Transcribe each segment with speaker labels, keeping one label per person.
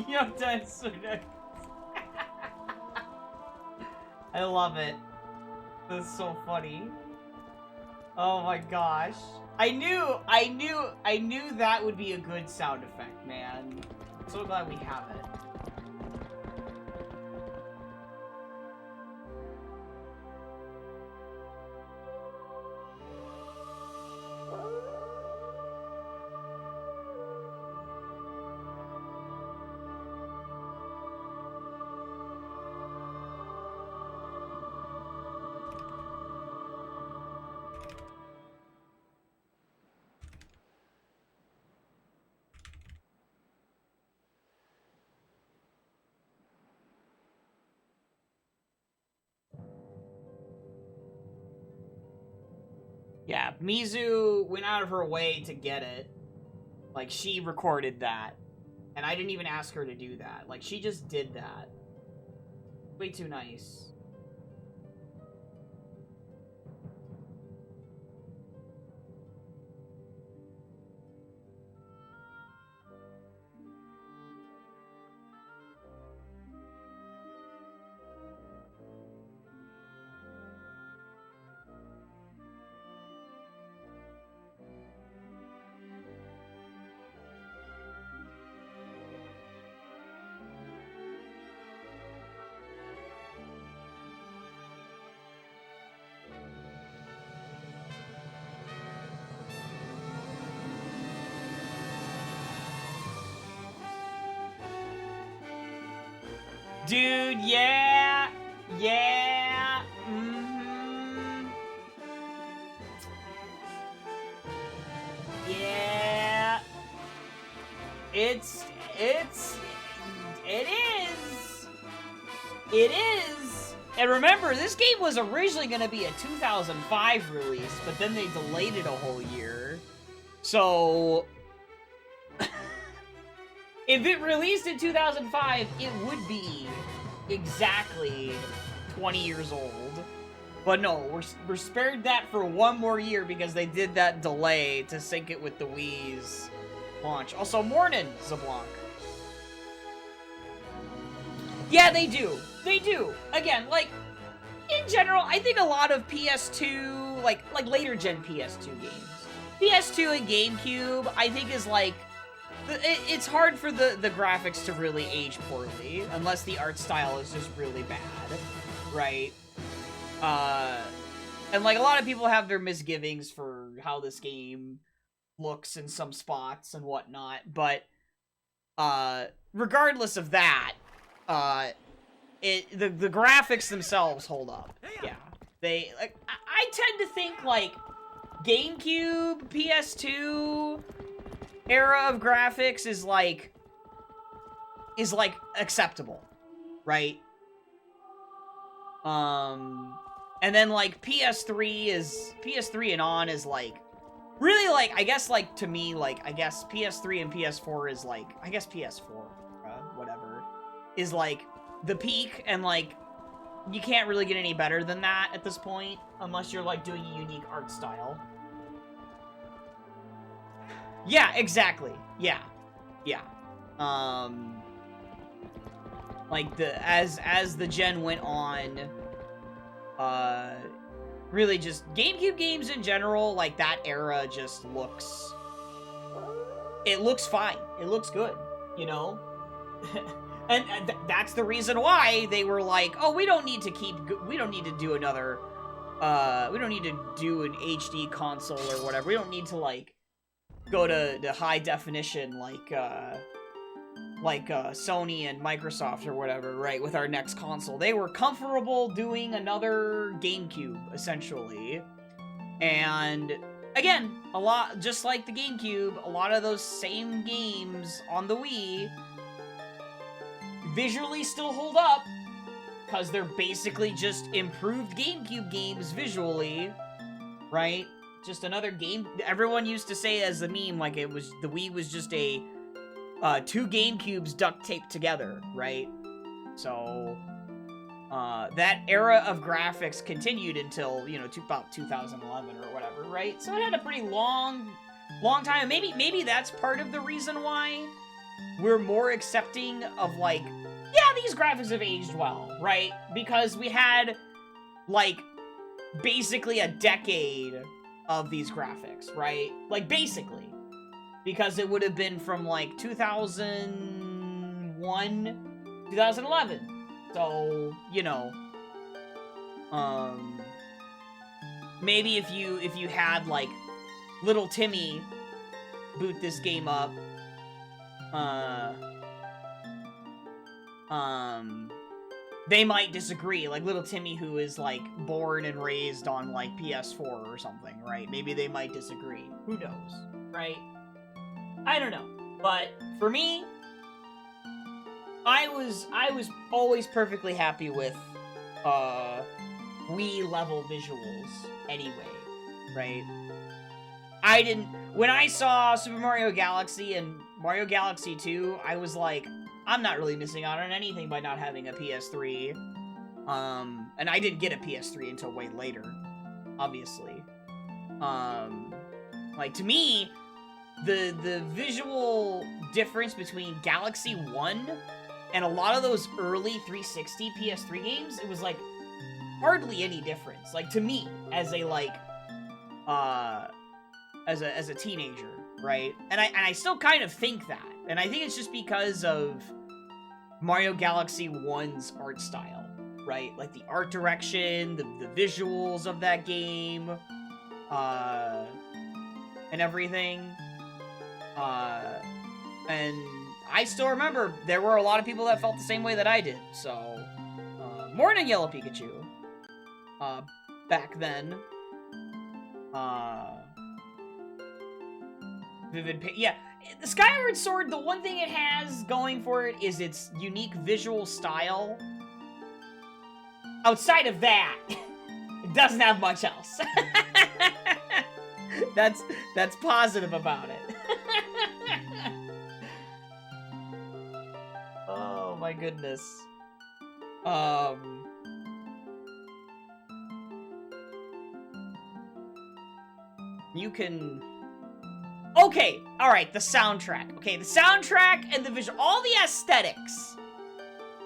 Speaker 1: Yo, that's so nice. I love it. That's so funny. Oh my gosh. I knew that would be a good sound effect, man. I'm so glad we have it. Yeah, Mizu went out of her way to get it. Like, she recorded that. And I didn't even ask her to do that. Like, she just did that. Way too nice. Dude, yeah! Yeah! Mm-hmm. Yeah! It is! It is! And remember, this game was originally going to be a 2005 release, but then they delayed it a whole year. So... if it released in 2005, it would be exactly 20 years old. But no, we're spared that for one more year because they did that delay to sync it with the Wii's launch. Also, morning, Zablanc. Yeah, they do. They do. Again, like, in general, I think a lot of PS2, like later gen PS2 games. PS2 and GameCube, I think is like, it's hard for the graphics to really age poorly, unless the art style is just really bad, right? And like a lot of people have their misgivings for how this game looks in some spots and whatnot, but regardless of that, the graphics themselves hold up. Yeah, they like I tend to think like GameCube, PS2 era of graphics is like acceptable, right? And then like PS3 and on is like really like I guess like to me like I guess PS3 and PS4 is like I guess PS4 whatever is like the peak, and like you can't really get any better than that at this point unless you're like doing a unique art style. Yeah, exactly. Yeah. Yeah. Like as the gen went on, really just GameCube games in general, like that era just looks, it looks fine. It looks good, you know? and that's the reason why they were like, oh, we don't need to do another, we don't need to do an HD console or whatever. We don't need to like go to the high definition like Sony and Microsoft or whatever, right, with our next console. They were comfortable doing another GameCube, essentially. And again, a lot, just like the GameCube, a lot of those same games on the Wii visually still hold up, because they're basically just improved GameCube games visually, right? Just another game. Everyone used to say as a meme, like it was, the Wii was just a two GameCubes duct taped together, right? So that era of graphics continued until, you know, about 2011 or whatever, right? So it had a pretty long time. Maybe that's part of the reason why we're more accepting of, like, yeah, these graphics have aged well, right? Because we had, like, basically a decade of these graphics, right? Like, basically. Because it would have been from, like, 2001, 2011. So, you know, maybe if you had, like, little Timmy boot this game up, they might disagree. Like, little Timmy, who is, like, born and raised on, like, PS4 or something, right? Maybe they might disagree. Who knows, right? I don't know. But, for me, I was always perfectly happy with, Wii-level visuals anyway, right? When I saw Super Mario Galaxy and Mario Galaxy 2, I was like, I'm not really missing out on anything by not having a PS3. And I didn't get a PS3 until way later, obviously. Like, to me, the visual difference between Galaxy 1 and a lot of those early 360 PS3 games, it was, like, hardly any difference. Like, to me, as a, like, as a teenager, right? And I still kind of think that. And I think it's just because of Mario Galaxy 1's art style, right? Like, the art direction, the visuals of that game, and everything. And I still remember there were a lot of people that felt the same way that I did, so, morning, Yellow Pikachu. Back then. Yeah, the Skyward Sword, the one thing it has going for it is its unique visual style. Outside of that, it doesn't have much else. That's positive about it. Oh my goodness. You can... Okay, alright, the soundtrack. Okay, the soundtrack and the visual, all the aesthetics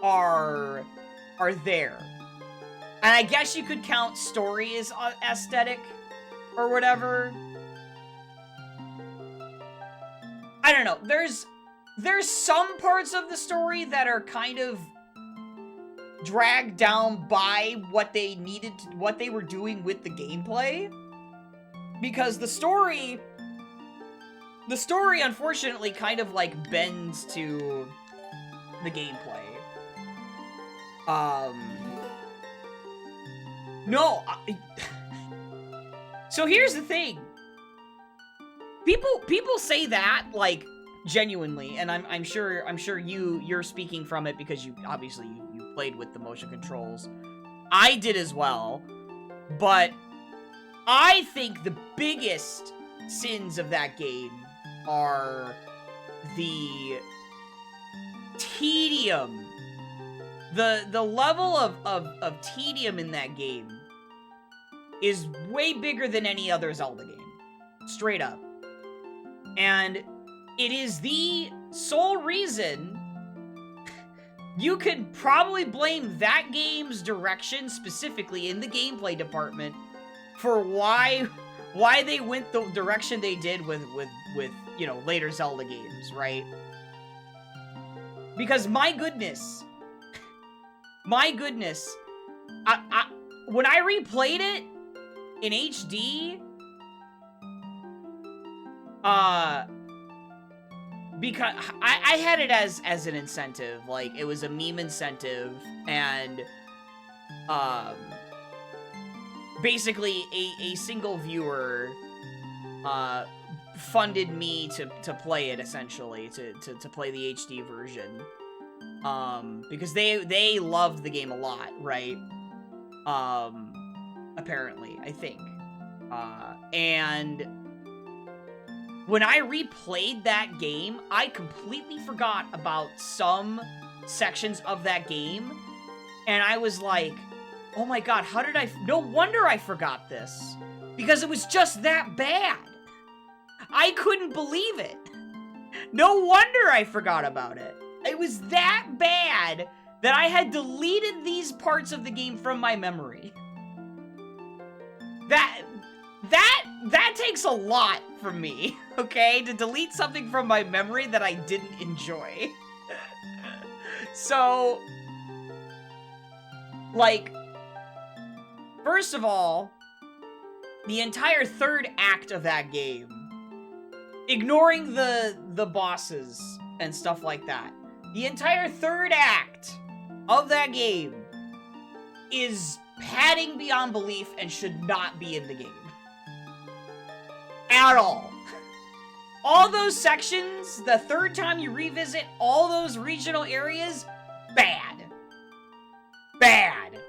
Speaker 1: are there. And I guess you could count story as aesthetic or whatever. I don't know. There's some parts of the story that are kind of dragged down by what they were doing with the gameplay. Because the story unfortunately kind of, like, bends to the gameplay. No, so here's the thing. People say that, like, genuinely, and I'm sure you're speaking from it because you obviously you played with the motion controls. I did as well, but I think the biggest sins of that game are the tedium. The level of tedium in that game is way bigger than any other Zelda game. Straight up. And it is the sole reason you could probably blame that game's direction, specifically in the gameplay department, for why they went the direction they did with you know, later Zelda games, right? Because my goodness, when I replayed it in HD, because I had it as an incentive, like, it was a meme incentive, and, basically a single viewer, funded me to play it, essentially, to play the HD version, because they loved the game a lot, right? Apparently, I think, and when I replayed that game, I completely forgot about some sections of that game, and I was like, oh my god, how did no wonder I forgot this, because it was just that bad. I couldn't believe it. No wonder I forgot about it. It was that bad that I had deleted these parts of the game from my memory. That takes a lot from me, okay? To delete something from my memory that I didn't enjoy. So, like, first of all, the entire third act of that game, ignoring the bosses and stuff like that, the entire third act of that game is padding beyond belief and should not be in the game. At all. All those sections, the third time you revisit all those regional areas, bad. Bad.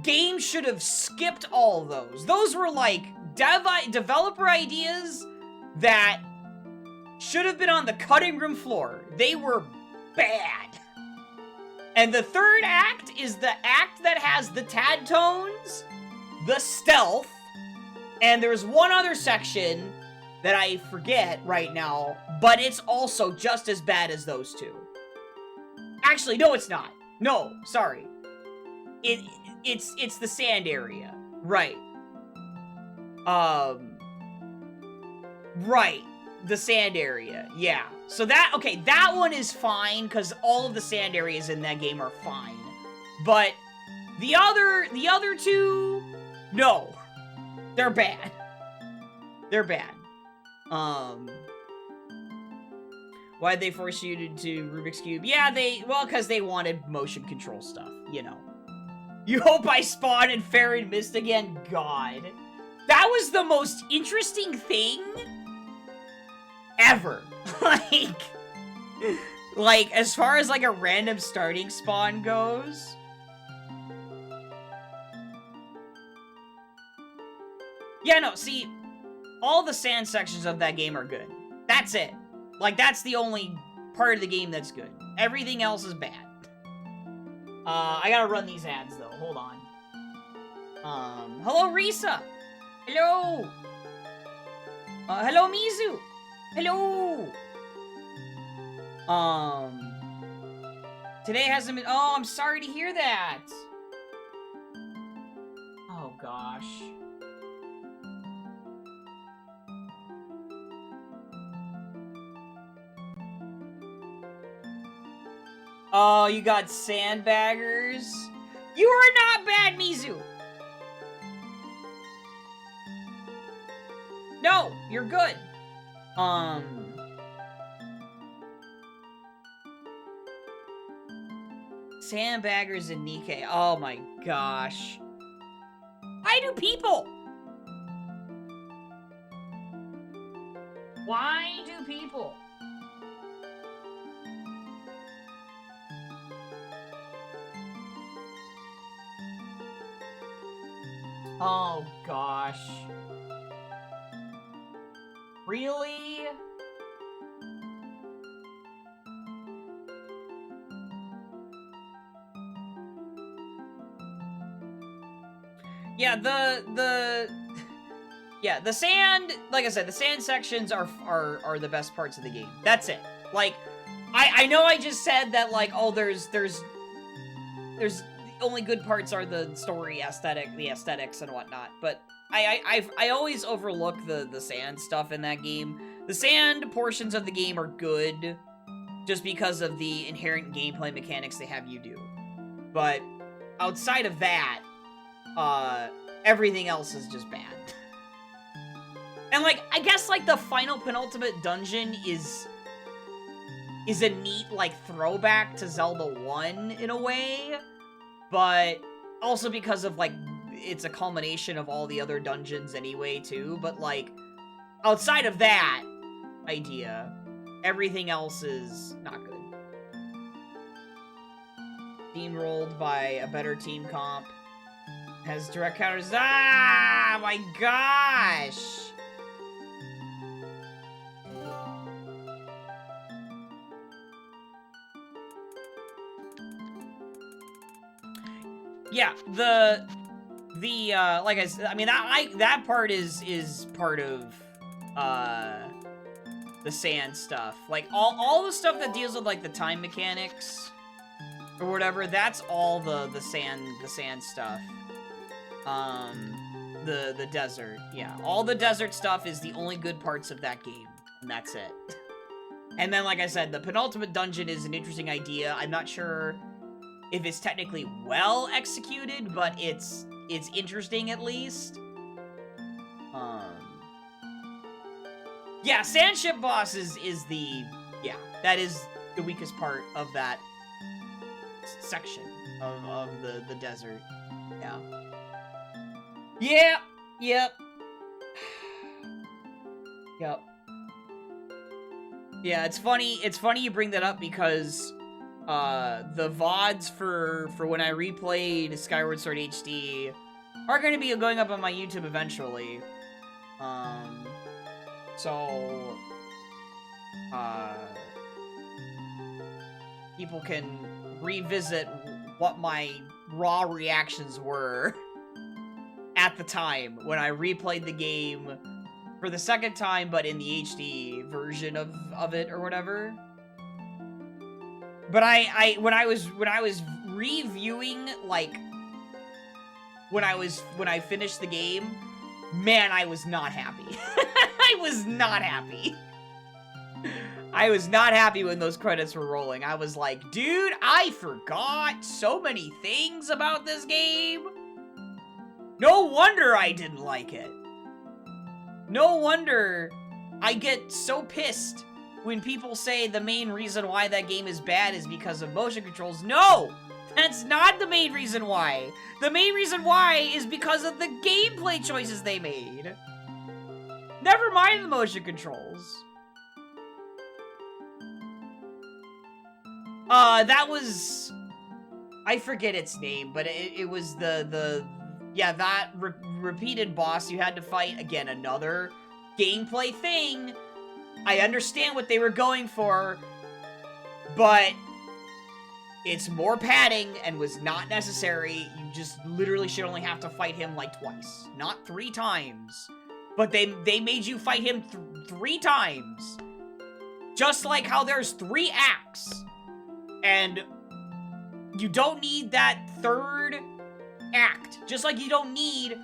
Speaker 1: Game should have skipped all those. Those were like developer ideas that should have been on the cutting room floor. They were bad. And the third act is the act that has the tad tones, the stealth, and there's one other section that I forget right now, but it's also just as bad as those two. Actually, no, it's not. No, sorry. It's the sand area. Right. Right. The sand area. Yeah. So that, okay, that one is fine, because all of the sand areas in that game are fine. But the other two, no. They're bad. They're bad. Why'd they force you to do Rubik's Cube? Yeah, well, because they wanted motion control stuff, you know. You hope I spawn in Fairy Mist again? God. That was the most interesting thing ever. Like, as far as, like, a random starting spawn goes. Yeah, no, see, all the sand sections of that game are good. That's it. Like, that's the only part of the game that's good. Everything else is bad. I gotta run these ads, though. Hold on. Hello, Risa! Hello! Hello, Mizu! Hello! Today hasn't been- Oh, I'm sorry to hear that! Oh, gosh. Oh, you got sandbaggers? You are not bad, Mizu! No, you're good. Sandbaggers and Nikkei. Oh my gosh. Why do people? Why do people? Oh gosh. Really? Yeah, yeah, the sand, like I said, the sand sections are the best parts of the game. That's it. Like, I know I just said that, like, oh, there's the only good parts are the story, the aesthetics and whatnot, but I always overlook the sand stuff in that game. The sand portions of the game are good just because of the inherent gameplay mechanics they have you do. But outside of that, everything else is just bad. And, like, I guess, like, the final penultimate dungeon is a neat, like, throwback to Zelda 1 in a way, but also because of, like, it's a culmination of all the other dungeons anyway, too, but, like, outside of that idea, everything else is not good. Steamrolled by a better team comp. Has direct counters. Ah, my gosh! Yeah, like I said, I mean, that part is part of, the sand stuff. Like, all the stuff that deals with, like, the time mechanics or whatever, that's all the sand stuff. The desert, yeah. All the desert stuff is the only good parts of that game, and that's it. And then, like I said, the penultimate dungeon is an interesting idea. I'm not sure if it's technically well executed, but it's interesting at least. Yeah, sand ship boss is the, yeah, that is the weakest part of that section of the desert. Yeah. Yeah, yep. Yep. Yeah, it's funny you bring that up because the VODs for when I replayed Skyward Sword HD are going to be going up on my YouTube eventually. So people can revisit what my raw reactions were at the time when I replayed the game for the second time, but in the HD version of it or whatever. But when I was reviewing, like, when I finished the game, man, I was not happy. I was not happy. I was not happy when those credits were rolling. I was like, dude, I forgot so many things about this game. No wonder I didn't like it. No wonder I get so pissed when people say the main reason why that game is bad is because of motion controls. No! That's not the main reason why. The main reason why is because of the gameplay choices they made. Never mind the motion controls. That was... I forget its name, but it was yeah, that repeated boss you had to fight. Again, another gameplay thing. I understand what they were going for, but it's more padding and was not necessary. You just literally should only have to fight him like twice, not 3 times. But they made you fight him 3 times. Just like how there's 3 acts. And you don't need that 3rd act. Just like you don't need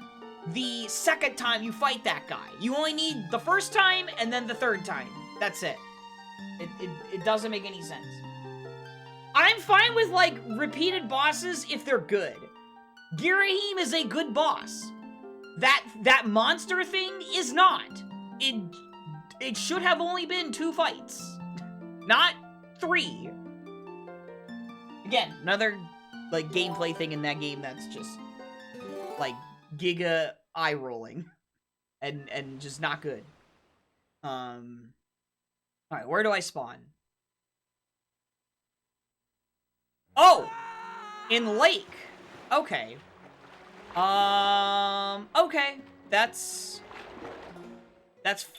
Speaker 1: the 2nd time you fight that guy. You only need the 1st time and then the 3rd time. That's it. It doesn't make any sense. I'm fine with, like, repeated bosses if they're good. Girahim is a good boss. That monster thing is not. It should have only been 2 fights. Not 3. Again, another, like, gameplay thing in that game that's just, like, giga eye-rolling. And just not good. Alright, where do I spawn? Oh! In Lake. Okay. Okay. That's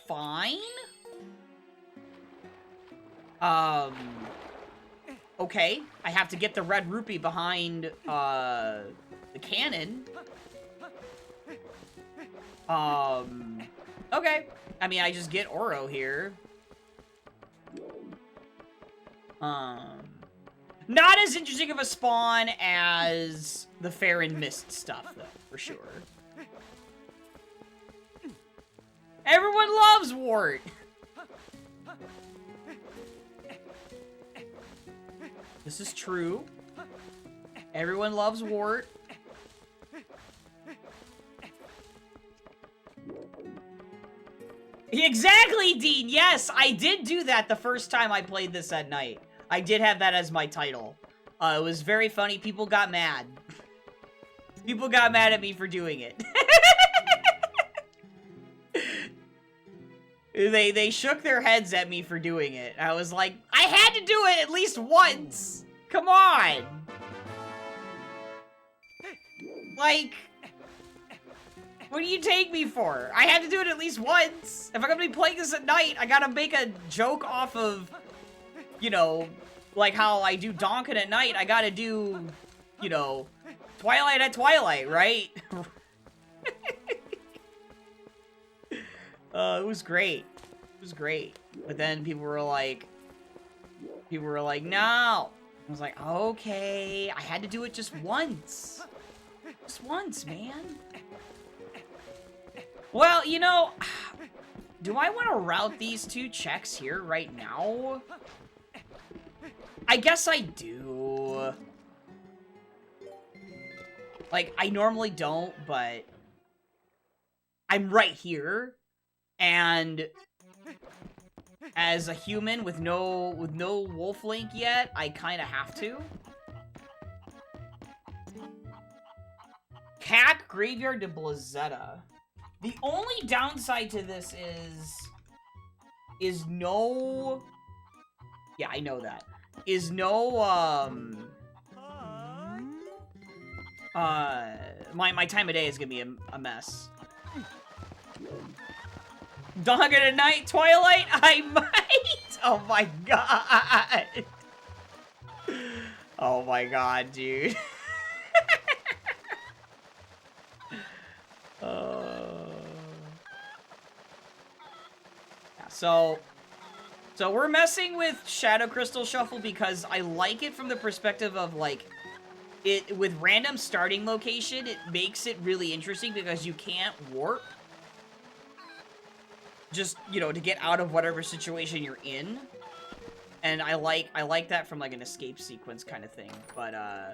Speaker 1: fine. Okay. I have to get the red rupee behind, the cannon. Okay. I mean, I just get Oro here. Not as interesting of a spawn as the Fair and Mist stuff, though, for sure. Everyone loves Wart! This is true. Everyone loves Wart. Exactly, Dean! Yes, I did do that the first time I played this at night. I did have that as my title. It was very funny. People got mad. People got mad at me for doing it. They shook their heads at me for doing it. I was like, I had to do it at least once! Come on! Like, what do you take me for? I had to do it at least once! If I'm gonna be playing this at night, I gotta make a joke off of, you know, like how I do Donkin at night, I gotta do, you know, Twilight at Twilight, right? It was great. It was great. But then people were like, no. I was like, okay, I had to do it just once. Just once, man. Well, you know, do I want to route these 2 checks here right now? I guess I do. Like, I normally don't, but I'm right here, and as a human with no wolf link yet, I kind of have to. Cack Graveyard to Blazetta. The only downside to this is no... Yeah, I know that. Is no, my time of day is gonna be a mess. Dog at night, Twilight? I might! Oh my god! Oh my god, dude. Yeah, so we're messing with Shadow Crystal Shuffle because I like it from the perspective of, like, it with random starting location, it makes it really interesting because you can't warp. Just, you know, to get out of whatever situation you're in. And I like that from, like, an escape sequence kind of thing. But, yeah.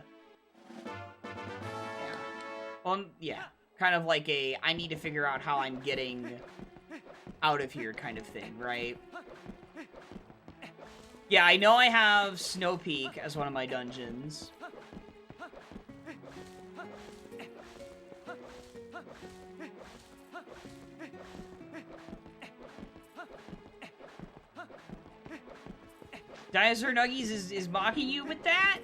Speaker 1: Yeah. Kind of like a, I need to figure out how I'm getting out of here kind of thing, right? Yeah, I know I have Snow Peak as one of my dungeons. Dinosaur Nuggies is mocking you with that?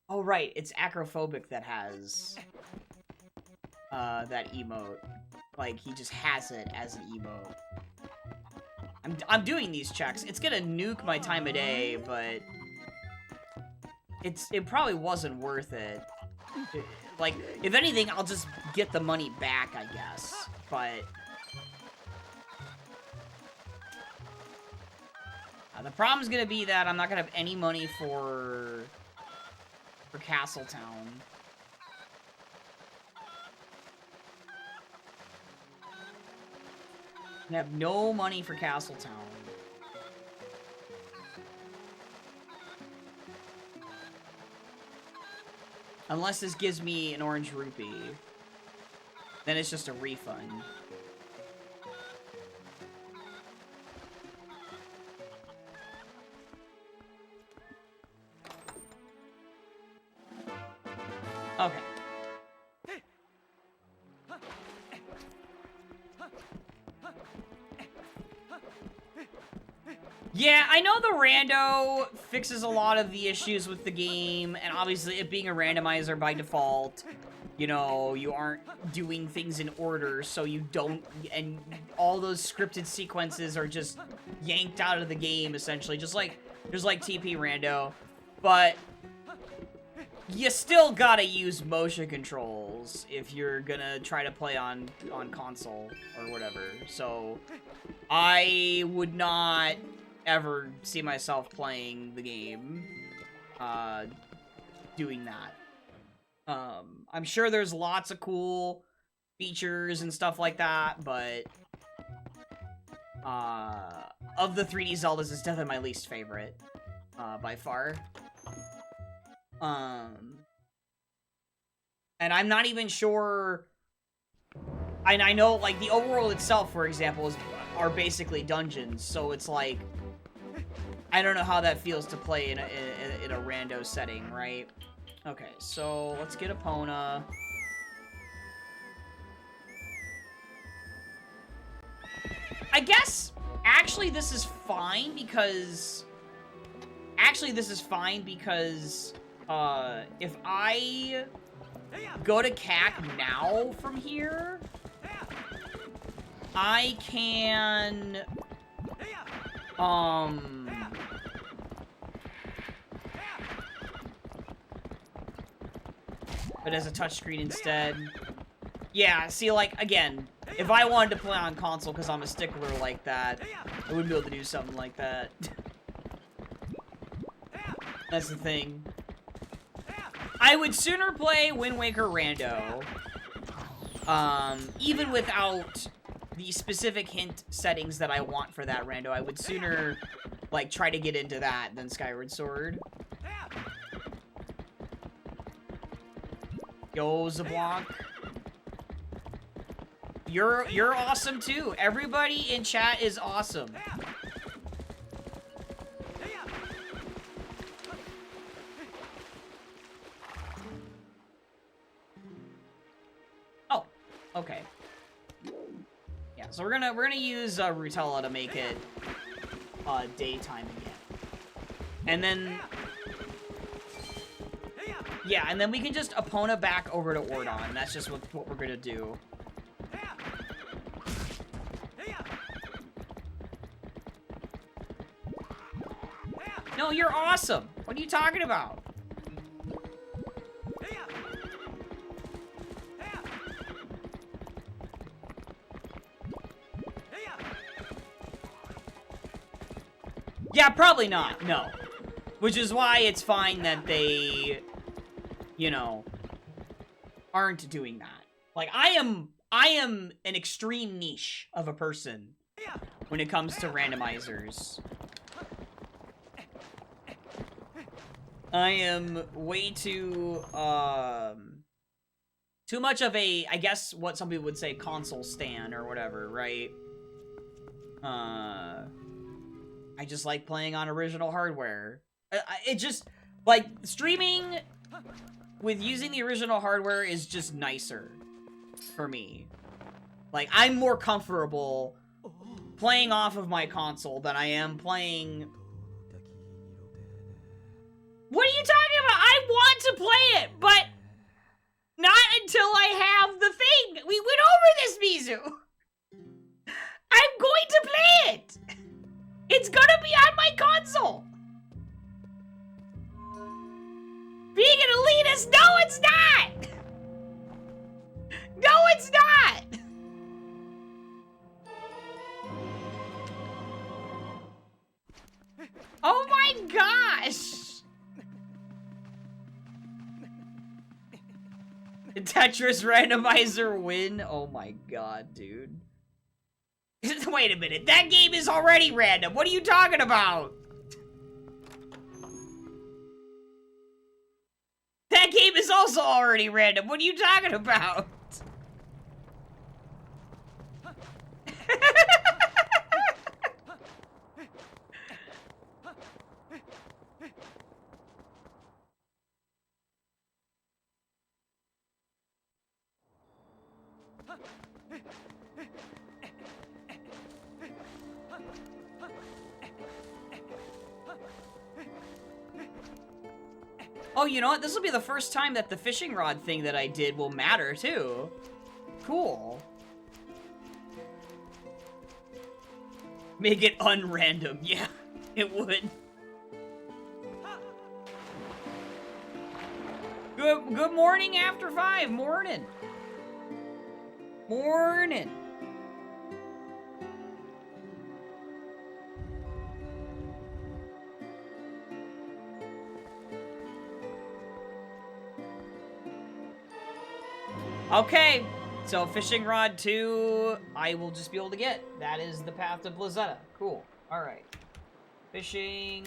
Speaker 1: Oh, right. It's Acrophobic that has that emote. Like, he just has it as an emote. I'm doing these checks. It's gonna nuke my time of day, but it probably wasn't worth it. Like, if anything, I'll just get the money back, I guess. But the problem's gonna be that I'm not gonna have any money for Castletown. I have no money for Castletown. Unless this gives me an orange rupee. Then it's just a refund. Okay. Yeah, I know the rando fixes a lot of the issues with the game, and obviously it being a randomizer by default, you know, you aren't doing things in order, so you don't, and all those scripted sequences are just yanked out of the game, essentially, just like TP rando, but you still gotta use motion controls if you're gonna try to play on console or whatever, so I would not ever see myself playing the game, doing that. I'm sure there's lots of cool features and stuff like that, but, of the 3D Zeldas, it's definitely my least favorite, by far. And I'm not even sure, and I know, like, the overworld itself, for example, are basically dungeons, so it's like, I don't know how that feels to play in a rando setting, right? Okay, so let's get Epona. I guess, actually, this is fine because... if I go to CAC now from here, I can... but as a touchscreen instead. Yeah, see, like, again, if I wanted to play on console because I'm a stickler like that, I wouldn't be able to do something like that. That's the thing. I would sooner play Wind Waker Rando, even without the specific hint settings that I want for that Rando. I would sooner, like, try to get into that than Skyward Sword. Yo, Zablock. You're awesome too. Everybody in chat is awesome. Oh, okay. Yeah, so we're gonna use Rutella to make it daytime again. And then yeah, and then we can just Epona back over to Ordon. That's just what we're gonna do. No, you're awesome. What are you talking about? Yeah, probably not. No. Which is why it's fine that they, you know, aren't doing that. Like, I am an extreme niche of a person when it comes to randomizers. I am way too much of a, I guess what some people would say, console stan or whatever, right? I just like playing on original hardware. It just, like, streaming with using the original hardware is just nicer for me. Like, I'm more comfortable playing off of my console than I am playing... What are you talking about? I want to play it, but not until I have the thing. We went over this, Mizu. I'm going to play it. It's gonna be on my console. Being an elitist? No, it's not. No, it's not. Oh my gosh. Tetris Randomizer win? Oh my god, dude. Wait a minute, that game is already random. What are you talking about? That game is also already random. What are you talking about? Oh, you know what? This will be the first time that the fishing rod thing that I did will matter, too. Cool. Make it unrandom. Yeah, it would. Good morning after 5. Morning. Morning. Okay, so fishing rod 2, I will just be able to get. That is the path to Blizzetta. Cool. Alright. Fishing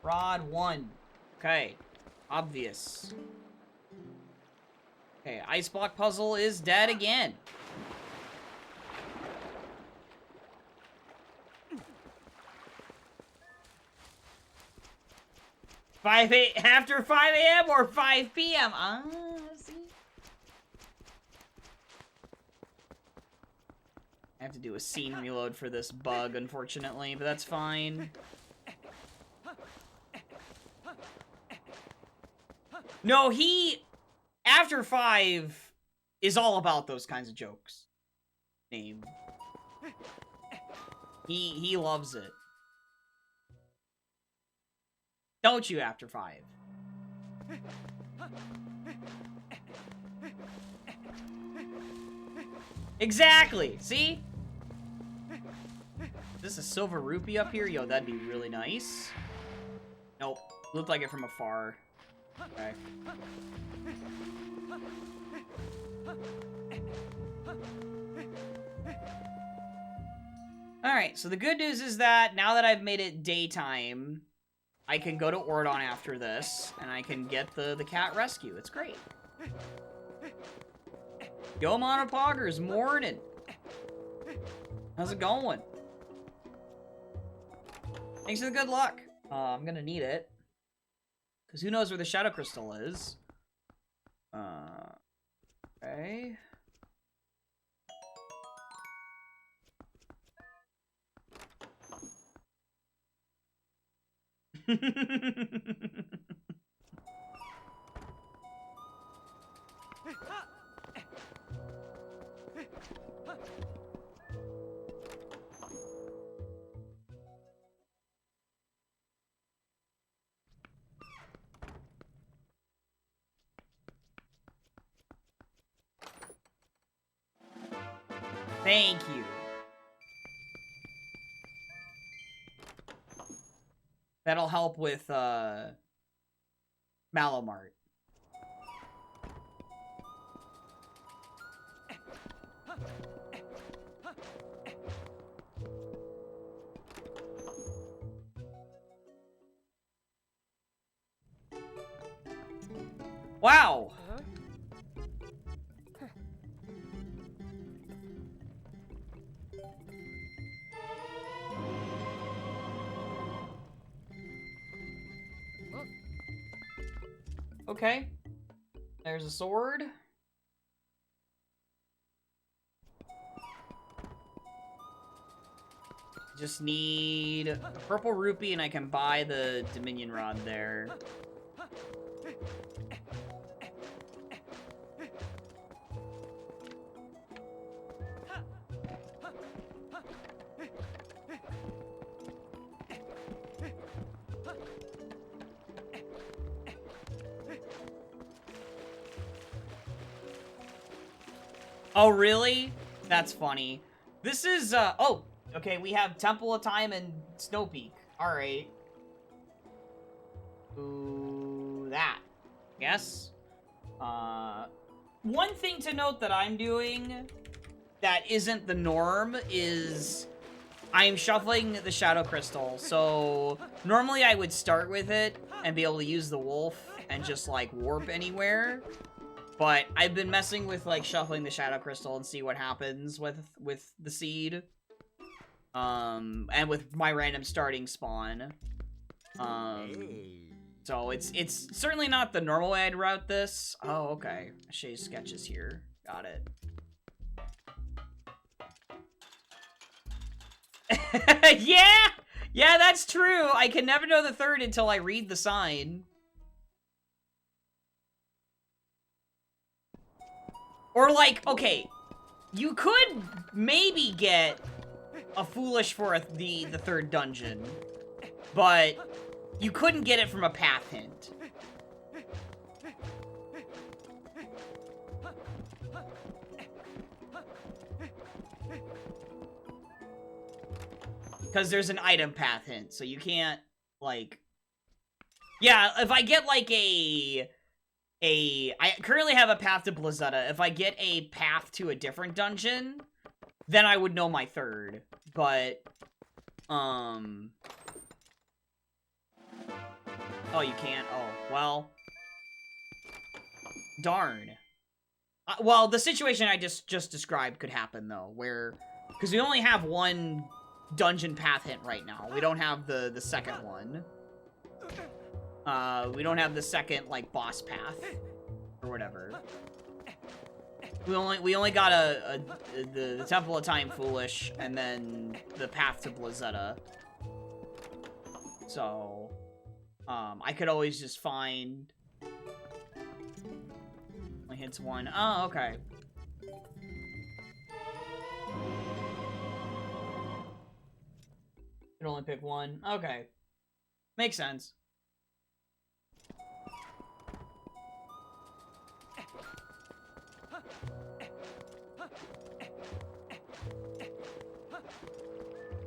Speaker 1: rod 1. Okay. Obvious. Okay, ice block puzzle is dead again. After 5 a.m. or 5 p.m. Ah, see? I have to do a scene reload for this bug, unfortunately, but that's fine. No, after 5 is all about those kinds of jokes. Name. He loves it. Don't you, after 5? Exactly! See? Is this a silver rupee up here? Yo, that'd be really nice. Nope. Looked like it from afar. Okay. Alright, so the good news is that now that I've made it daytime, I can go to Ordon after this, and I can get the cat rescue. It's great. Yo, Monopoggers, morning. How's it going? Thanks for the good luck. I'm gonna need it. Because who knows where the Shadow Crystal is. Okay. Thank you. That'll help with, Malomart. Wow! Okay. There's a sword. Just need a purple rupee and I can buy the Dominion Rod there. Oh, really? That's funny. This is, oh, okay, we have Temple of Time and Snow Peak. Alright. Ooh, that. Yes. One thing to note that I'm doing that isn't the norm is I'm shuffling the Shadow Crystal. So, normally I would start with it and be able to use the wolf and just, like, warp anywhere. But I've been messing with, like, shuffling the Shadow Crystal and see what happens with the seed. And with my random starting spawn. So it's certainly not the normal way I'd route this. Oh, okay. Shay's sketches here. Got it. Yeah! Yeah, that's true. I can never know the third until I read the sign. Or, like, okay, you could maybe get a Foolish for the third dungeon, but you couldn't get it from a path hint. Because there's an item path hint, so you can't, like... Yeah, if I get, like, I currently have a path to Blazetta. If I get a path to a different dungeon, then I would know my third. But, oh, you can't? Oh, well. Darn. Well, the situation I just described could happen, though, where... Because we only have one dungeon path hint right now. We don't have the second one. We don't have the second, like, boss path. Or whatever. We only got the Temple of Time Foolish, and then the path to Blazetta. So, I could always just find... Only hits one. Oh, okay. Could only pick one. Okay. Makes sense.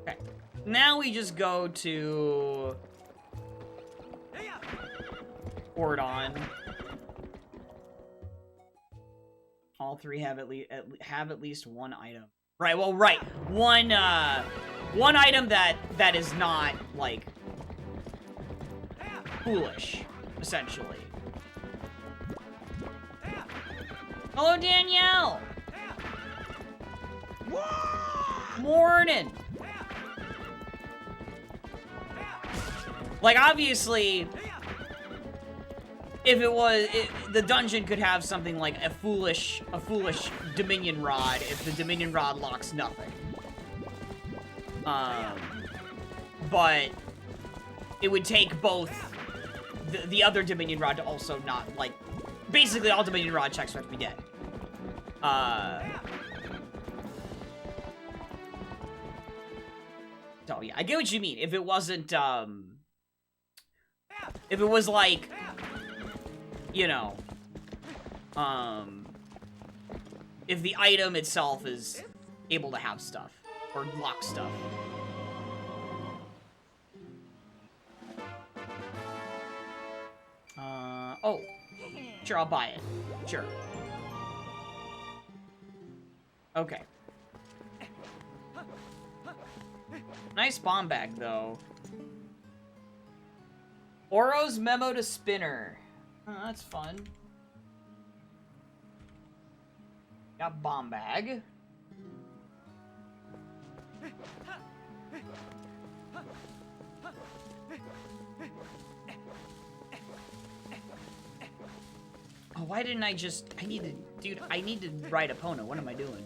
Speaker 1: Okay. Now we just go to Ordon. All three have at least one item. Right, well, right. One item that is not, like, foolish, essentially. Hello, Danielle! Morning! Like, obviously, if it was, the dungeon could have something like a foolish Dominion Rod if the Dominion Rod locks nothing. But it would take both the other Dominion Rod to also not, like, basically all Dominion Rod checks would have to be dead. So yeah, I get what you mean. If it wasn't, if it was like, you know, if the item itself is able to have stuff or lock stuff. Oh, sure, I'll buy it. Sure. Okay. Nice bomb bag, though. Oro's memo to Spinner. Oh, that's fun. Got bomb bag. Oh, why didn't I just... Dude, I need to ride Epona. What am I doing?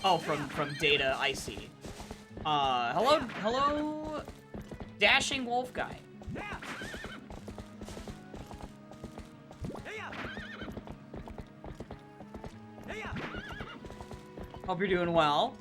Speaker 1: Oh, from Data, I see. Hello, Dashing Wolf Guy. Hope you're doing well.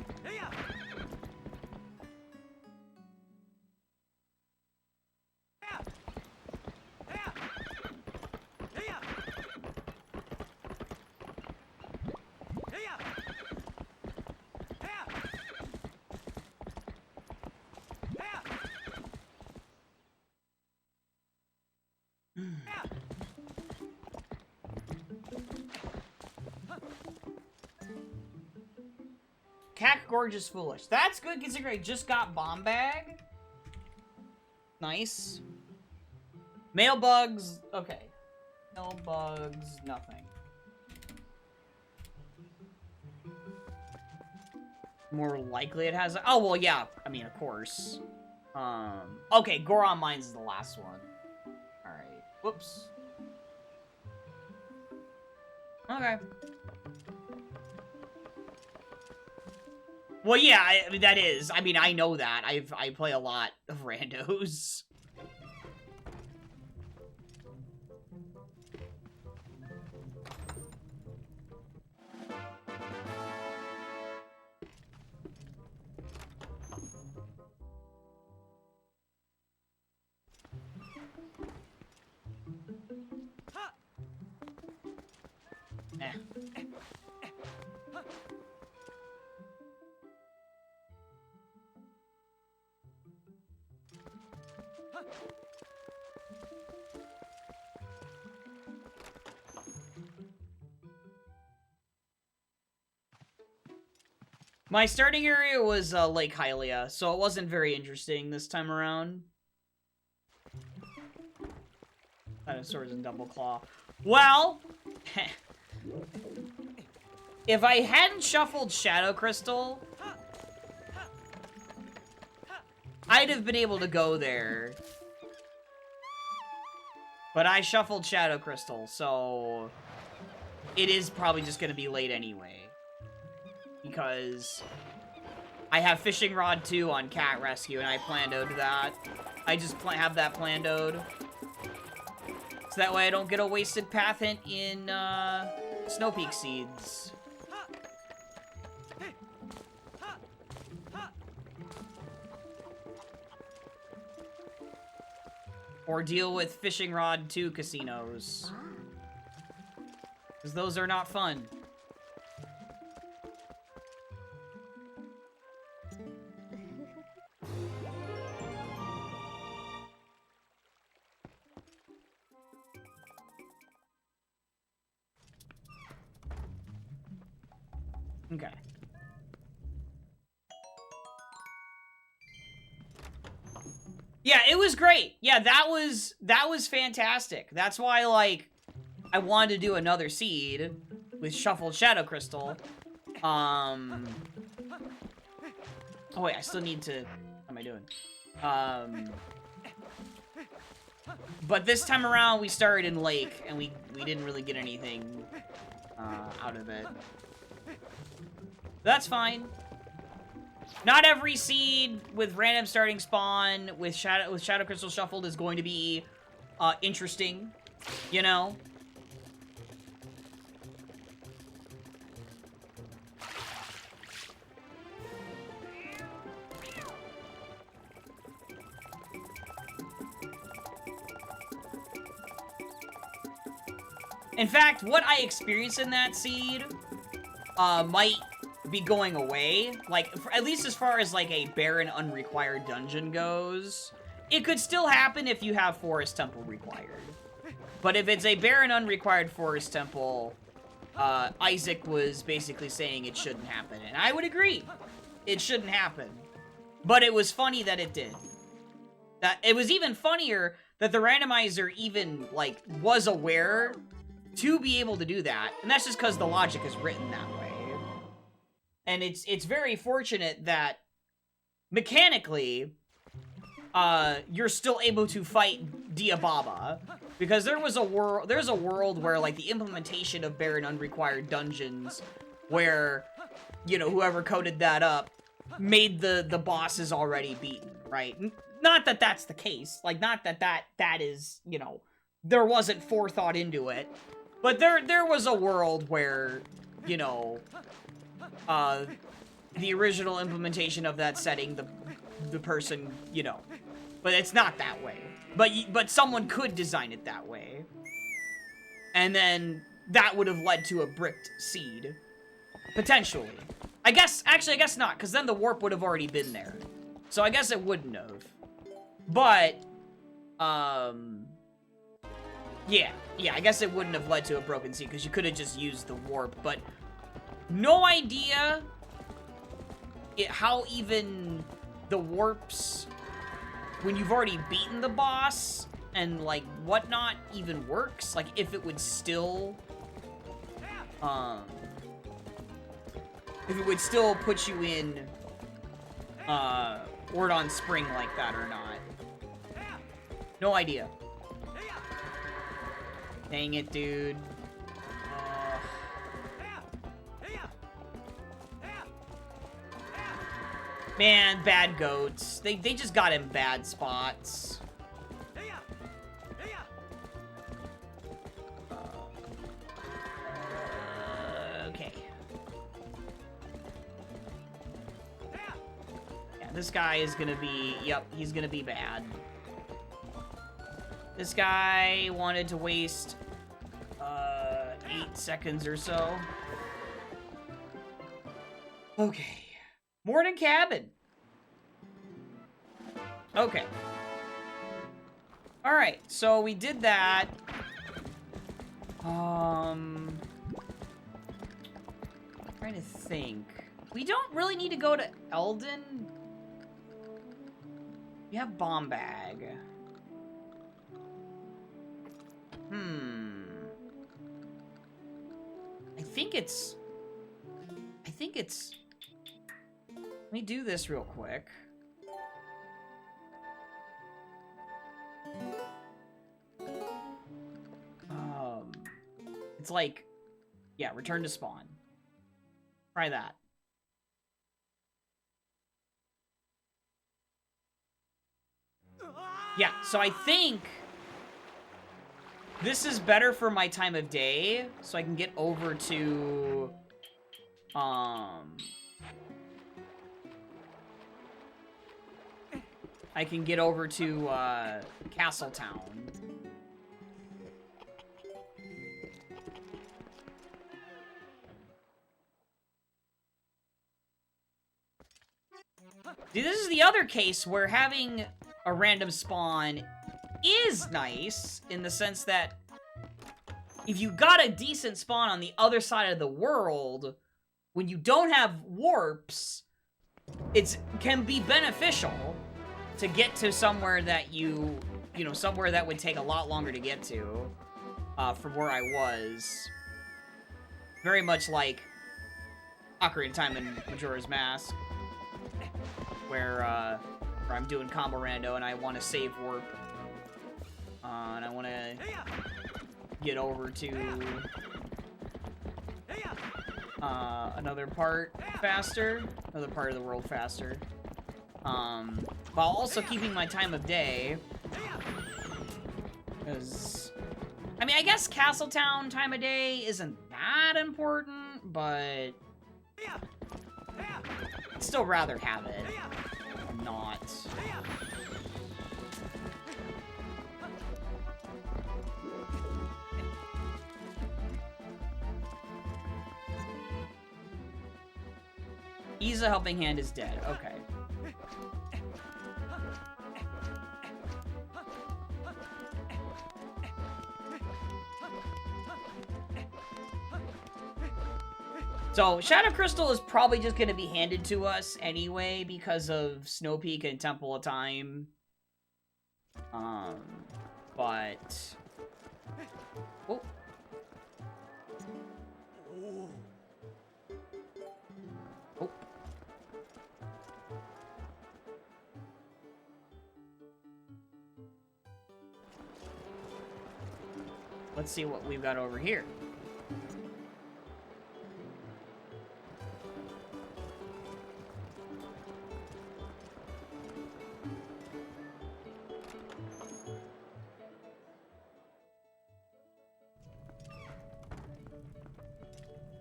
Speaker 1: Cack Gorgeous Foolish. That's good considering I just got bomb bag. Nice. Mail bugs. Okay. Mail bugs. Nothing. More likely it has. Oh well, yeah. I mean, of course. Okay. Goron Mines is the last one. All right. Whoops. Okay. Well, yeah, I mean, that is. I mean, I know that. I play a lot of randos. Eh. My starting area was Lake Hylia, so it wasn't very interesting this time around. Dinosaurs and Double Claw. Well, if I hadn't shuffled Shadow Crystal, I'd have been able to go there. But I shuffled Shadow Crystal, so it is probably just going to be late anyway. Because I have Fishing Rod 2 on Cat Rescue, and I plandoed that. I just have that plandoed. So that way I don't get a wasted path hint in Snow Peak Seeds. Or deal with Fishing Rod 2 casinos. Because those are not fun. Okay. Yeah, it was great. Yeah, that was fantastic. That's why, like, I wanted to do another seed with Shuffled Shadow Crystal. Oh wait, I still need to... What am I doing? But this time around, we started in Lake, and we didn't really get anything out of it. That's fine. Not every seed with random starting spawn with Shadow Crystal Shuffled is going to be interesting, you know? In fact, what I experienced in that seed might be going away, like, at least as far as, like, a barren unrequired dungeon goes. It could still happen if you have Forest Temple required. But if it's a barren unrequired Forest Temple, Isaac was basically saying it shouldn't happen, and I would agree. It shouldn't happen. But it was funny that it did. That it was even funnier that the randomizer even, like, was aware to be able to do that, and that's just because the logic is written that way. And it's very fortunate that mechanically, you're still able to fight Diababa, because there's a world where, like, the implementation of barren unrequired dungeons, where, you know, whoever coded that up made the bosses already beaten, right? Not that that's the case, like, not that that is, you know, there wasn't forethought into it, but there was a world where, you know, the original implementation of that setting, the person, you know, but it's not that way. But someone could design it that way. And then that would have led to a bricked seed. Potentially. I guess not, because then the warp would have already been there. So I guess it wouldn't have. But, yeah, I guess it wouldn't have led to a broken seed, because you could have just used the warp, but no idea how even the warps, when you've already beaten the boss and, like, whatnot, even works. Like, if it would still, put you in, Ordon Spring like that or not. No idea. Dang it, dude. Man, bad goats. They just got in bad spots. Okay. Yeah, this guy is gonna be... Yep, he's gonna be bad. This guy wanted to waste 8 seconds or so. Okay. Morning cabin. Okay. Alright, so we did that. Trying to think. We don't really need to go to Eldon. We have Bomb Bag. I think it's... Let me do this real quick. It's like... Yeah, return to spawn. Try that. Yeah, so I think... This is better for my time of day, so I can get over to... I can get over to, Castletown. See, this is the other case where having a random spawn is nice, in the sense that if you got a decent spawn on the other side of the world, when you don't have warps, it can be beneficial to get to somewhere that you know, somewhere that would take a lot longer to get to, from where I was. Very much like Ocarina of Time and Majora's Mask, where I'm doing combo rando and I want to save warp, and I want to get over to another part faster, another part of the world faster, while also keeping my time of day, because, I mean, I guess Castletown time of day isn't that important, but I'd still rather have it than not. Isa Helping Hand is dead. Okay. So, Shadow Crystal is probably just going to be handed to us anyway because of Snow Peak and Temple of Time. But... Oh. Oh. Let's see what we've got over here.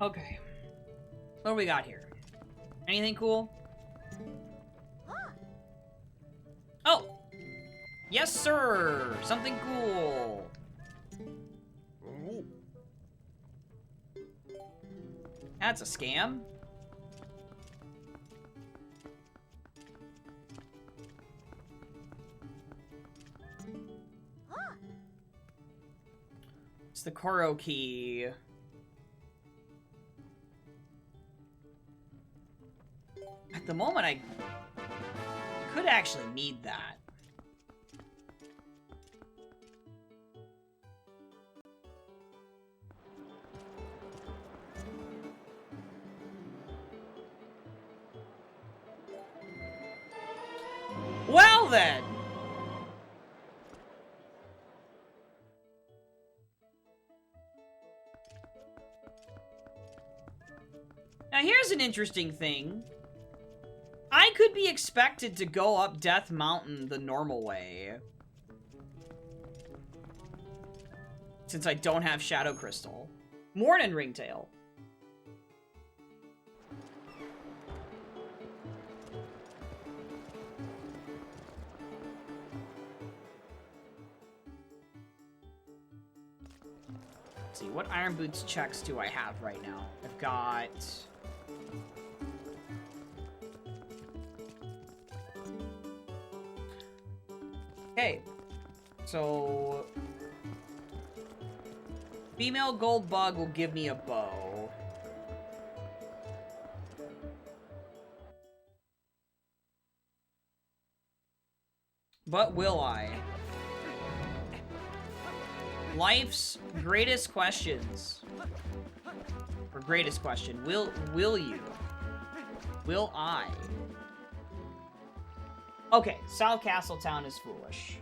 Speaker 1: Okay. What do we got here? Anything cool? Oh! Yes, sir! Something cool! That's a scam. It's the Koro key. At the moment, I could actually need that. Well then! Now here's an interesting thing. I could be expected to go up Death Mountain the normal way, since I don't have Shadow Crystal. Morning, Ringtail. Let's see, what Iron Boots checks do I have right now? I've got... Okay, so female gold bug will give me a bow. But will I? Life's greatest questions. Or greatest question. Will you? Will I? Okay, South Castletown is foolish.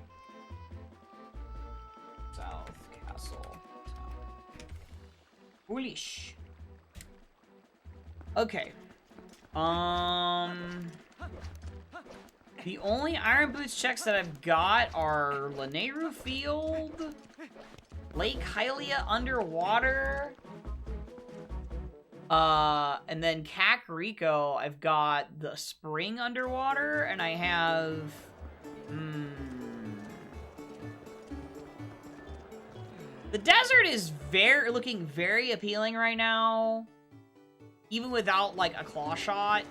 Speaker 1: South Castletown. Foolish. Okay. The only Iron Boots checks that I've got are Lanayru Field, Lake Hylia underwater, and then Kakariko, I've got the spring underwater, and I have The desert is looking very appealing right now. Even without, like, a claw shot.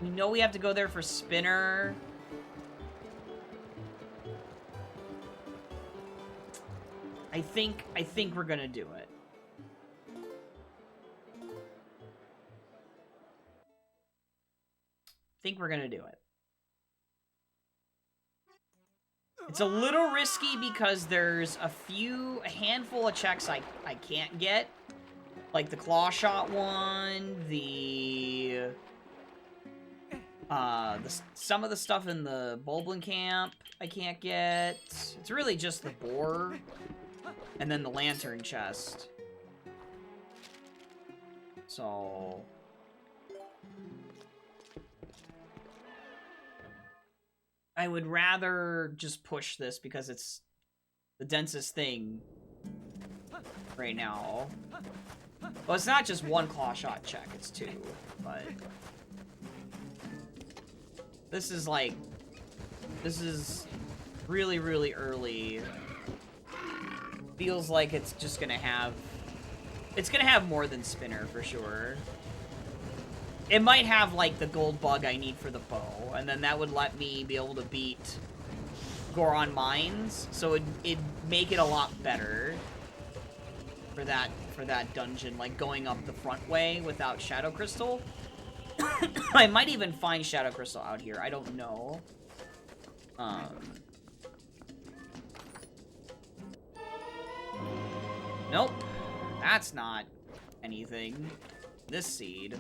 Speaker 1: We know we have to go there for Spinner. I think we're gonna do it. I think we're gonna do it. It's a little risky because there's a handful of checks I can't get. Like the claw shot one, some of the stuff in the Bulblin camp I can't get. It's really just the boar and then the lantern chest. So I would rather just push this because it's the densest thing right now. Well, it's not just one claw shot check, it's two, but this is really, really early. Feels like it's just gonna have, more than Spinner for sure. It might have, like, the gold bug I need for the bow, and then that would let me be able to beat Goron Mines, so it'd make it a lot better for that dungeon, like, going up the front way without Shadow Crystal. I might even find Shadow Crystal out here, I don't know. Nope. That's not anything. This seed.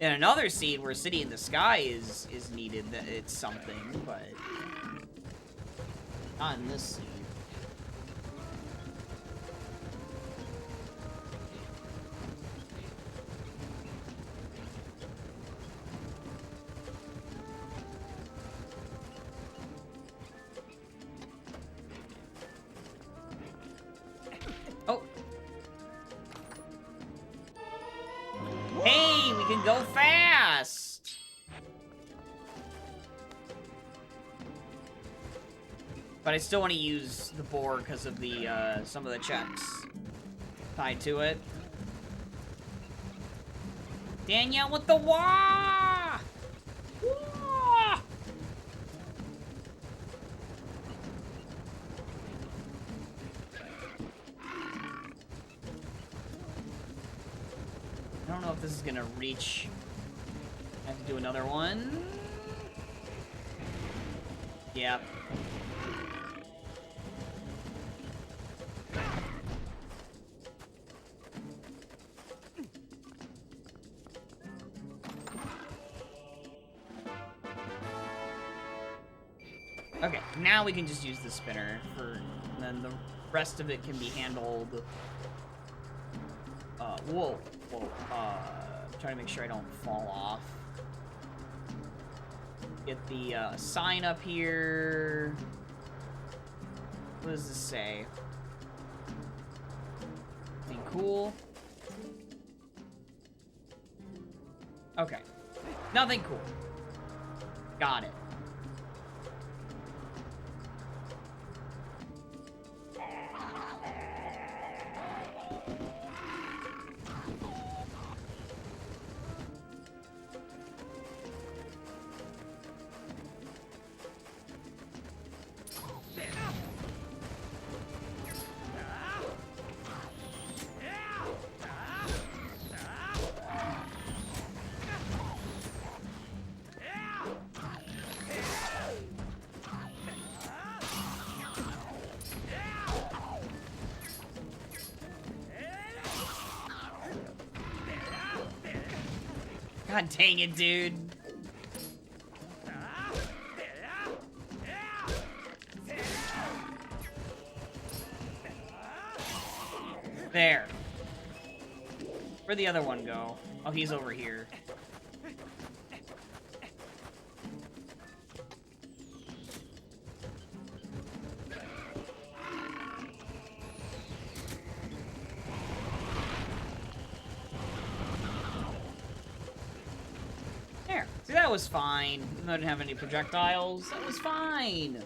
Speaker 1: And another seed where City in the Sky is needed, that it's something, but not in this seed. Oh. Hey, we can go fast! But I still want to use the boar because of the, some of the checks tied to it. Danielle with the wah! Wah! I don't know if this is gonna reach. I have to do another one. Yep. Okay, now we can just use the spinner for, and then the rest of it can be handled. Whoa. I'm trying to make sure I don't fall off. Get the sign up here. What does this say? Anything cool? Okay. Nothing cool. Got it. God dang it, dude. There. Where'd the other one go? Oh, he's over here. There. See, that was fine. Even though I didn't have any projectiles, that was fine.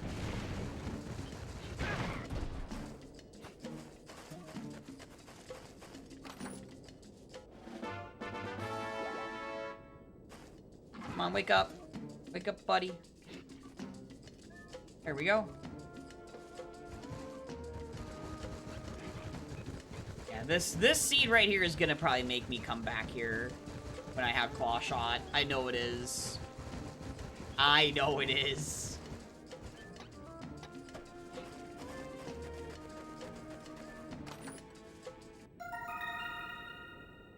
Speaker 1: Come on, wake up. Wake up, buddy. There we go. Yeah, this seed right here is gonna probably make me come back here when I have Claw Shot. I know it is. I know it is.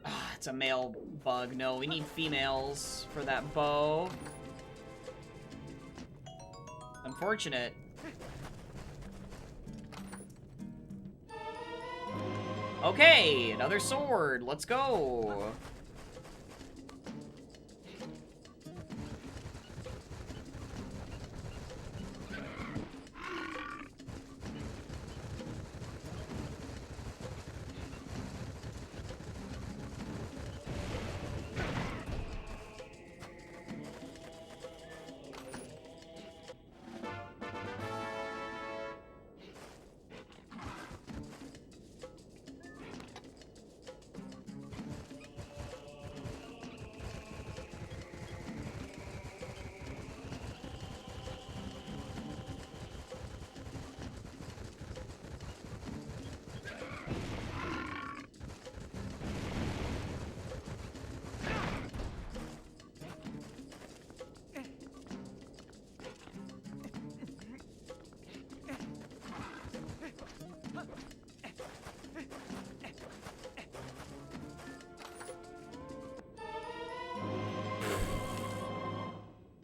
Speaker 1: Ah, it's a male bug. No, we need females for that bow. Unfortunate. Okay, another sword. Let's go.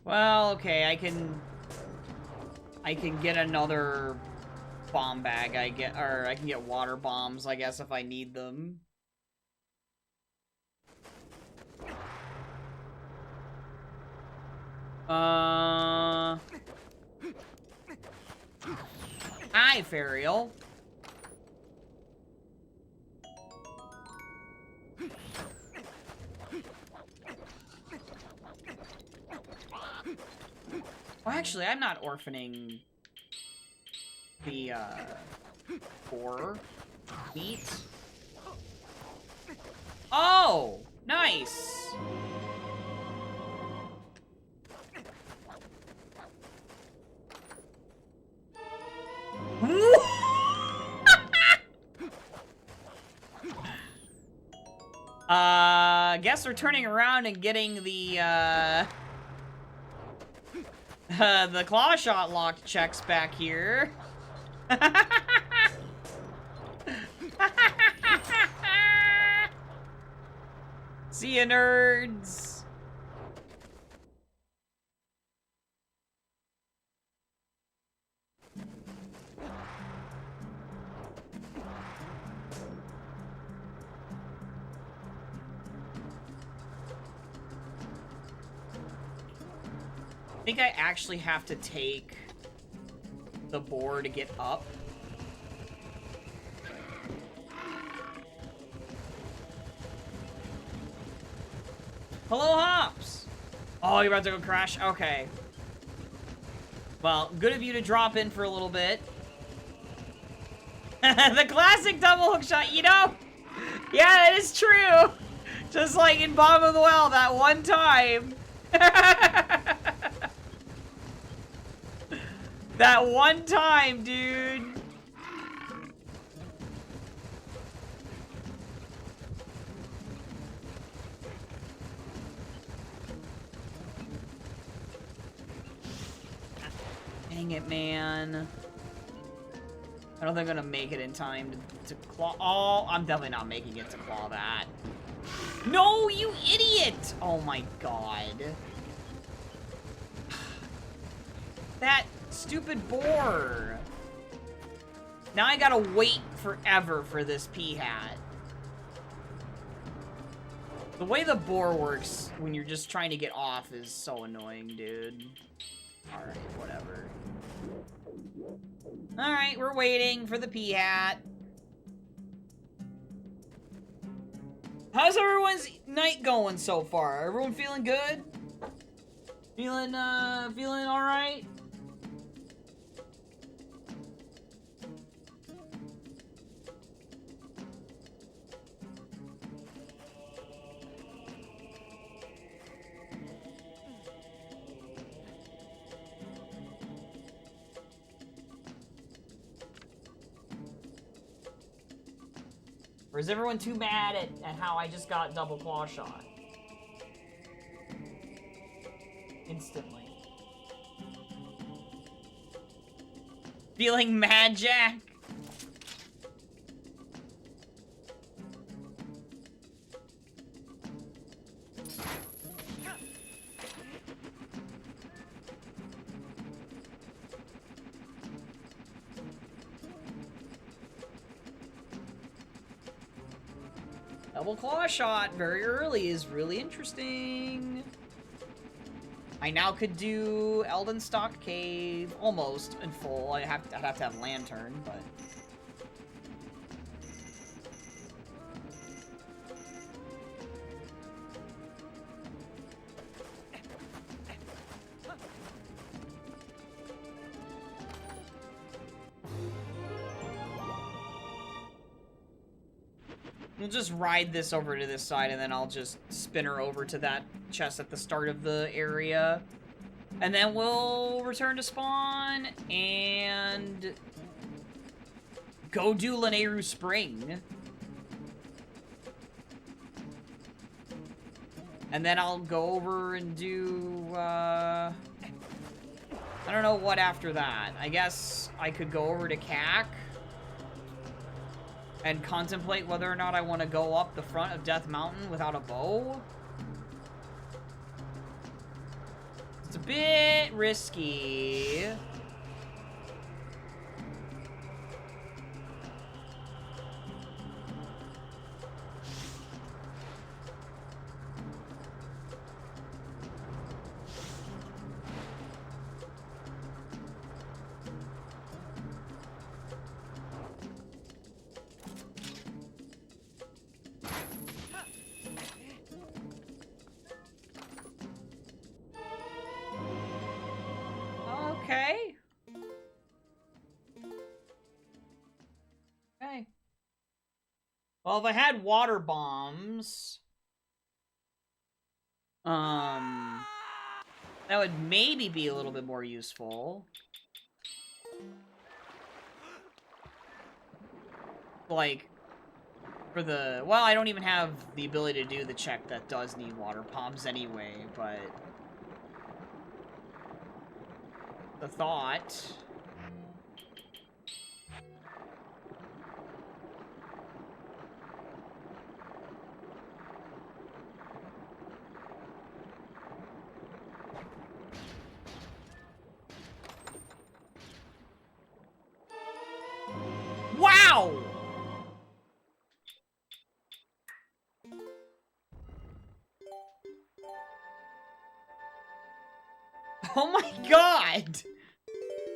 Speaker 1: Well, okay, I can get another bomb bag, I can get water bombs, I guess, if I need them. Hi, Ferial. Well, actually, I'm not orphaning the, boar meat. Oh! Nice! Guess we're turning around and getting the claw shot locked checks back here. See ya, nerds. I think I actually have to take the boar to get up. Hello, Hops! Oh, you're about to go crash? Okay. Well, good of you to drop in for a little bit. The classic double hook shot, you know? Yeah, that is true! Just like in Bottom of the Well that one time. That one time, dude. Dang it, man. I don't think I'm gonna make it in time to claw. Oh, I'm definitely not making it to claw that. No, you idiot! Oh my god. That stupid boar. Now I gotta wait forever for this pea-hat. The way the boar works when you're just trying to get off is so annoying, dude. Alright, whatever. Alright, we're waiting for the pea-hat. How's everyone's night going so far? Everyone feeling good? Feeling all right? Or is everyone too mad at how I just got double claw shot? Instantly. Feeling mad, Jack? Double claw shot very early is really interesting. I now could do Eldenstock Cave almost in full. I'd have to have Lantern, but... We'll just ride this over to this side, and then I'll just spin her over to that chest at the start of the area. And then we'll return to spawn, and... go do Lanayru Spring. And then I'll go over and do, I don't know what after that. I guess I could go over to CAC and contemplate whether or not I want to go up the front of Death Mountain without a bow. It's a bit risky. Okay. Okay. Well, if I had water bombs, that would maybe be a little bit more useful. Like, for the... Well, I don't even have the ability to do the check that does need water bombs anyway, but... the thought... Wow! Oh my god!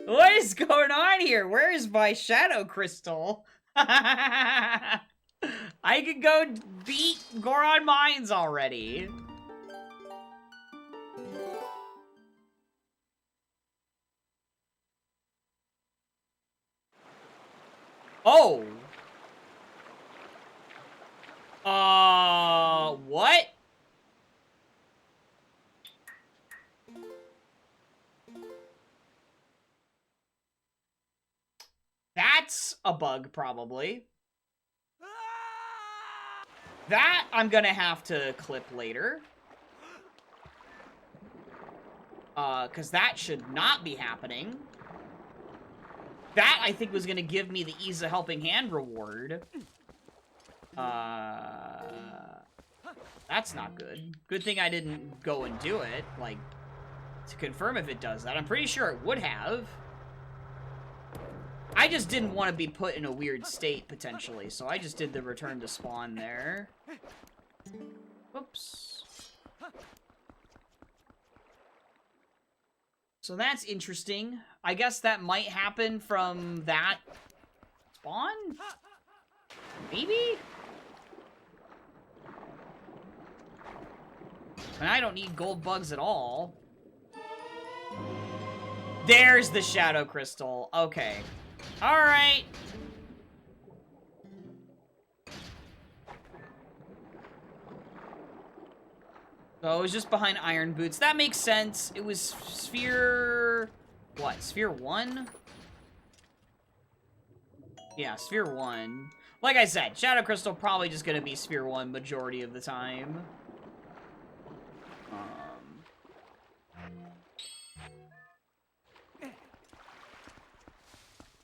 Speaker 1: What is going on here? Where is my shadow crystal? I could go beat Goron Mines already. Oh. What? That's a bug, probably. That I'm gonna have to clip later. Because that should not be happening. That, I think, was gonna give me the Ease a Helping Hand reward. That's not good. Good thing I didn't go and do it, like, to confirm if it does that. I'm pretty sure it would have. I just didn't want to be put in a weird state, potentially, so I just did the return to spawn there. Oops. So that's interesting. I guess that might happen from that spawn? Maybe? And I don't need gold bugs at all. There's the Shadow Crystal. Okay. Alright. So it was just behind Iron Boots. That makes sense. It was Sphere... What? Sphere 1? Yeah, Sphere 1. Like I said, Shadow Crystal probably just gonna be Sphere 1 majority of the time.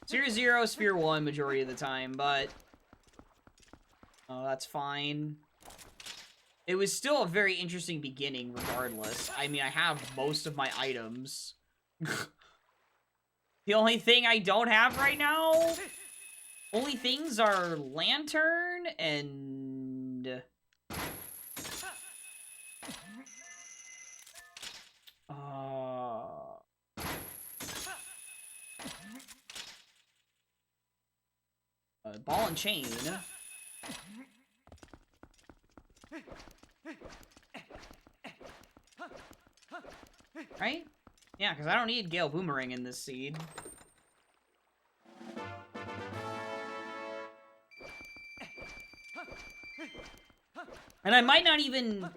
Speaker 1: Sphere 0, Sphere 1 majority of the time, but... Oh, that's fine. It was still a very interesting beginning, regardless. I mean, I have most of my items. The only thing I don't have right now... Only things are Lantern and... Ball and Chain. Right? Yeah, because I don't need Gale Boomerang in this seed. And I might not even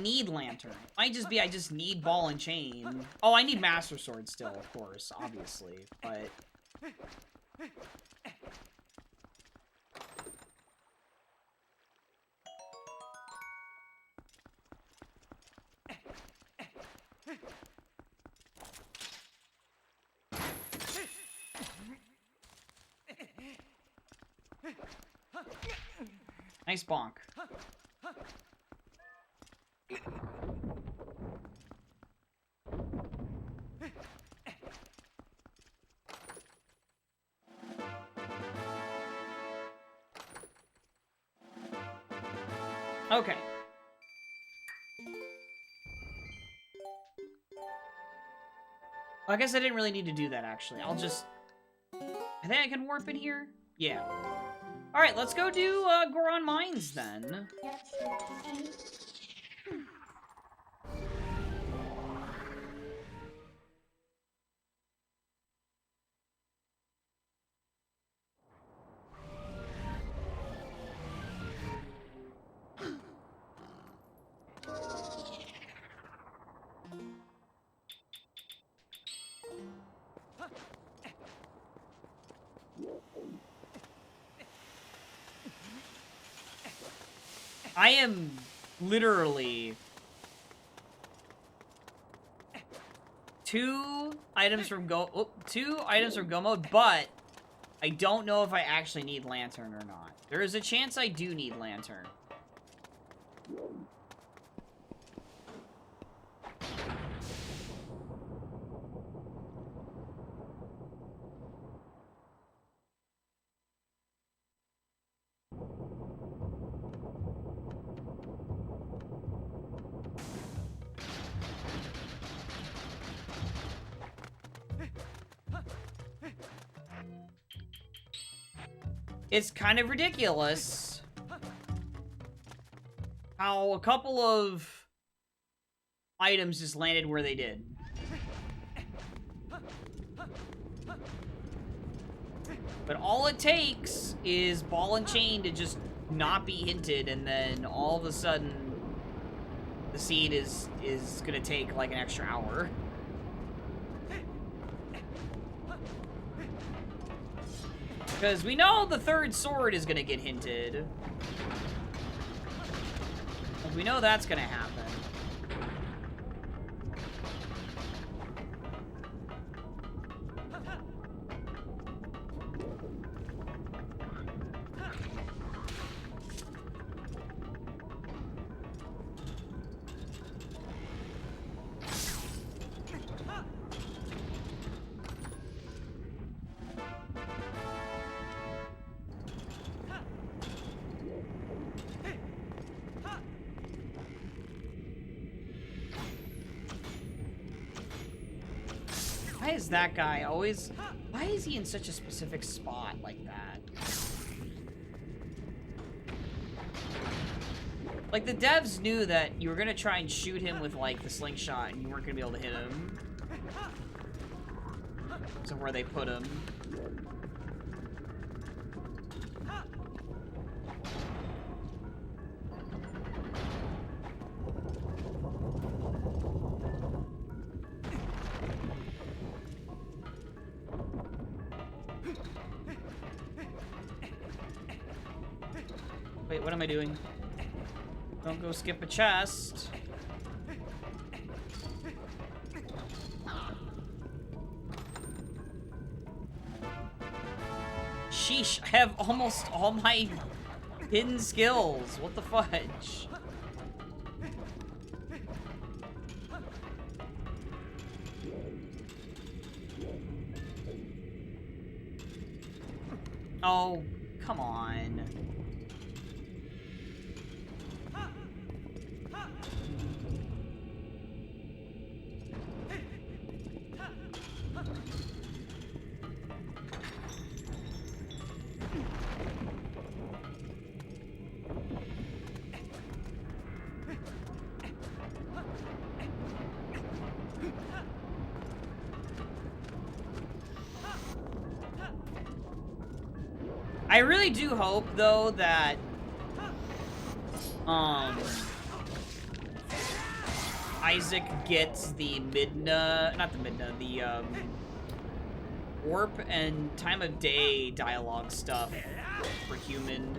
Speaker 1: need Lantern. It might just be I just need Ball and Chain. Oh, I need Master Sword still, of course, obviously, but... Nice bonk. Okay. I guess I didn't really need to do that, actually. I'll just... I think I can warp in here? Yeah. Alright, let's go do Goron Mines, then. I am literally 2 items from go mode, but I don't know if I actually need Lantern or not. There is a chance I do need Lantern. It's kind of ridiculous how a couple of items just landed where they did. But all it takes is Ball and Chain to just not be hinted, and then all of a sudden the seed is gonna take like an extra hour. Because we know the third sword is gonna get hinted. We know that's gonna happen. Why is that guy always... Why is he in such a specific spot like that? Like, the devs knew that you were gonna try and shoot him with, like, the slingshot and you weren't gonna be able to hit him. So where they put him. Wait, what am I doing? Don't go skip a chest. Sheesh, I have almost all my hidden skills. What the fudge? Oh, come on. I really do hope, though, that, Isaac gets the warp and time of day dialogue stuff for human,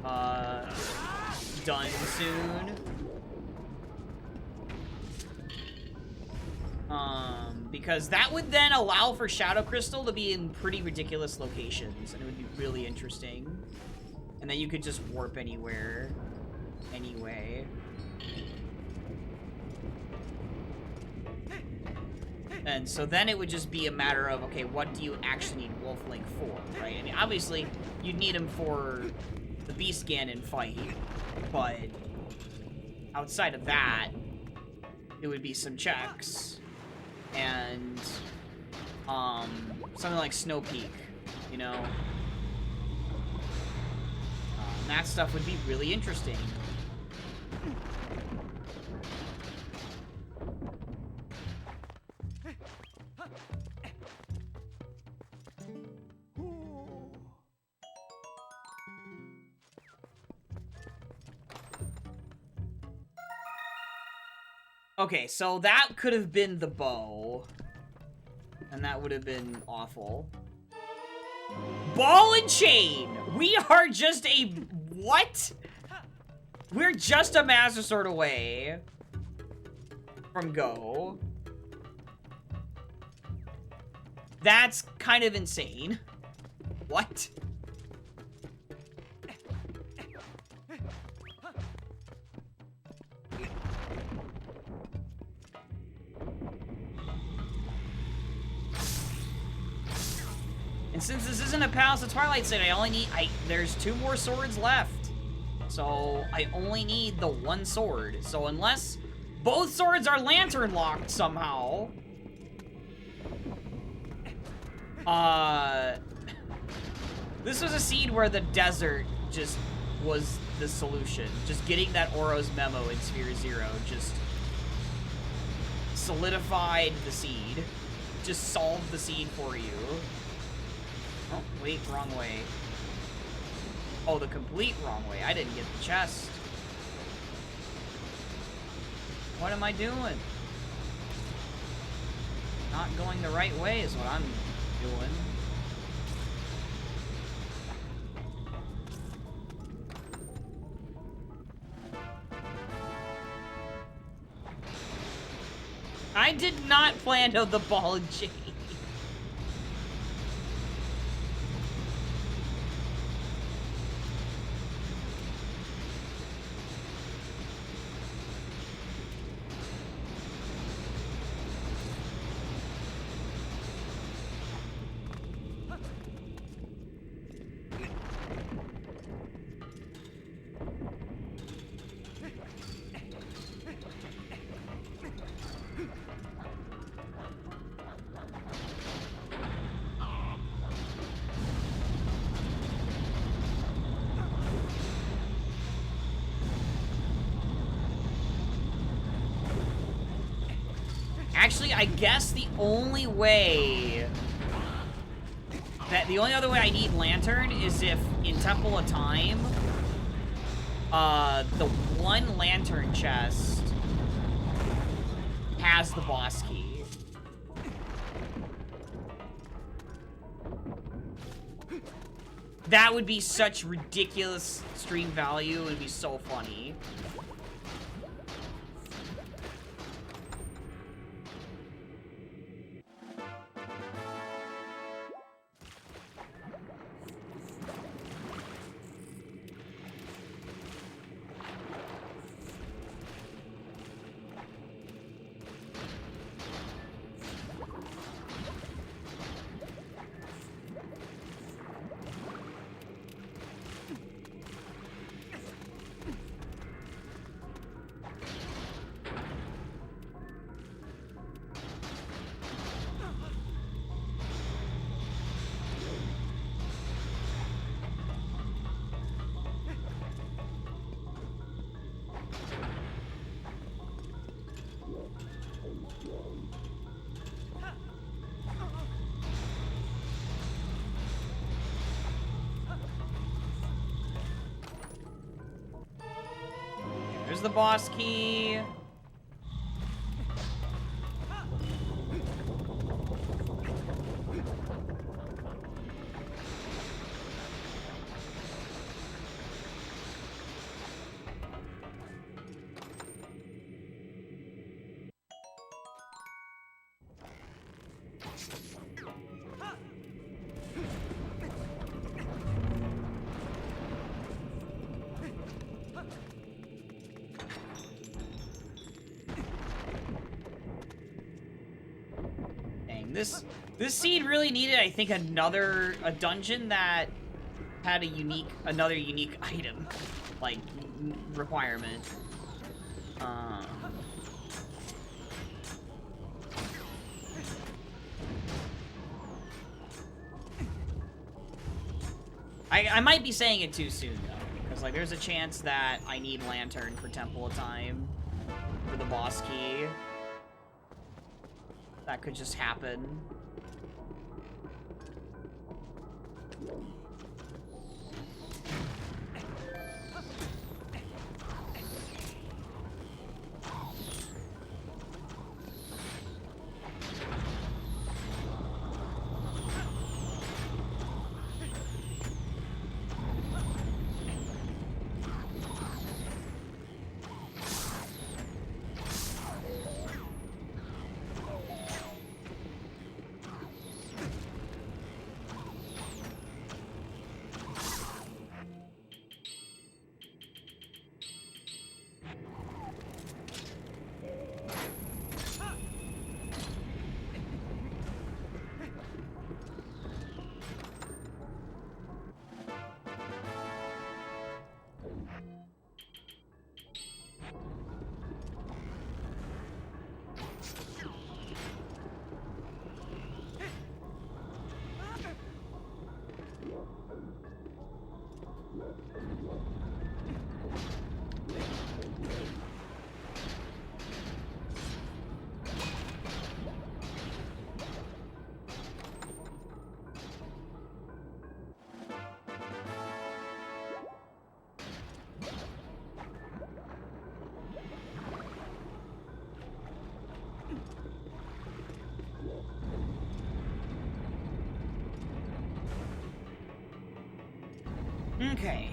Speaker 1: done soon. Because that would then allow for Shadow Crystal to be in pretty ridiculous locations, and it would be really interesting. And then you could just warp anywhere, anyway. And so then it would just be a matter of, okay, what do you actually need Wolf Link for, right? I mean, obviously, you'd need him for the Beast Ganon fight, but outside of that, it would be some checks. And, something like Snow Peak, you know? That stuff would be really interesting. Okay, so that could have been the bow. And that would have been awful. Ball and chain! We are just a... What? We're just a Master Sword away from go. That's kind of insane. What? And since this isn't a Palace of Twilight City, there's 2 more swords left. So I only need the 1 sword. So unless both swords are lantern locked somehow. This was a seed where the desert just was the solution. Just getting that Oro's memo in Sphere 0 just solidified the seed. Just solved the seed for you. Oh, wait, wrong way. Oh, the complete wrong way. I didn't get the chest. What am I doing? Not going the right way is what I'm doing. I did not plan on the ball and chain. Actually, I guess the only other way I need Lantern is if in Temple of Time, the one Lantern chest has the boss key. That would be such ridiculous stream value. It would be so funny. There's the boss key. This seed really needed, I think, a dungeon that had another unique item, like, requirement. I might be saying it too soon, though, because, like, there's a chance that I need Lantern for Temple of Time for the boss key. That could just happen. Okay.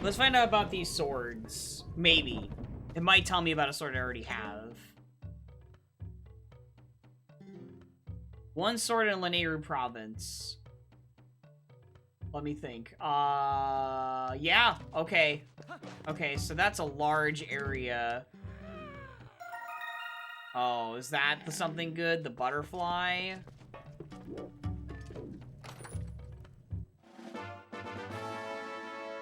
Speaker 1: Let's find out about these swords. Maybe. It might tell me about a sword I already have. One sword in Lanayru province. Let me think. Yeah, okay. Okay, so that's a large area. Oh, is that the something good? The butterfly?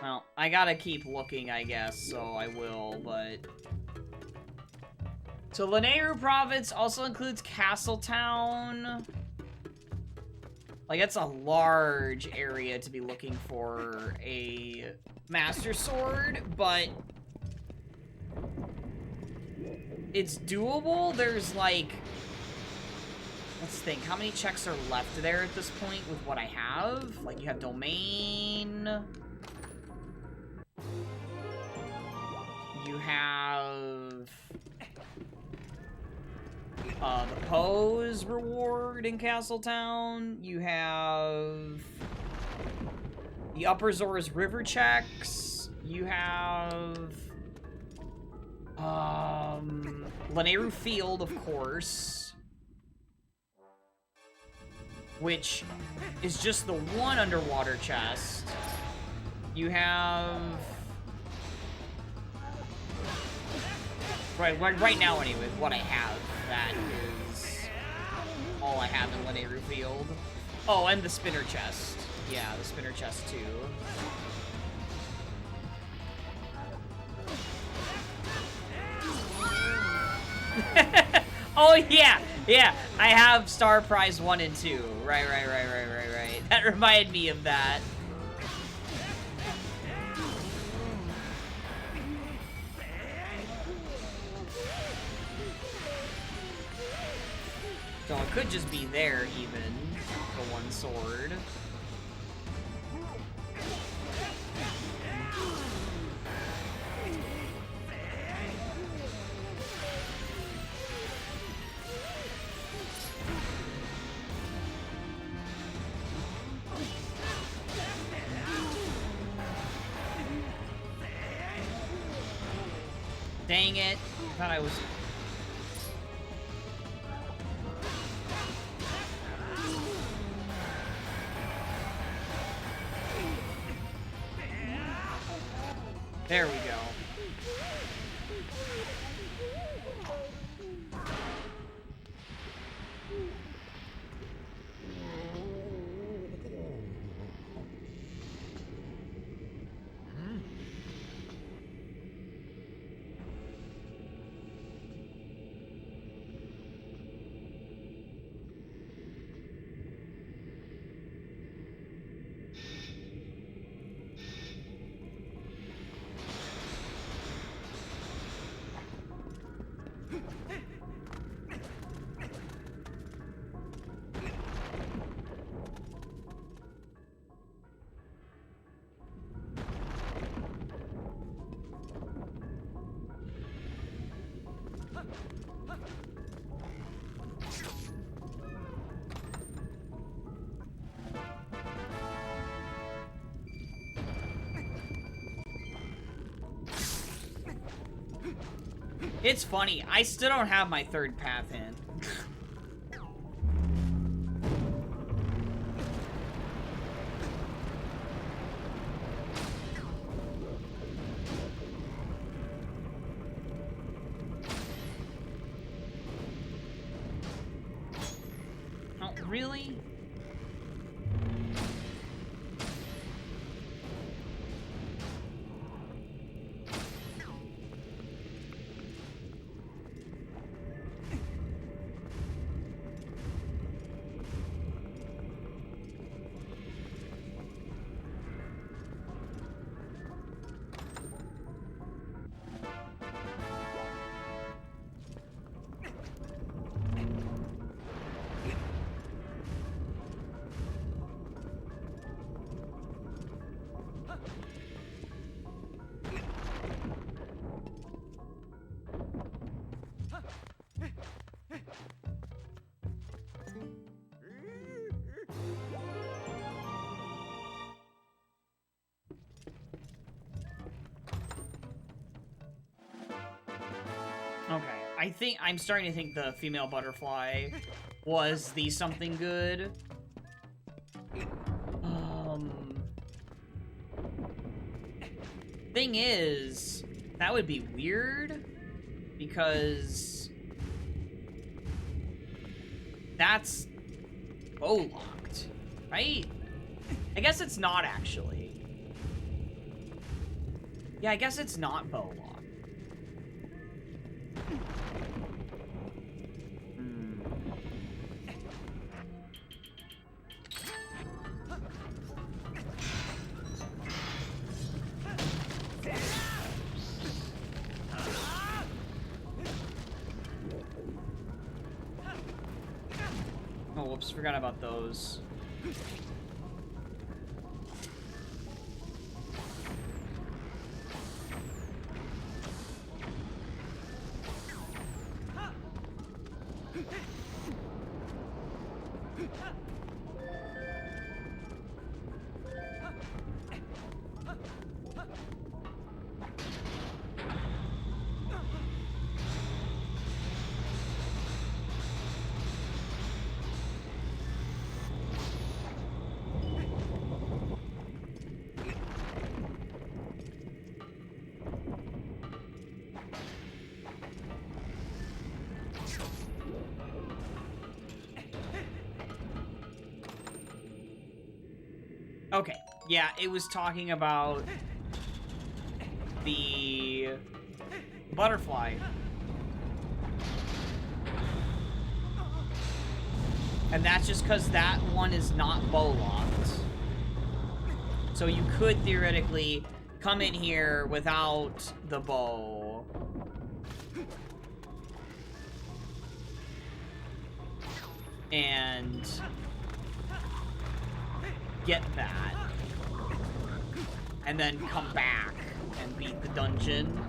Speaker 1: Well, I gotta keep looking, I guess, so I will, but... So, Lanayru Province also includes Castletown. Like, it's a large area to be looking for a Master Sword, but... it's doable. There's, like... let's think. How many checks are left there at this point with what I have? Like, you have Domain... you have... the Pose reward in Castletown. You have... the Upper Zora's River checks. You have... Lanayru Field, of course. Which is just the one underwater chest. You have... Right now, anyway, what I have, that is all I have in Lanayru Field. Oh, and the spinner chest. Yeah, the spinner chest, too. Oh, yeah! Yeah, I have Star Prize 1 and 2. Right. That reminded me of that. So it could just be there, even, the one sword. Dang it. I thought I was... there we go. It's funny, I still don't have my third path in. Oh, really? Okay, I'm starting to think the female butterfly was the something good. thing is, that would be weird, because that's bow locked, right? I guess it's not actually. Yeah, I guess it's not bow locked. Oh, whoops, forgot about those. Okay, yeah, it was talking about the butterfly. And that's just because that one is not bow locked. So you could theoretically come in here without the bow. And get that. And then come back and beat the dungeon.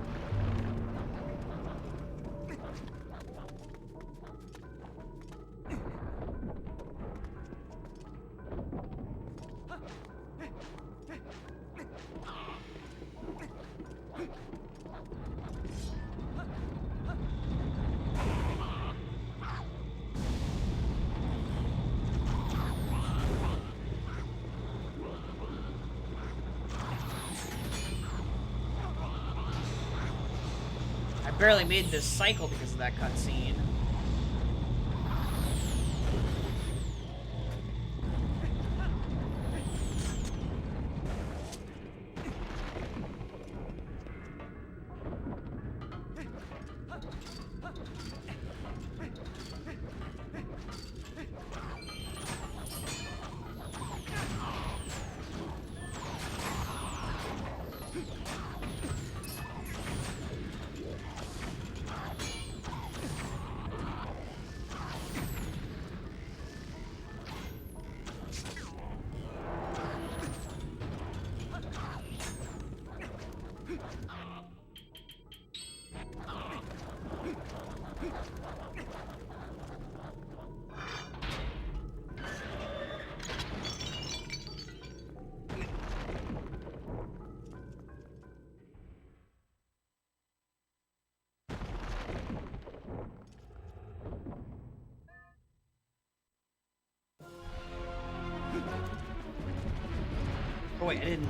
Speaker 1: Barely made this cycle because of that cutscene. Oh wait, I didn't...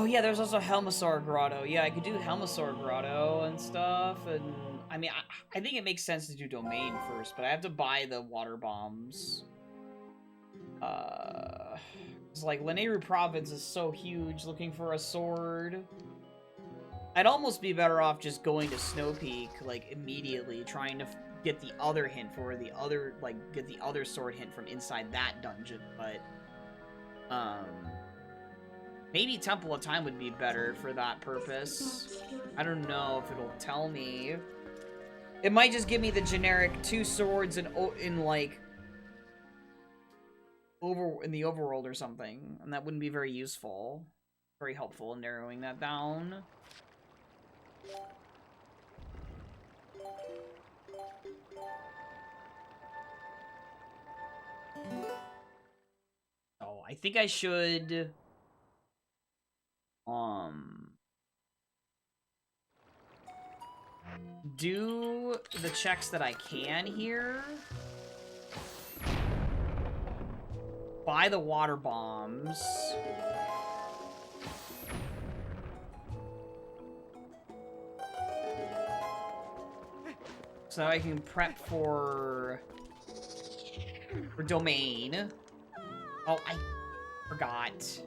Speaker 1: Oh yeah, there's also Helmasaur Grotto. Yeah, I could do Helmasaur Grotto and stuff, and I mean, I think it makes sense to do Domain first, but I have to buy the water bombs. It's like Lanayru Province is so huge, looking for a sword. I'd almost be better off just going to Snow Peak, like, immediately, trying to get the other hint for the other, like, get the other sword hint from inside that dungeon, but, maybe Temple of Time would be better for that purpose. I don't know if it'll tell me. It might just give me the generic 2 swords in like, in the overworld or something, and that wouldn't be very useful. Very helpful in narrowing that down. Oh, I think I should do the checks that I can here. Buy the water bombs. So I can prep for Domain. Oh, I forgot.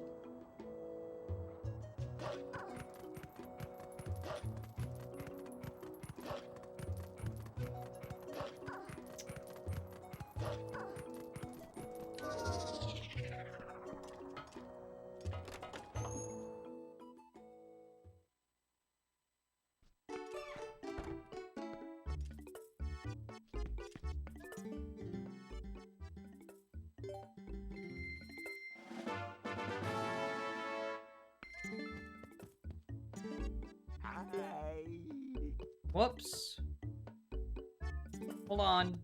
Speaker 1: Whoops. Hold on.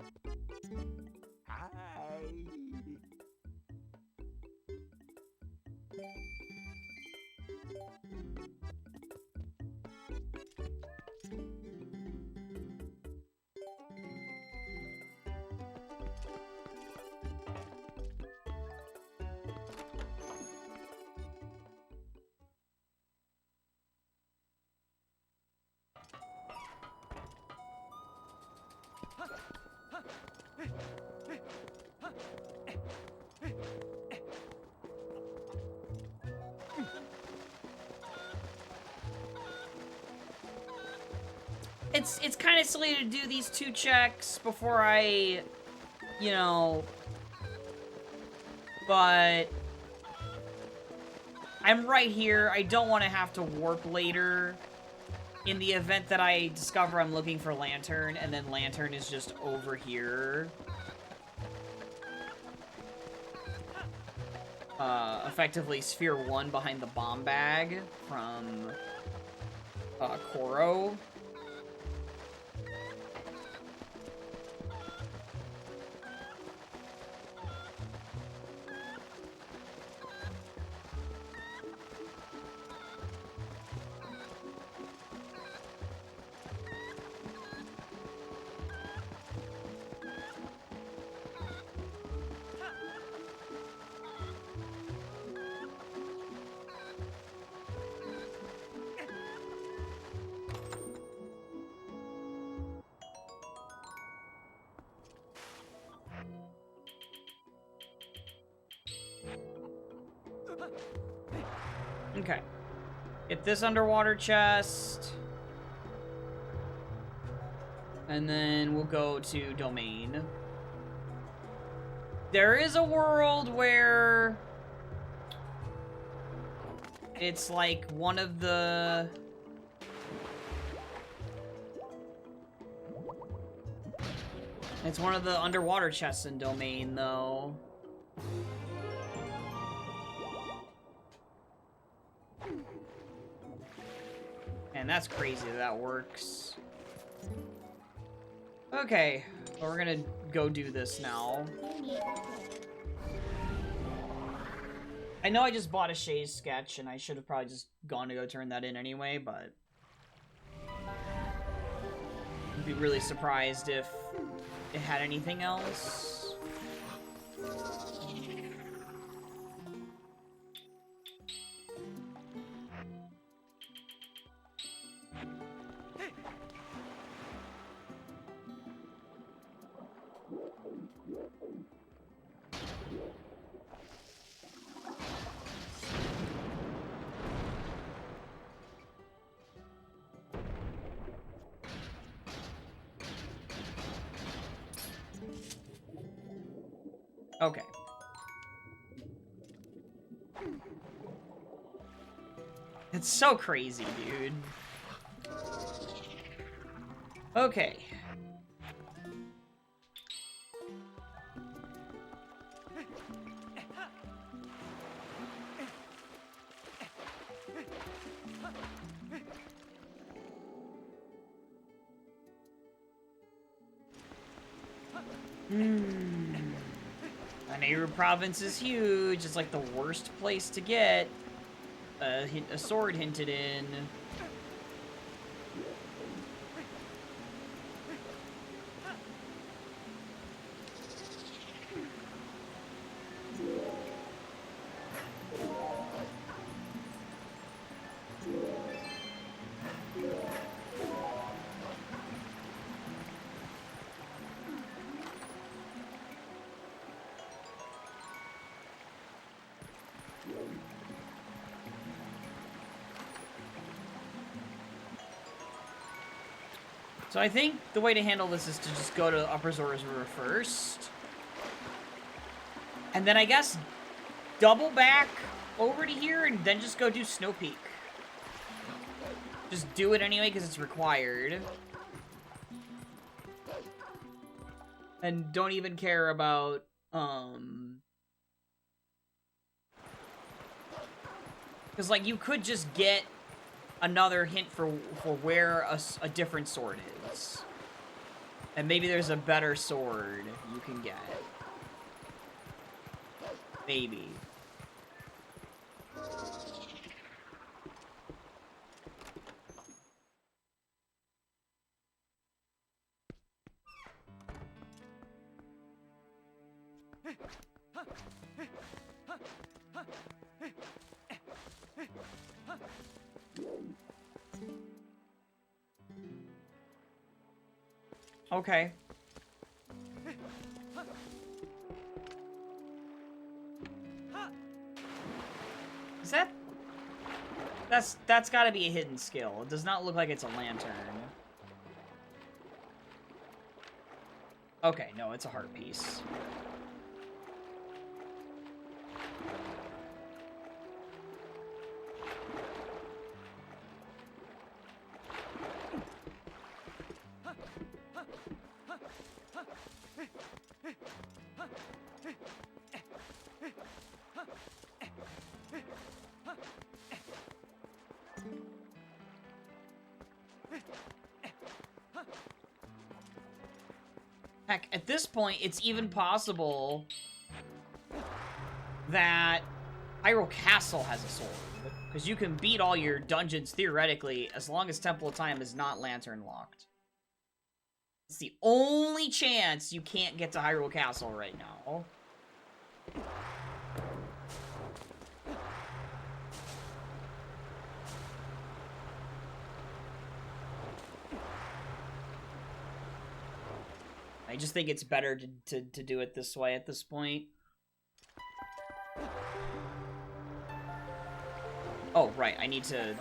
Speaker 1: It's kind of silly to do these 2 checks before I, you know, but I'm right here. I don't want to have to warp later in the event that I discover I'm looking for Lantern, and then Lantern is just over here. Effectively Sphere 1 behind the bomb bag from Koro. Okay. Get this underwater chest. And then we'll go to Domain. There is a world where it's like one of the... It's one of the underwater chests in Domain, though. And that's crazy that works. Okay, well, we're gonna go do this now. I know I just bought a Shay's sketch, and I should have probably just gone to go turn that in anyway, but... I'd be really surprised if it had anything else. Okay. It's so crazy, dude. Okay. The Nehru province is huge. It's like the worst place to get a sword hinted in. So I think the way to handle this is to just go to Upper Zora's River first. And then I guess double back over to here and then just go do Snow Peak. Just do it anyway because it's required. And don't even care about, because, like, you could just get another hint for where a different sword is. And maybe there's a better sword you can get. Maybe. Okay. Is that... That's gotta be a hidden skill. It does not look like it's a lantern. Okay, no, it's a heart piece. Heck, at this point, it's even possible that Hyrule Castle has a sword. Because you can beat all your dungeons, theoretically, as long as Temple of Time is not lantern locked. It's the only chance you can't get to Hyrule Castle right now. I just think it's better to do it this way at this point. Oh, right, I need to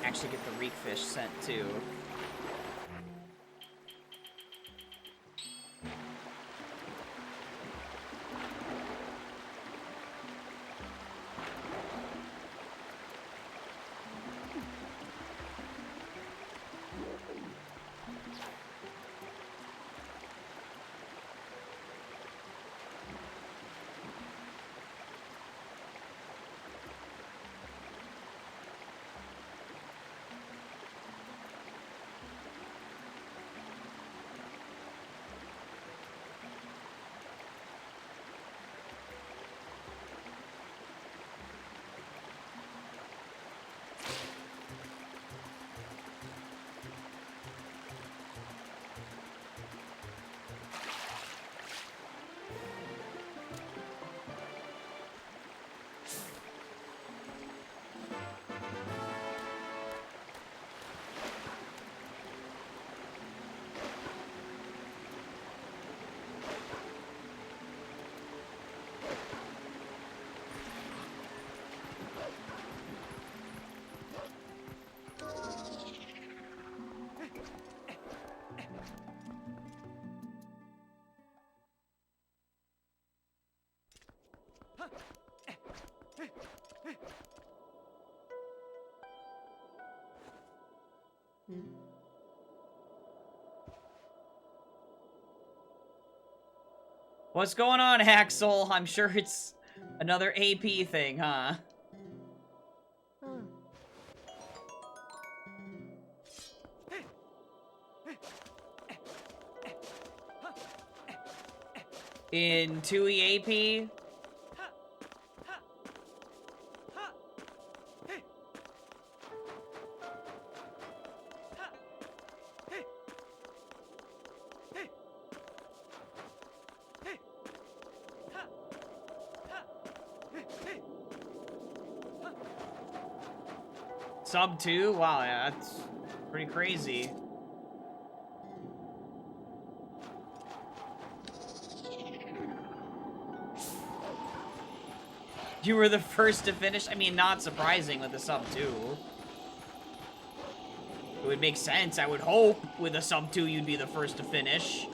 Speaker 1: actually get the reek fish sent, too. What's going on, Axel? I'm sure it's another AP thing, huh? In 2E AP? Sub 2? Wow, yeah, that's pretty crazy. You were the first to finish? I mean, not surprising with the sub 2. It would make sense, I would hope, with a sub 2 you'd be the first to finish.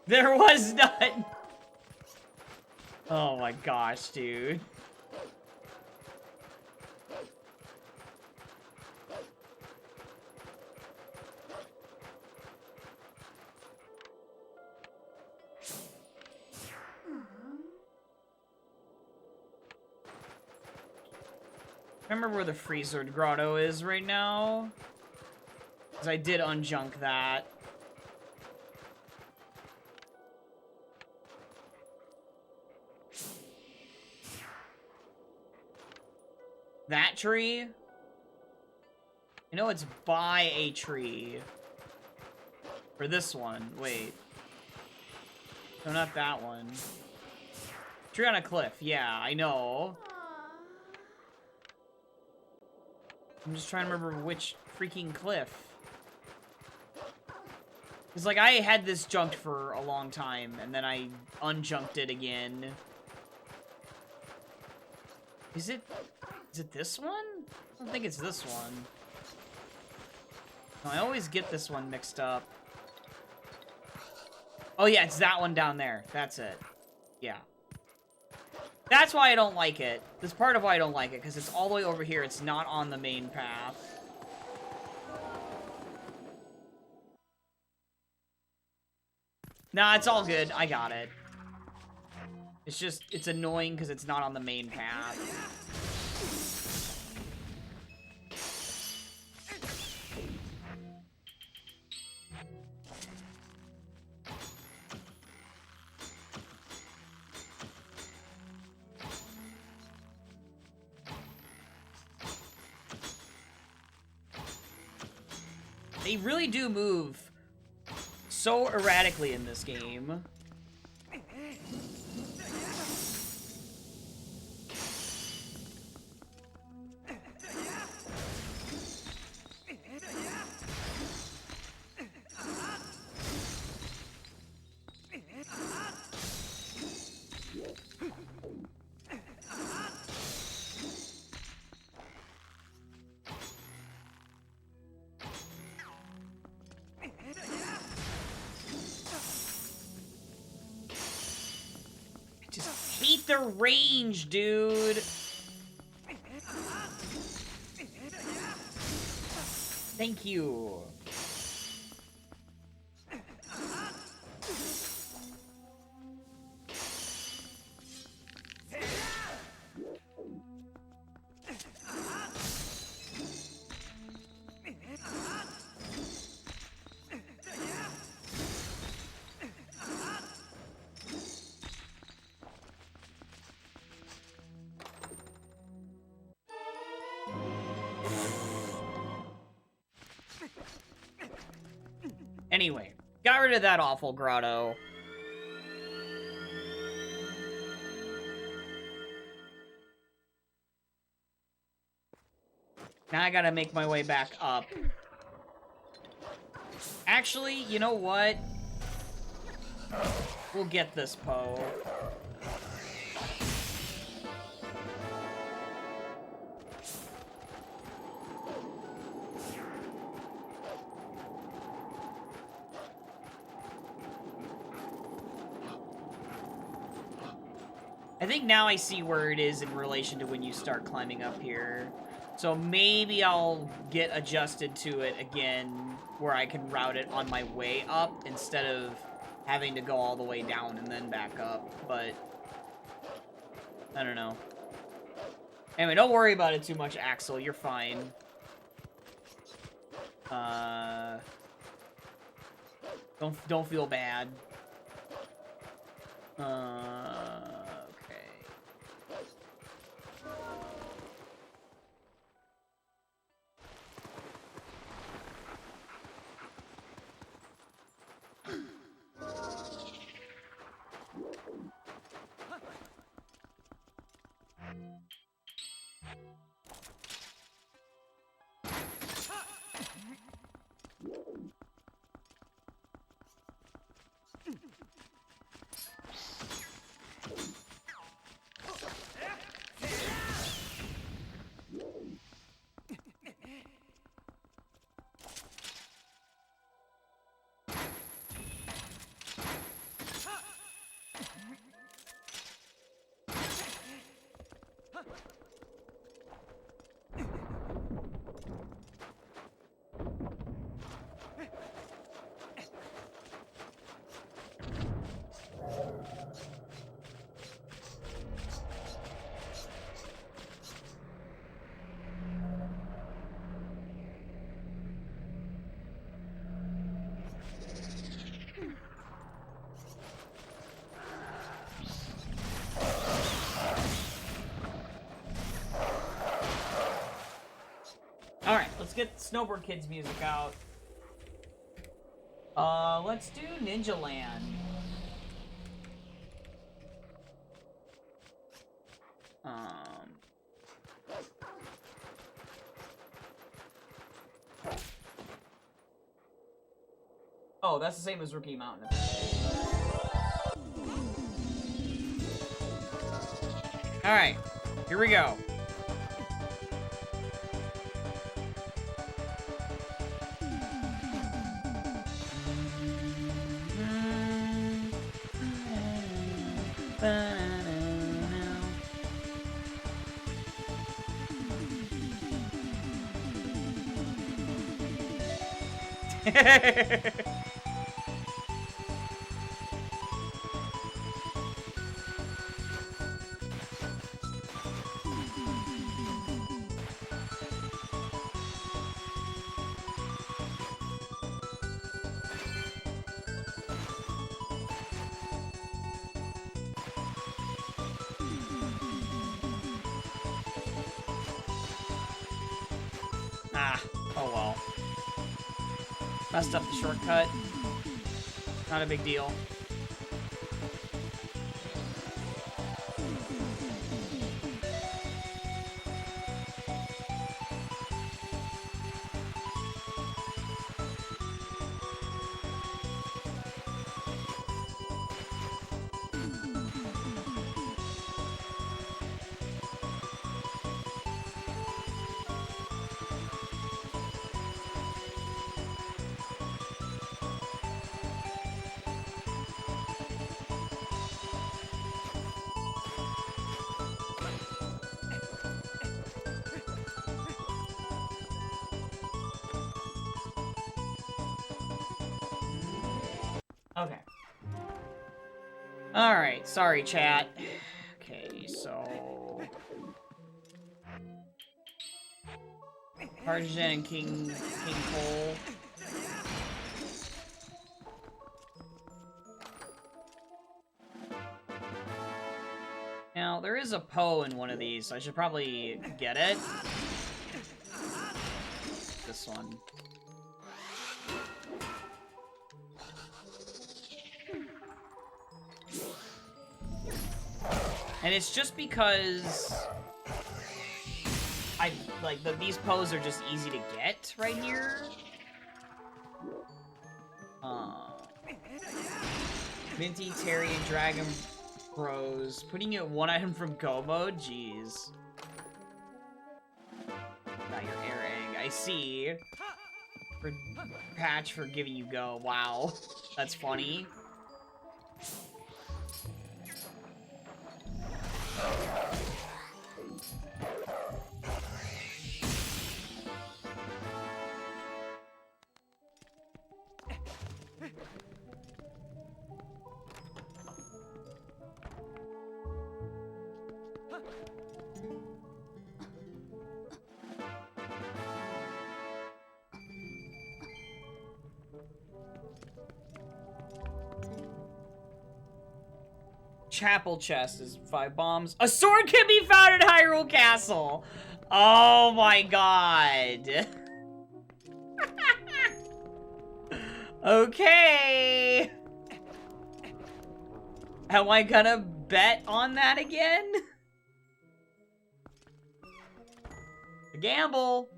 Speaker 1: There was none! Oh my gosh, dude. Remember where the Freezered Grotto is right now? Because I did unjunk that. That tree? I know it's by a tree. For this one. Wait. No, not that one. Tree on a cliff. Yeah, I know. I'm just trying to remember which freaking cliff. It's like I had this junked for a long time, and then I unjunked it again. Is it this one? I don't think it's this one. No, I always get this one mixed up. Oh yeah, it's that one down there. That's it. Yeah. That's why I don't like it. That's part of why I don't like it, because it's all the way over here. It's not on the main path. Nah, it's all good. I got it. It's just, it's annoying because it's not on the main path. They really do move so erratically in this game. The range, dude. Thank you. Anyway, got rid of that awful grotto. Now I gotta make my way back up. Actually, you know what? We'll get this Poe. I think now I see where it is in relation to when you start climbing up here. So maybe I'll get adjusted to it again, where I can route it on my way up instead of having to go all the way down and then back up. But I don't know. Anyway, don't worry about it too much, Axel. You're fine. Don't feel bad. Alright, let's get Snowboard Kids music out. Let's do Ninja Land. Oh, that's the same as Rookie Mountain. Alright, here we go. Oh well. Messed up the shortcut. Not a big deal. Okay. Alright, sorry, chat. Okay, so... Arjun and King Cole. Now, there is a Poe in one of these, so I should probably get it. This one. And it's just because I like these poses are just easy to get right here. Minty, Terry, and Dragon Bros. Putting you at one item from Go Mode? Jeez. Got your air egg. I see. For Patch for giving you Go. Wow. That's funny. Chapel chest is 5 bombs. A sword can be found in Hyrule Castle. Oh my god. Okay. Am I gonna bet on that again? A gamble.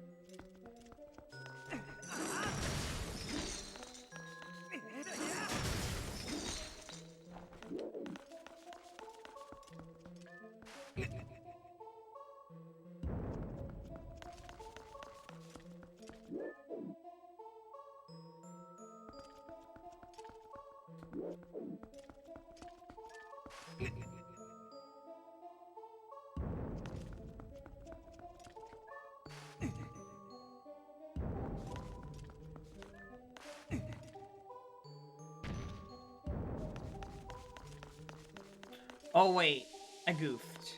Speaker 1: Oh wait, I goofed.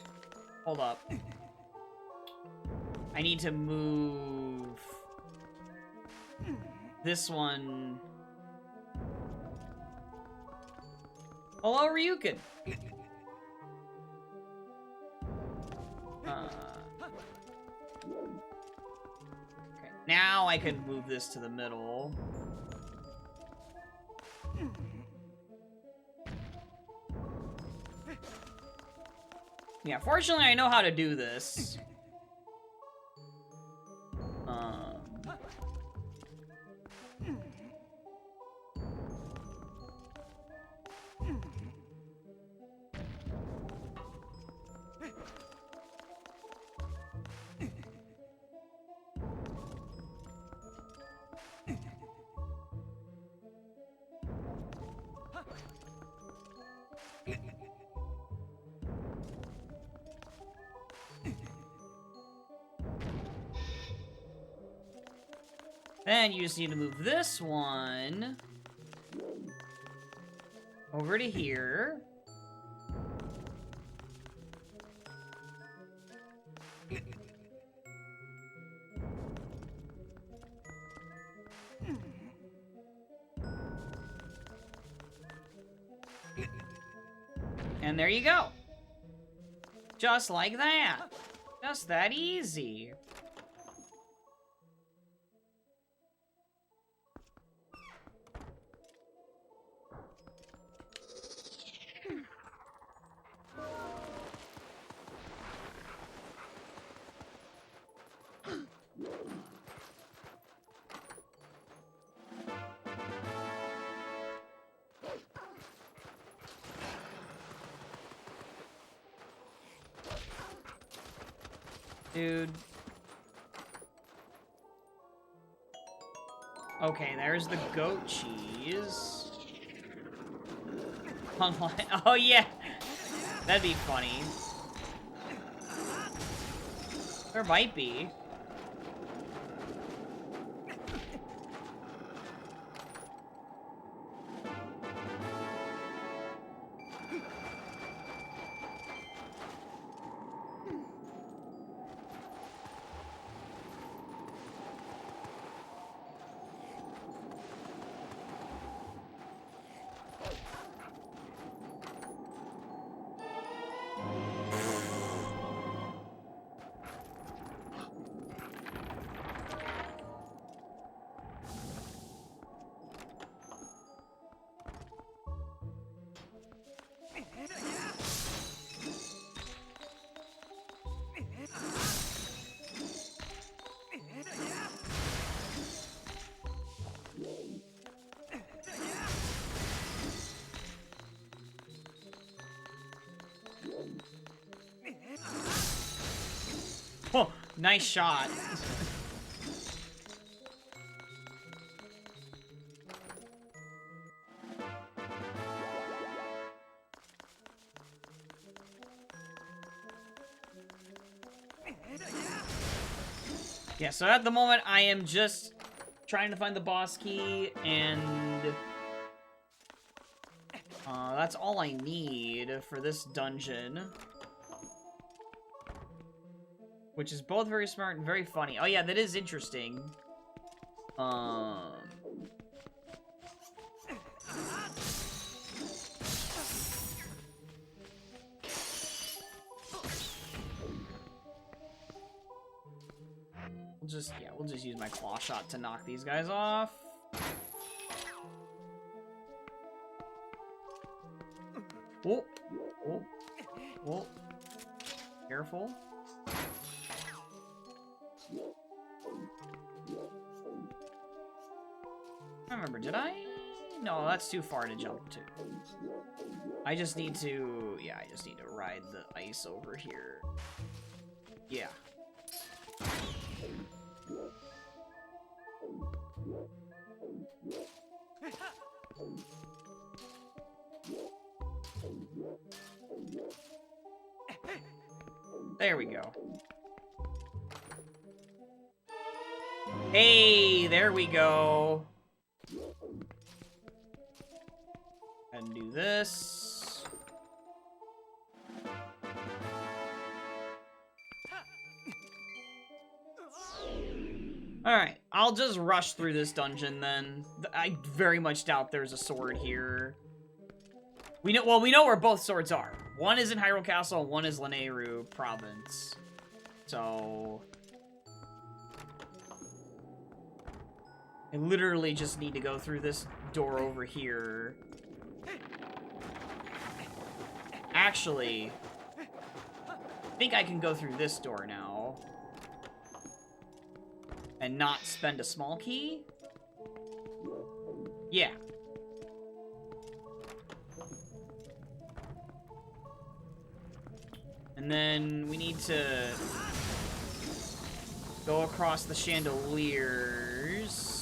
Speaker 1: Hold up. I need to move this one. Hello, Ryukin. Okay, now I can move this to the middle. Yeah, fortunately I know how to do this. Then you just need to move this one over to here. And there you go. Just like that. Just that easy. Dude. Okay, there's the goat cheese. Oh yeah, that'd be funny. There might be. Nice shot. Yeah, so at the moment, I am just trying to find the boss key, and that's all I need for this dungeon. Which is both very smart and very funny. Oh yeah, that is interesting. We'll just use my claw shot to knock these guys off. Oh, oh, oh. Careful. I remember, did I? No, that's too far to jump to. I just need to, yeah, I just need to ride the ice over here. Yeah. There we go. Hey, there we go. And do this. Alright, I'll just rush through this dungeon then. I very much doubt there's a sword here. We know where both swords are. One is in Hyrule Castle, and one is Lanayru Province. So I literally just need to go through this door over here. Actually, I think I can go through this door now. And not spend a small key? Yeah. And then we need to go across the chandeliers.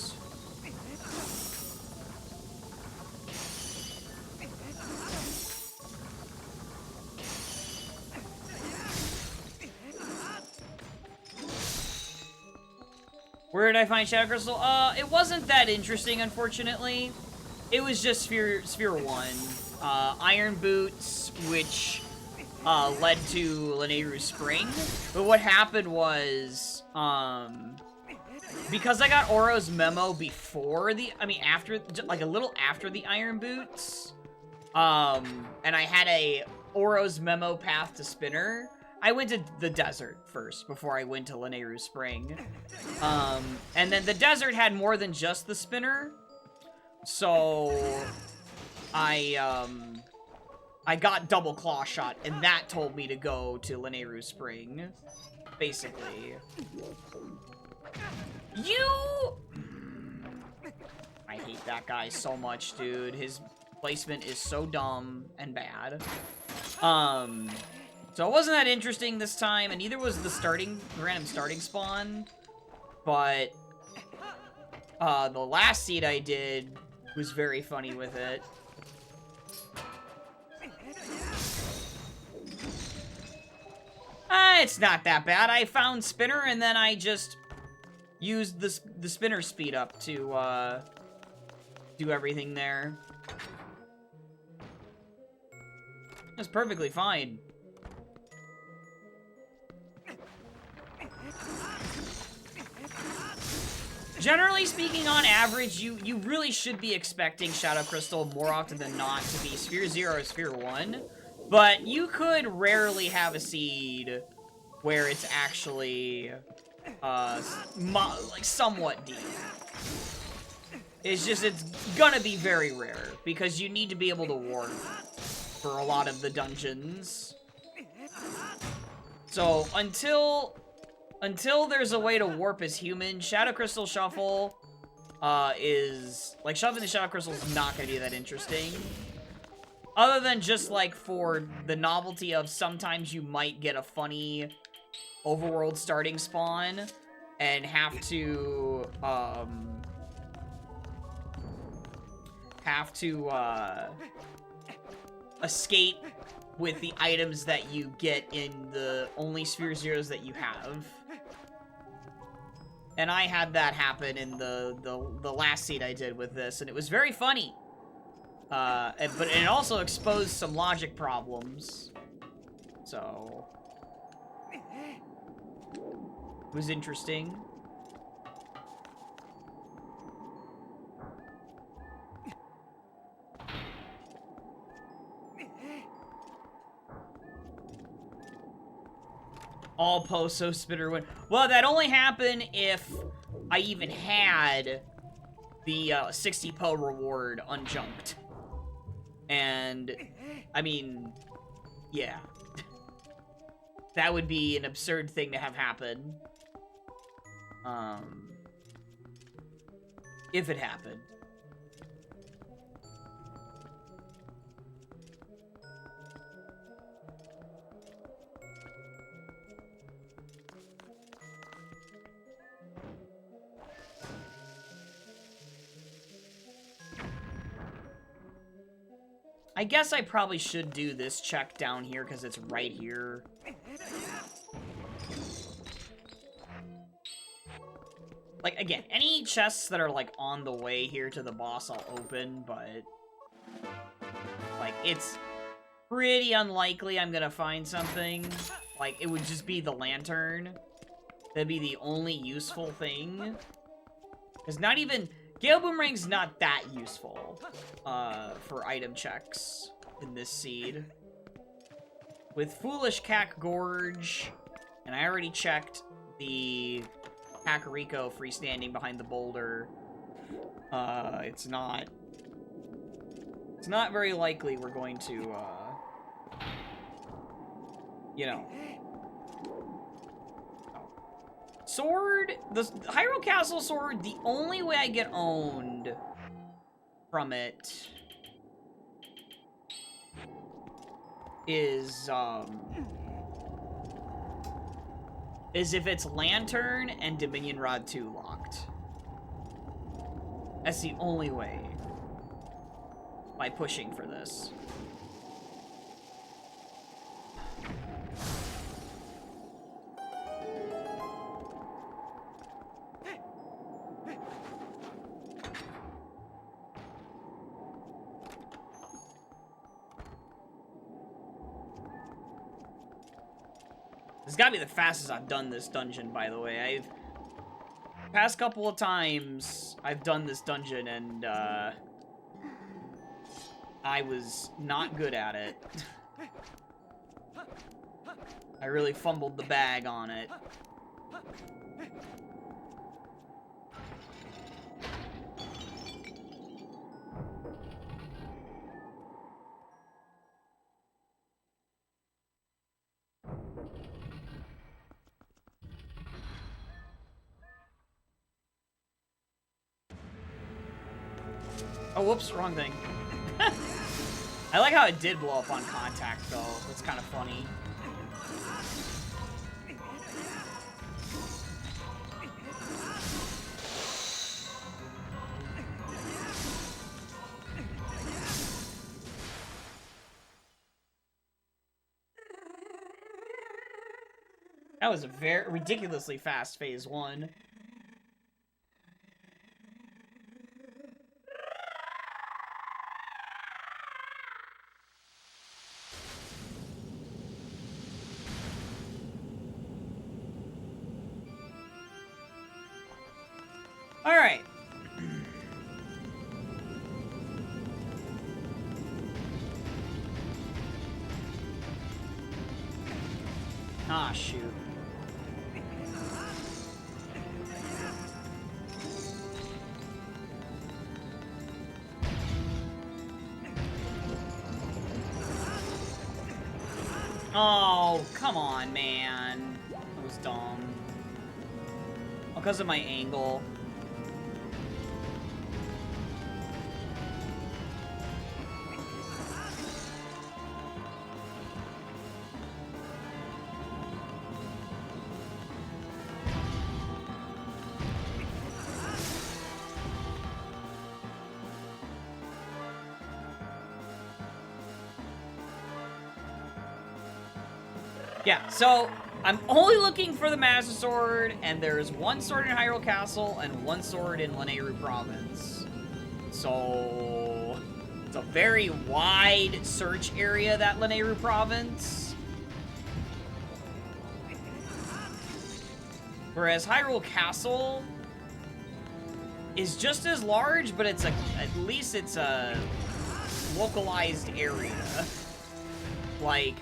Speaker 1: Where did I find Shadow Crystal? It wasn't that interesting, unfortunately. It was just Sphere 1. Iron Boots, which led to Lanayru Spring. But what happened was, because I got Oro's memo before after, like a little after the Iron Boots, and I had a Oro's memo path to Spinner, I went to the desert first before I went to Lanayru Spring. And then the desert had more than just the spinner. So I got double claw shot, and that told me to go to Lanayru Spring. Basically. I hate that guy so much, dude. His placement is so dumb and bad. So it wasn't that interesting this time, and neither was the random starting spawn. But the last seed I did was very funny with it. It's not that bad. I found Spinner, and then I just used the Spinner speed up to do everything there. It's perfectly fine. Generally speaking, on average, you really should be expecting Shadow Crystal more often than not to be Sphere 0 or Sphere 1, but you could rarely have a seed where it's actually, like, somewhat deep. It's just, it's gonna be very rare, because you need to be able to warp for a lot of the dungeons. So, until there's a way to warp as human, Shadow Crystal Shuffle is... like, shuffling the Shadow Crystal is not going to be that interesting. Other than just, like, for the novelty of sometimes you might get a funny overworld starting spawn and have to escape with the items that you get in the only Sphere Zeros that you have. And I had that happen in the last seed I did with this, and it was very funny. But it also exposed some logic problems. So it was interesting. All Poso Spinner win. Well, that only happened if I even had the 60 Po reward unjunked. And, I mean, yeah. That would be an absurd thing to have happen. If it happened. I guess I probably should do this check down here because it's right here. Like, again, any chests that are, like, on the way here to the boss I'll open, but... like, it's pretty unlikely I'm gonna find something. Like, it would just be the lantern. That'd be the only useful thing. Because not even... Gale Boomerang's not that useful for item checks in this seed. With Foolish Cack Gorge, and I already checked the Kakariko freestanding behind the boulder, it's not very likely we're going to, you know. Sword, the Hyrule Castle sword, the only way I get owned from it is if it's Lantern and Dominion Rod 2 locked. That's the only way by pushing for this. This has got to be the fastest I've done this dungeon, by the way. Past couple of times I've done this dungeon, and I was not good at it. I really fumbled the bag on it. Oh, whoops, wrong thing. I like how it did blow up on contact, though. That's kind of funny. That was a very ridiculously fast phase 1. Alright. Ah, shoot. Oh, come on, man. That was dumb. Oh, because of my angle. Yeah, so I'm only looking for the Master Sword, and there's one sword in Hyrule Castle and one sword in Lanayru Province. So it's a very wide search area, that Lanayru Province. Whereas Hyrule Castle is just as large, but it's at least it's a localized area. Like,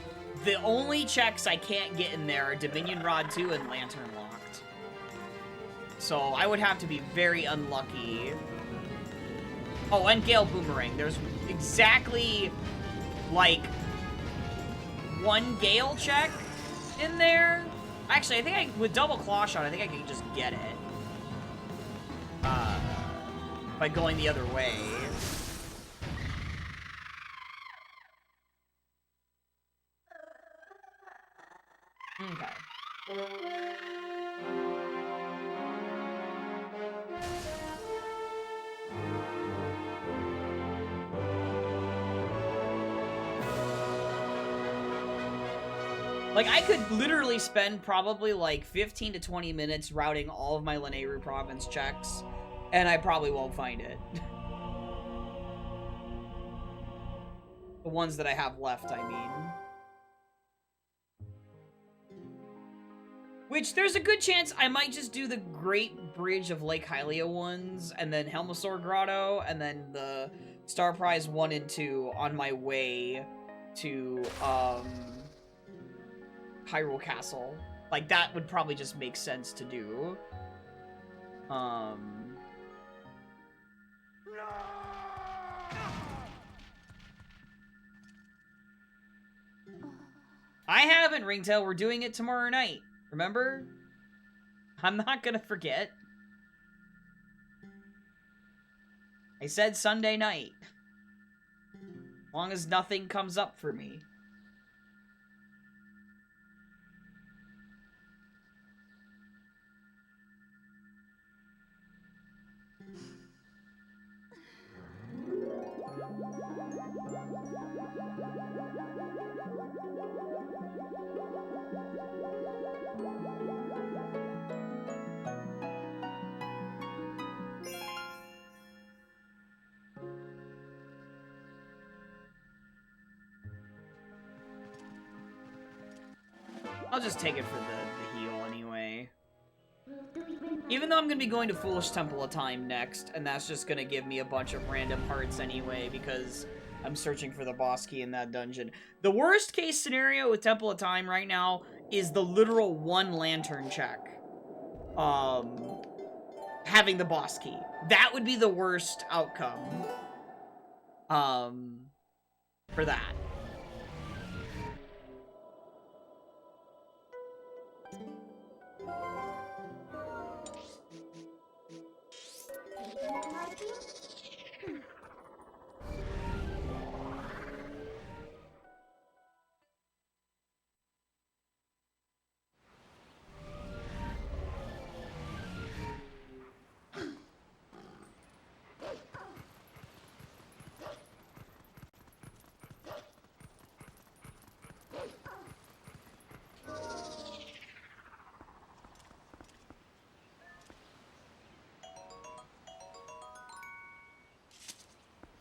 Speaker 1: the only checks I can't get in there are Dominion Rod 2 and Lantern Locked. So I would have to be very unlucky. Oh, and Gale Boomerang. There's exactly, like, one Gale check in there. Actually, I think with double Claw Shot, I think I can just get it. By going the other way. Okay. Like, I could literally spend probably like 15 to 20 minutes routing all of my Lanayru Province checks, and I probably won't find it. The ones that I have left, I mean. Which, there's a good chance I might just do the Great Bridge of Lake Hylia ones, and then Helmasaur Grotto, and then the Star Prize 1 and 2 on my way to, Hyrule Castle. Like, that would probably just make sense to do. I haven't, Ringtail. We're doing it tomorrow night. Remember? I'm not gonna forget. I said Sunday night. As long as nothing comes up for me. I'll just take it for the heal anyway. Even though I'm going to be going to Foolish Temple of Time next, and that's just going to give me a bunch of random hearts anyway, because I'm searching for the boss key in that dungeon. The worst case scenario with Temple of Time right now is the literal one lantern check. Having the boss key. That would be the worst outcome. For that.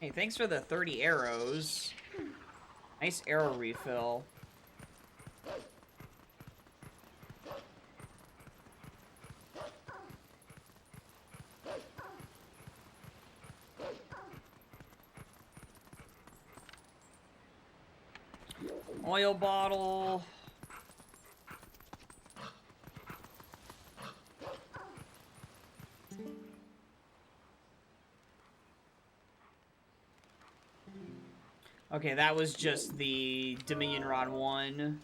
Speaker 1: Hey, thanks for the 30 arrows. Nice arrow refill. Oil bottle. Okay, that was just the Dominion Rod 1.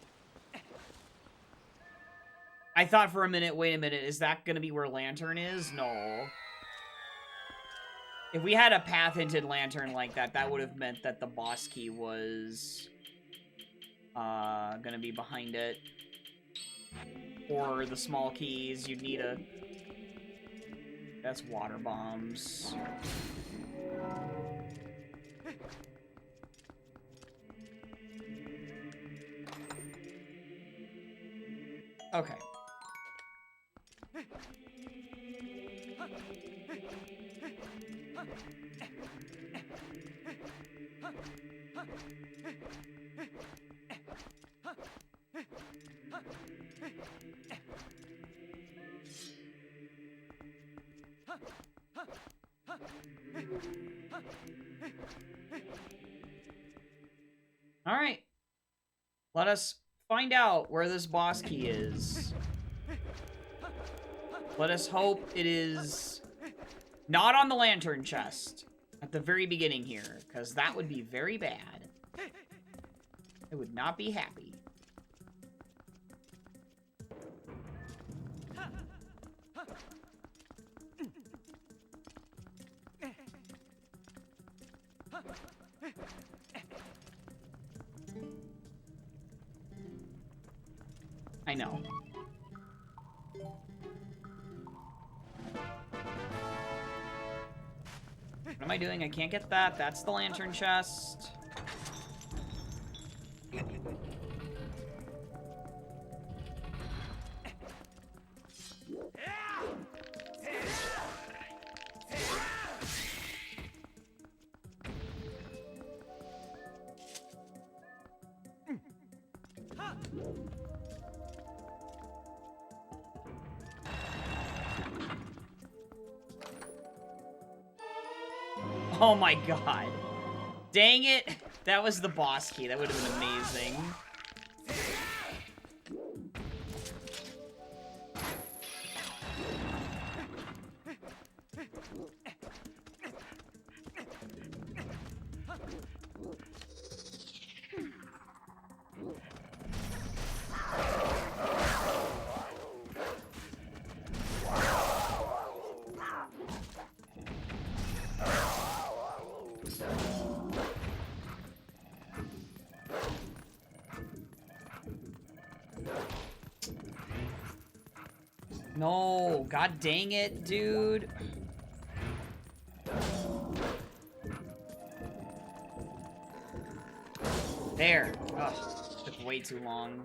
Speaker 1: I thought for a minute, wait a minute, is that gonna be where Lantern is? No. If we had a path-hinted Lantern like that, that would have meant that the boss key was gonna be behind it. Or the small keys, you'd need a... That's water bombs. Okay. All right. Let us find out where this boss key is. Let us hope it is not on the lantern chest at the very beginning here, because that would be very bad. I would not be happy. I know. What am I doing? I can't get that. That's the lantern chest. Oh my god. Dang it. That was the boss key. That would have been amazing. No, god dang it, dude. There. Ugh, took way too long.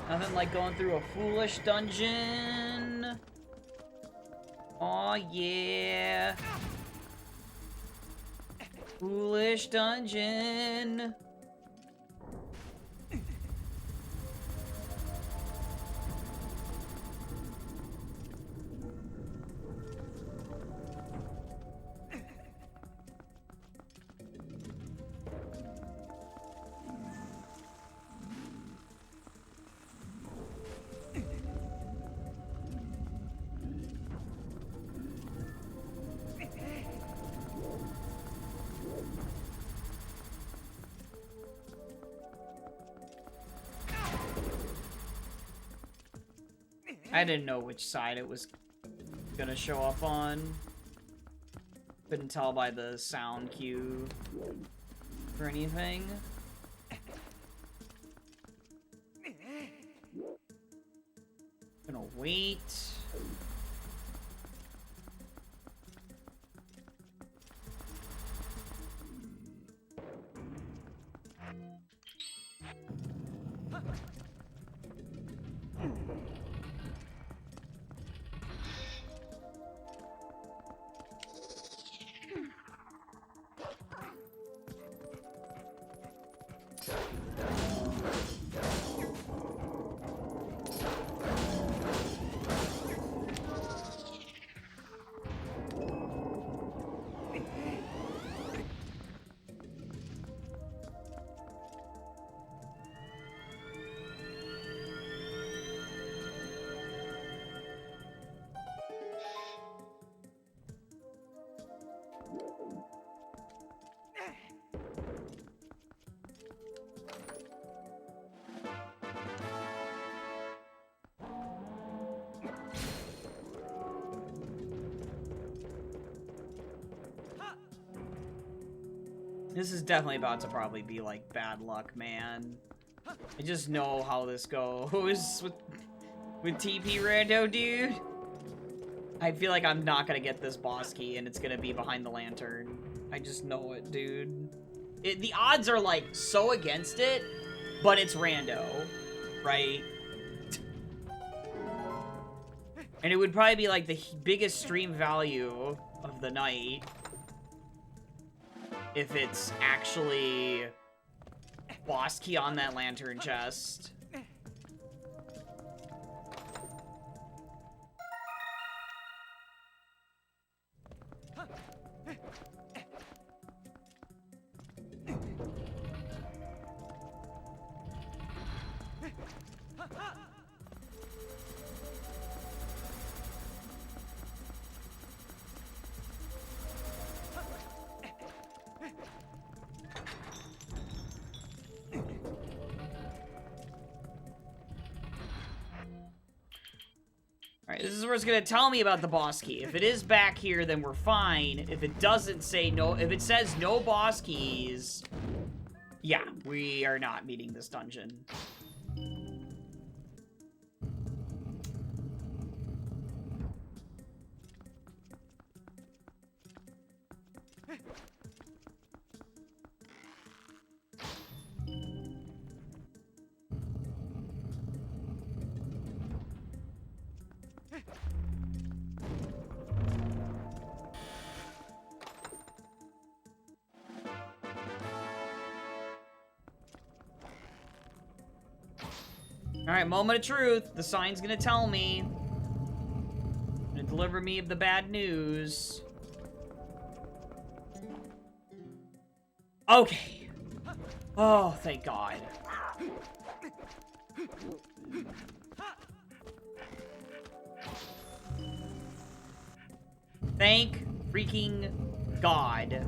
Speaker 1: Nothing like going through a foolish dungeon. Aw, yeah. Foolish dungeon. I didn't know which side it was gonna show up on. Couldn't tell by the sound cue or anything. Gonna wait. This is definitely about to probably be, like, bad luck, man. I just know how this goes with TP Rando, dude. I feel like I'm not gonna get this boss key, and it's gonna be behind the lantern. I just know it, dude. The odds are, like, so against it, but it's Rando, right? And it would probably be, like, the biggest stream value of the night if it's actually boss key on that lantern chest. Alright, this is where it's gonna tell me about the boss key. If it is back here, then we're fine. If it doesn't say no, if it says no boss keys, yeah, we are not meeting this dungeon. Alright, moment of truth. The sign's gonna tell me. Gonna deliver me of the bad news. Okay. Oh, thank God. Thank freaking God.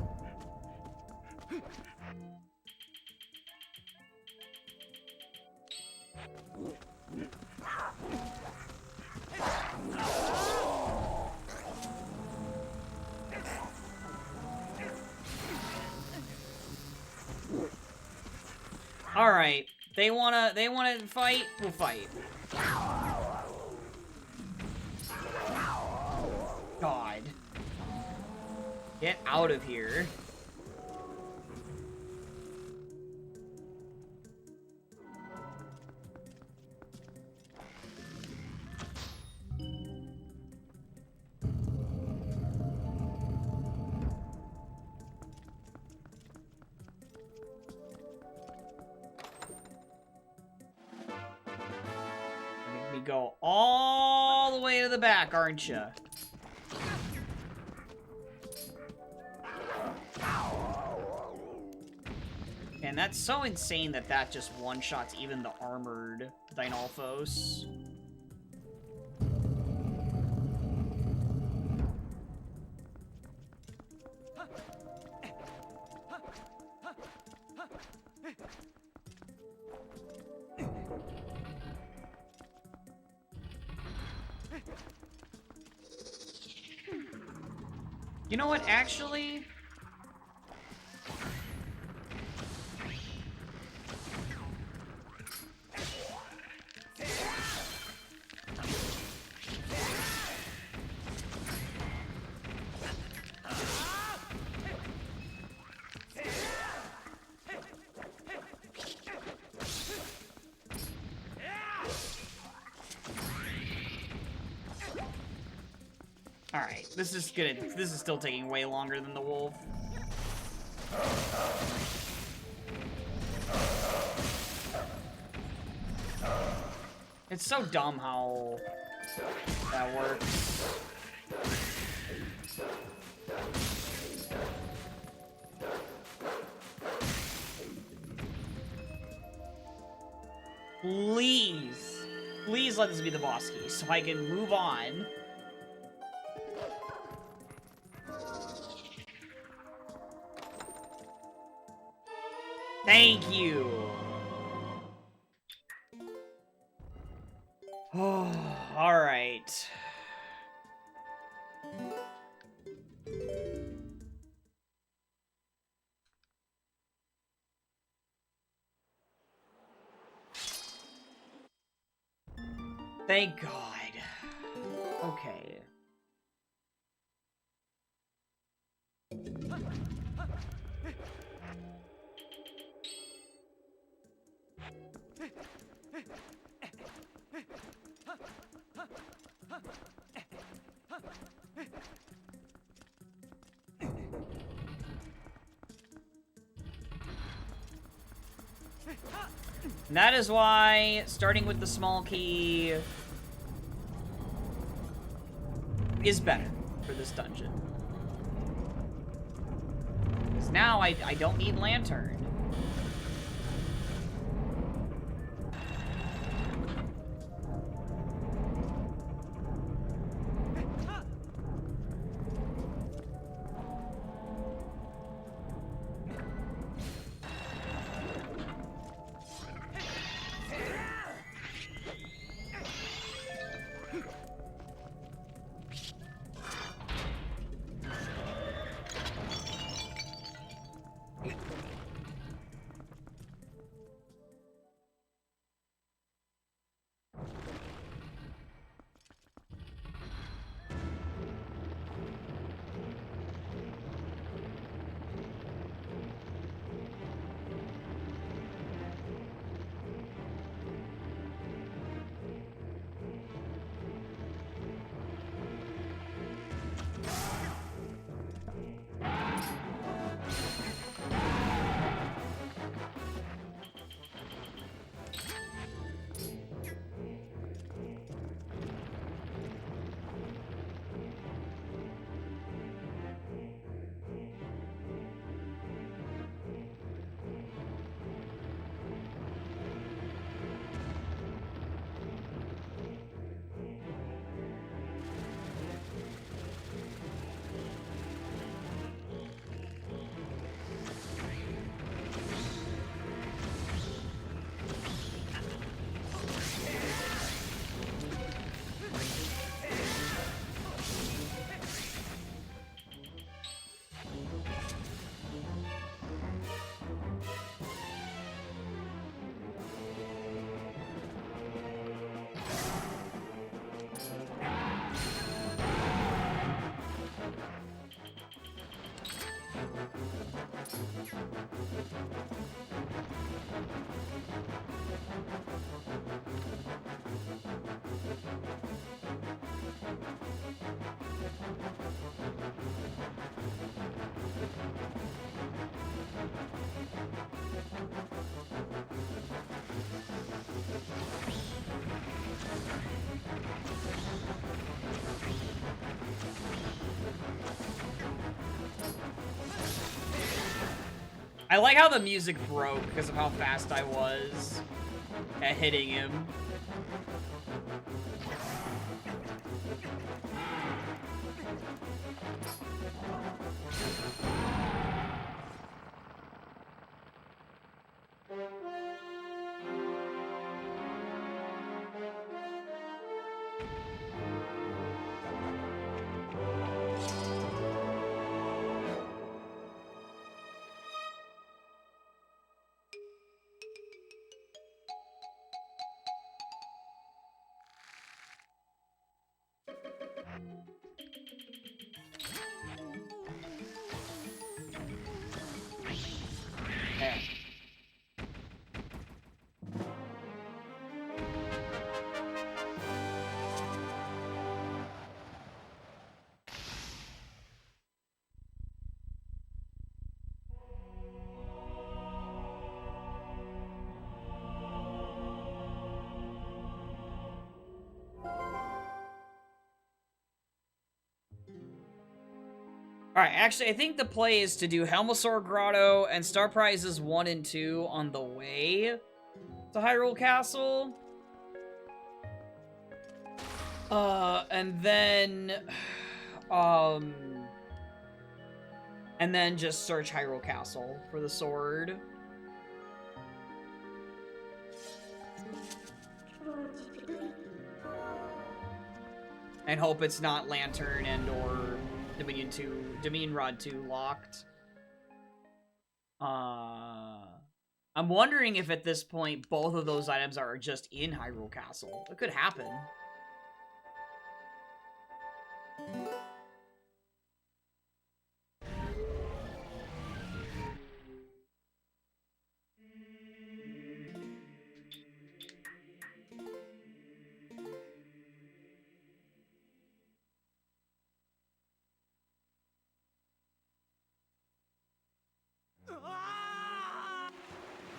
Speaker 1: Alright. They wanna fight? We'll fight. God. Get out of here. Make me go all the way to the back, aren't you? And that's so insane that that just one-shots even the armored Dynalphos. You know what, actually? Alright, this is still taking way longer than the wolf. It's so dumb how that works. Please, please let this be the boss key so I can move on. Thank you. Oh, all right. Thank God. Okay. And that is why starting with the small key is better for this dungeon. Because now I don't need Lantern. I like how the music broke because of how fast I was at hitting him. Alright, actually, I think the play is to do Helmasaur Grotto and Star Prizes 1 and 2 on the way to Hyrule Castle. And then just search Hyrule Castle for the sword. And hope it's not Lantern and or Dominion Rod 2 locked. I'm wondering if at this point both of those items are just in Hyrule Castle. It could happen.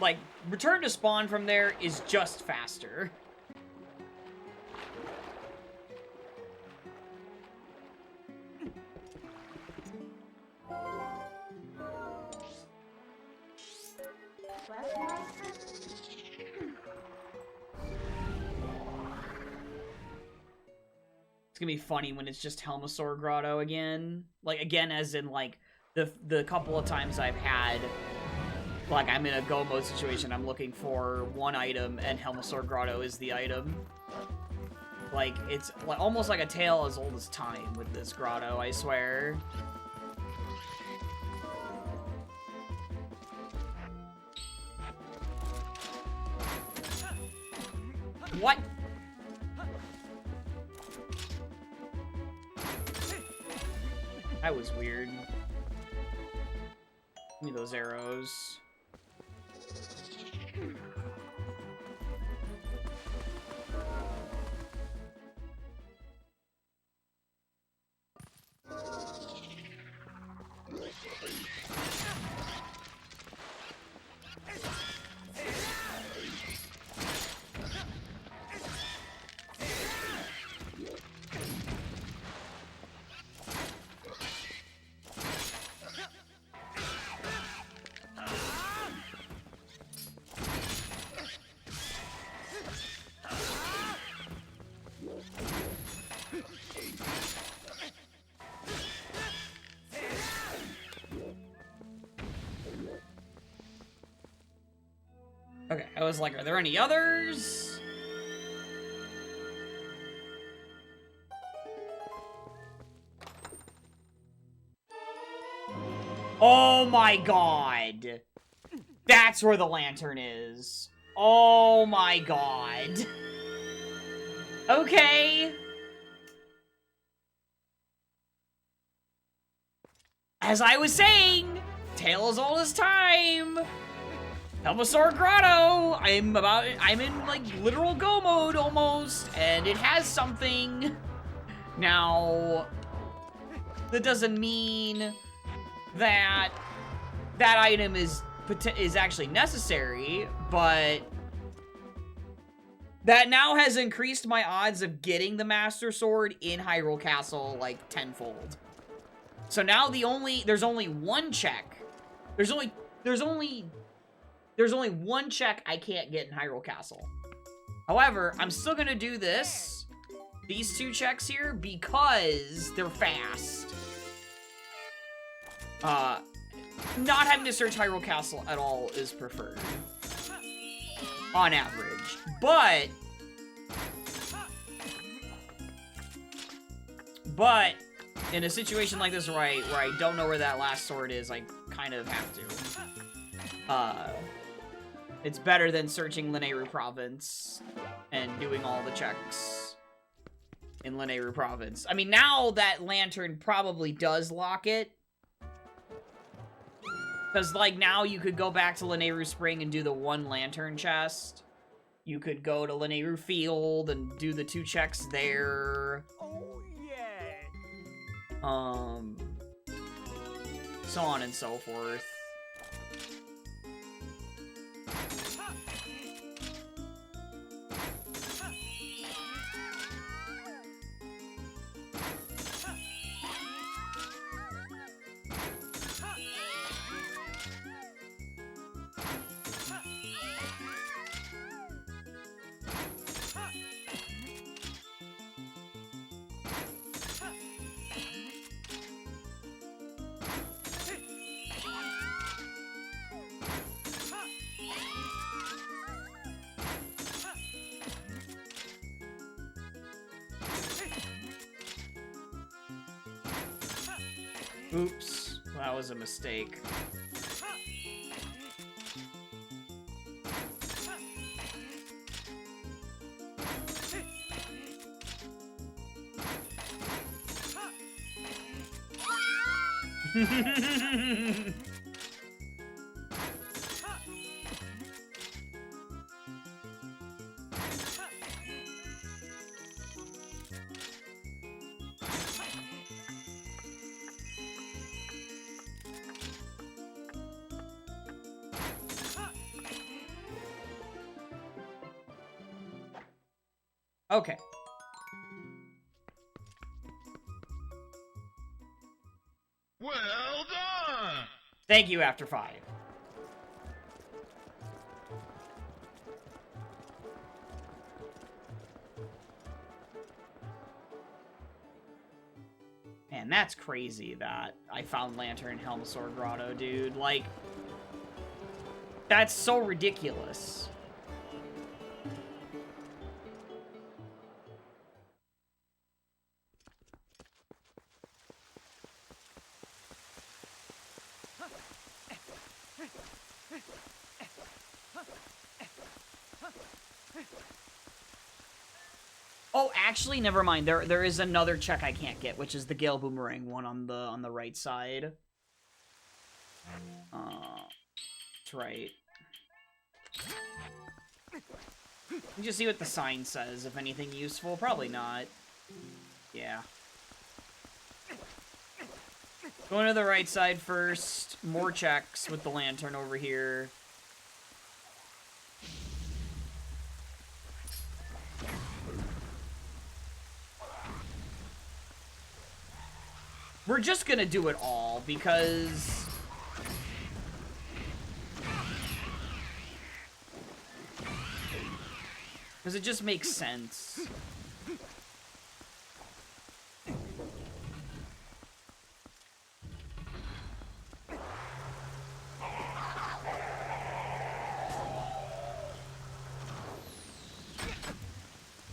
Speaker 1: Like, return to spawn from there is just faster. It's gonna be funny when it's just Helmasaur Grotto again. Like, again, as in, like, the couple of times I've had... Like, I'm in a go mode situation, I'm looking for one item, and Helmasaur Grotto is the item. Like, it's almost like a tale as old as time with this grotto, I swear. What? That was weird. Give me those arrows. Okay, I was like, are there any others? Oh my god! That's where the lantern is. Oh my god. Okay. As I was saying, tale as old as time. Helmasaur Grotto! I'm in, like, literal go mode, almost, and it has something. Now, that doesn't mean that that item is actually necessary, but that now has increased my odds of getting the Master Sword in Hyrule Castle, like, tenfold. So now there's only one check. There's only one check I can't get in Hyrule Castle. However, I'm still gonna do these two checks here, because they're fast. Not having to search Hyrule Castle at all is preferred. On average. But in a situation like this where I don't know where that last sword is, I kind of have to. It's better than searching Lanayru Province and doing all the checks in Lanayru Province. I mean, now that lantern probably does lock it. Because, like, now you could go back to Lanayru Spring and do the one lantern chest. You could go to Lanayru Field and do the 2 checks there.
Speaker 2: Oh, yeah.
Speaker 1: So on and so forth. Oops, that was a mistake. Okay.
Speaker 2: Well done!
Speaker 1: Thank you, After 5. Man, that's crazy that I found Lantern Helmsor Grotto, dude. Like, that's so ridiculous. Oh, actually, never mind. There is another check I can't get, which is the Gale Boomerang one on the right side. That's right. You just see what the sign says. If anything useful, probably not. Yeah. Going to the right side first. More checks with the lantern over here. We're just gonna do it all, because... Because it just makes sense.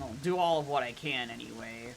Speaker 1: I'll do all of what I can anyway.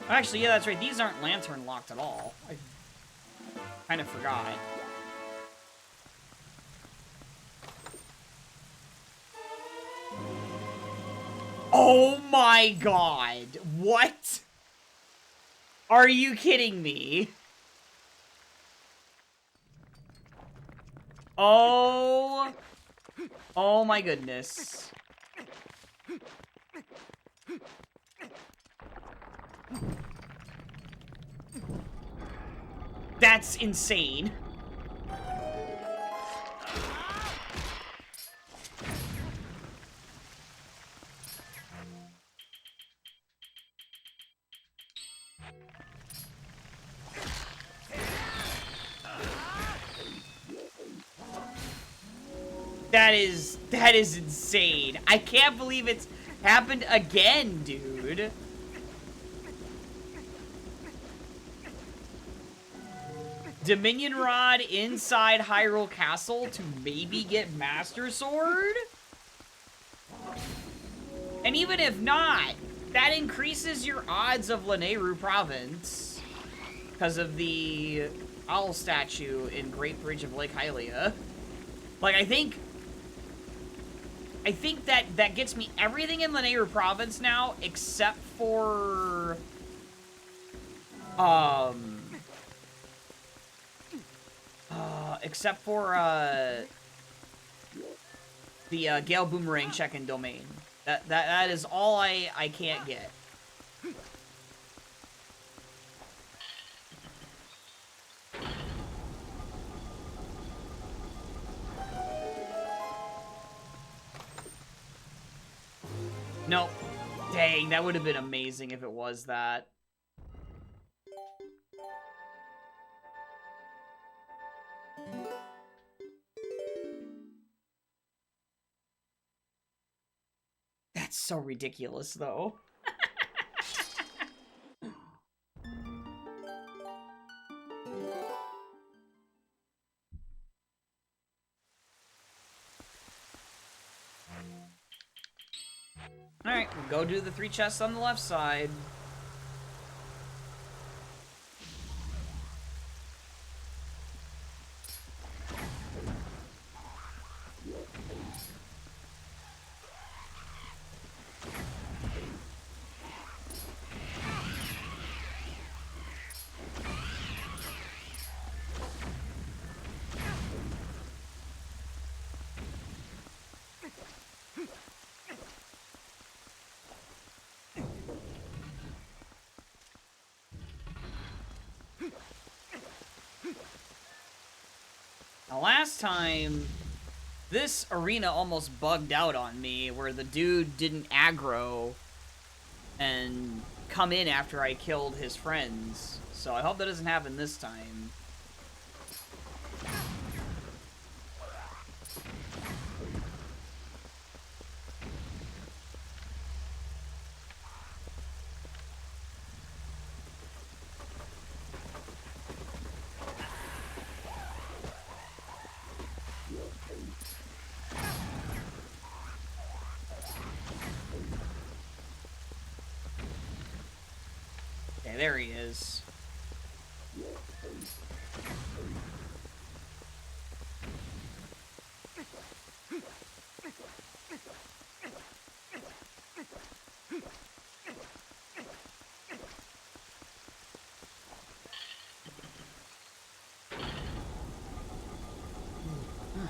Speaker 1: Actually, yeah, that's right. These aren't lantern locked at all. I kind of forgot. Oh my god. What? Are you kidding me? Oh. Oh my goodness. That's insane. That is insane. I can't believe it's happened again, dude. Dominion Rod inside Hyrule Castle to maybe get Master Sword? And even if not, that increases your odds of Lanayru Province because of the owl statue in Great Bridge of Lake Hylia. Like, I think that gets me everything in Lanayru Province now, except for the Gale Boomerang check in Domain. That is all I can't get. Nope. Dang, that would have been amazing if it was that. That's so ridiculous, though. Alright, we'll go do the 3 chests on the left side. Now, last time, this arena almost bugged out on me, where the dude didn't aggro and come in after I killed his friends. So I hope that doesn't happen this time. Okay, there he is.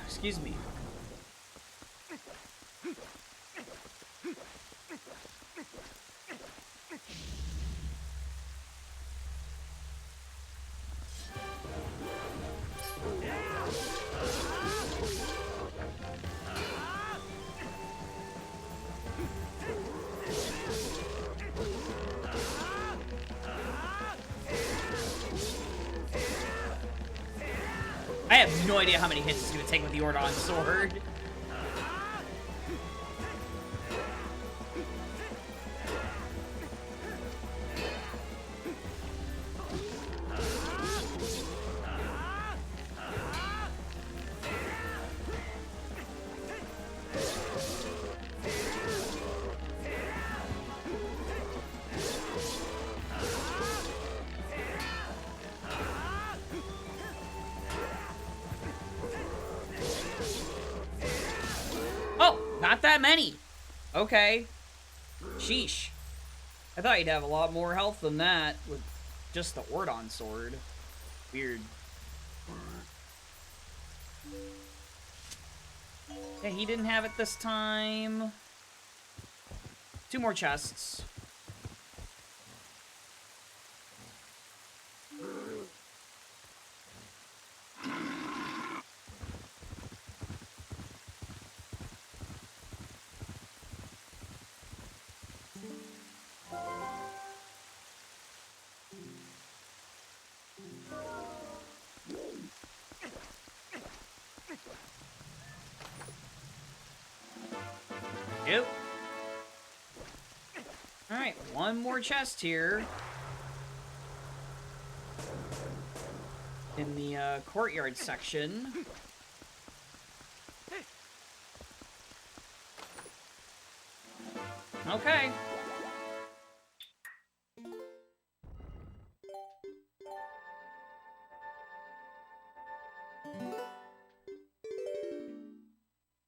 Speaker 1: Excuse me. I have no idea how many hits it's going to take with the Ordon sword. Not that many. Okay. Sheesh. I thought you'd have a lot more health than that with just the Ordon sword. Weird. Yeah, he didn't have it this time. 2 more chests. Yep. Alright, 1 more chest here. In the courtyard section. Okay.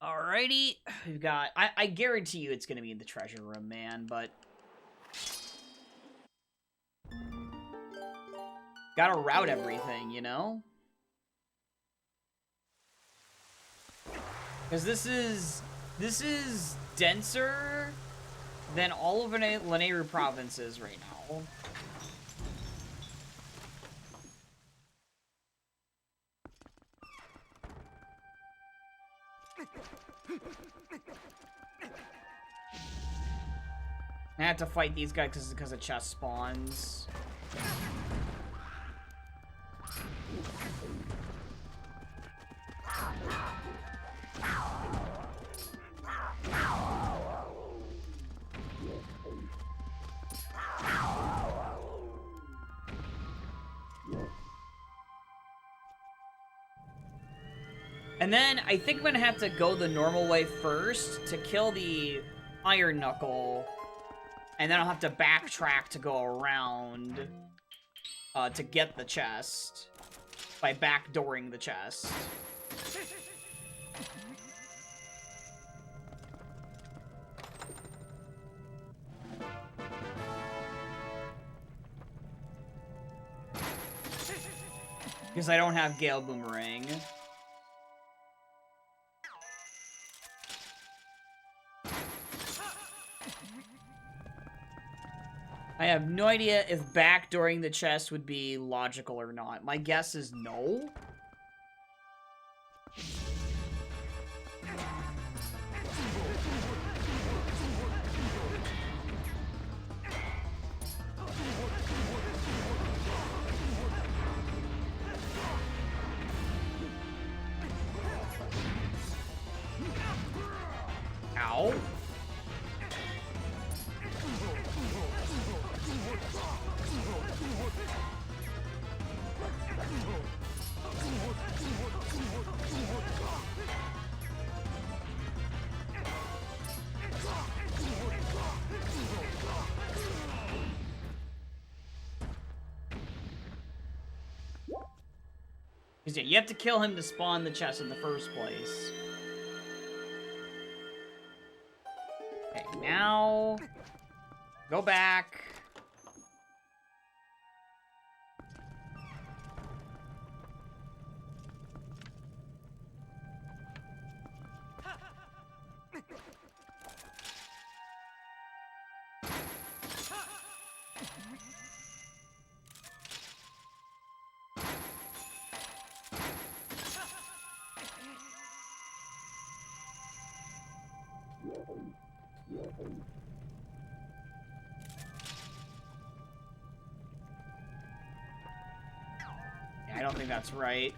Speaker 1: Alrighty, we've got... I guarantee you it's gonna be in the treasure room, man, but... Gotta route everything, you know? Because this is denser than all of Lanayru provinces right now. I have to fight these guys because of chest spawns. And then I think I'm gonna have to go the normal way first to kill the Iron Knuckle. And then I'll have to backtrack to go around to get the chest by backdooring the chest. Because I don't have Gale Boomerang. I have no idea if backdooring the chest would be logical or not. My guess is no. Ow. Because yeah, you have to kill him to spawn the chest in the first place. Okay, now... Go back. Yeah, I don't think that's right.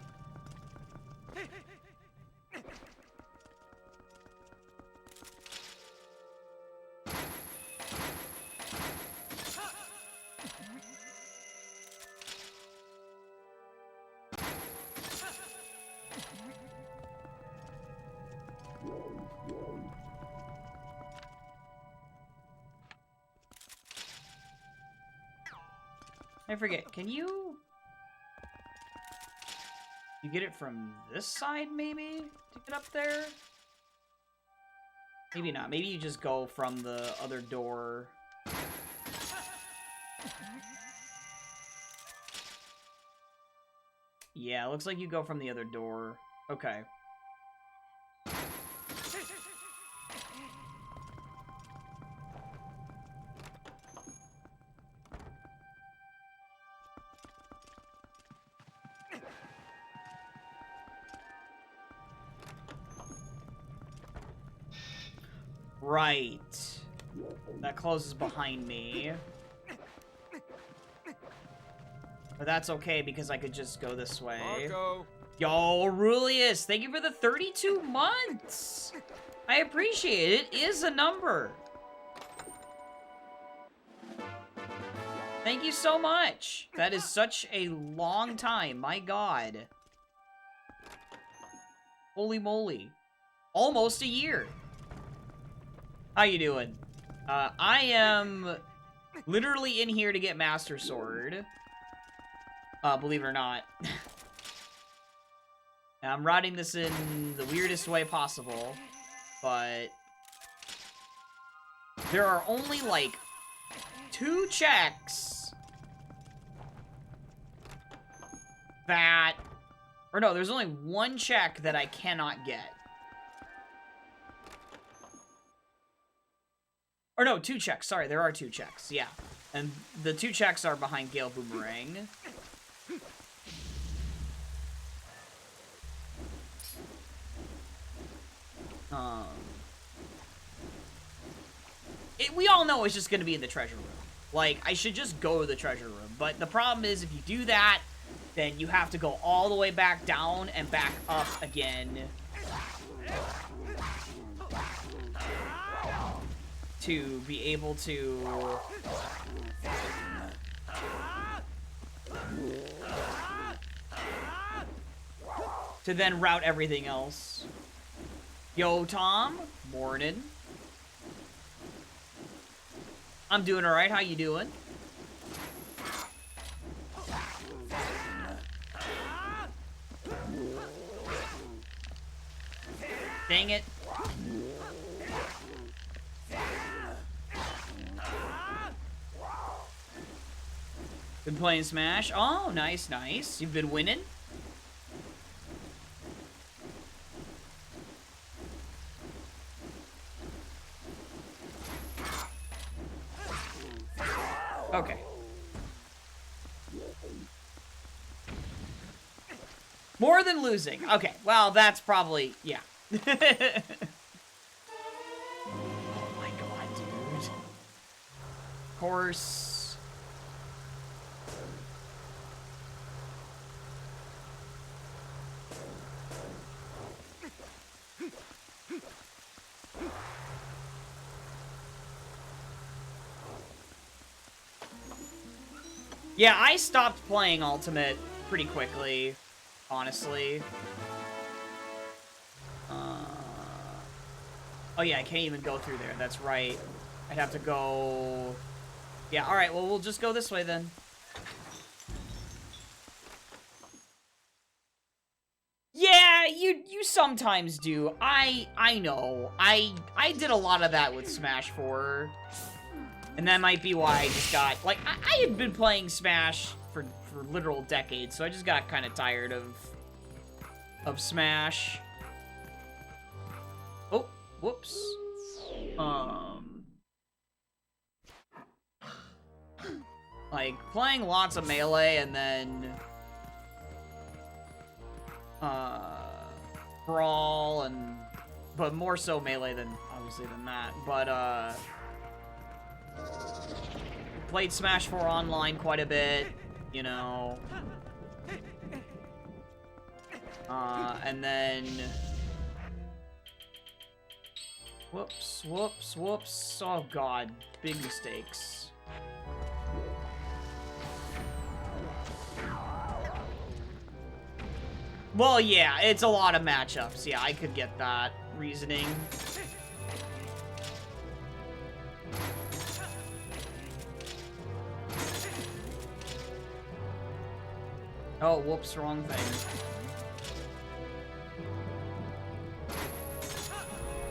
Speaker 1: I forget, can you... You get it from this side, maybe? To get up there? Maybe not. Maybe you just go from the other door. Yeah, it looks like you go from the other door. Okay. Right. That closes behind me. But that's okay, because I could just go this way.
Speaker 3: Marco.
Speaker 1: Yo, Aurelius, thank you for the 32 months! I appreciate it. It is a number. Thank you so much. That is such a long time. My god. Holy moly. Almost a year. How you doing? I am literally in here to get Master Sword. Believe it or not. I'm writing this in the weirdest way possible, but there are only, like, 2 checks that... Or no, there's only 1 check that I cannot get. Or no, 2 checks. Sorry, there are 2 checks. Yeah. And the 2 checks are behind Gale Boomerang. We all know it's just going to be in the treasure room. Like, I should just go to the treasure room. But the problem is, if you do that, then you have to go all the way back down and back up again to be able to... to then route everything else. Yo, Tom. Morning. I'm doing alright. How you doing? Dang it. Been playing Smash? Oh, nice, nice. You've been winning? Okay. More than losing. Okay, well, that's probably... yeah. Oh my god, dude. Of course. Yeah, I stopped playing Ultimate pretty quickly, honestly. Oh yeah, I can't even go through there. That's right. I'd have to go... yeah, alright, well, we'll just go this way then. Yeah, you sometimes do. I know. I did a lot of that with Smash 4. And that might be why I just got... like, I had been playing Smash for literal decades, so I just got kind of tired of Smash. Oh, whoops. Like, playing lots of Melee and then... Brawl and... but more so Melee than, obviously, than that. But, played Smash 4 online quite a bit, you know. And then... whoops, whoops, whoops. Oh god, big mistakes. Well, yeah, it's a lot of matchups. Yeah, I could get that reasoning. Oh, whoops, wrong thing.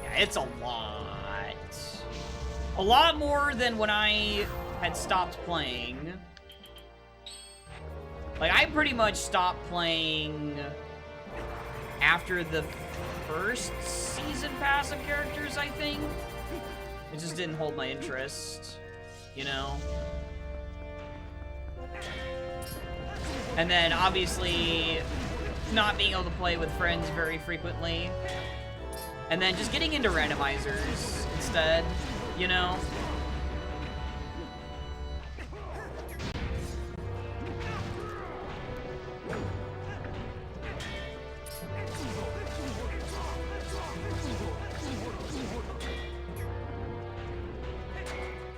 Speaker 1: Yeah, it's a lot. A lot more than when I had stopped playing. Like, I pretty much stopped playing after the first season pass of characters, I think. It just didn't hold my interest, you know? And then, obviously, not being able to play with friends very frequently. And then just getting into randomizers instead, you know?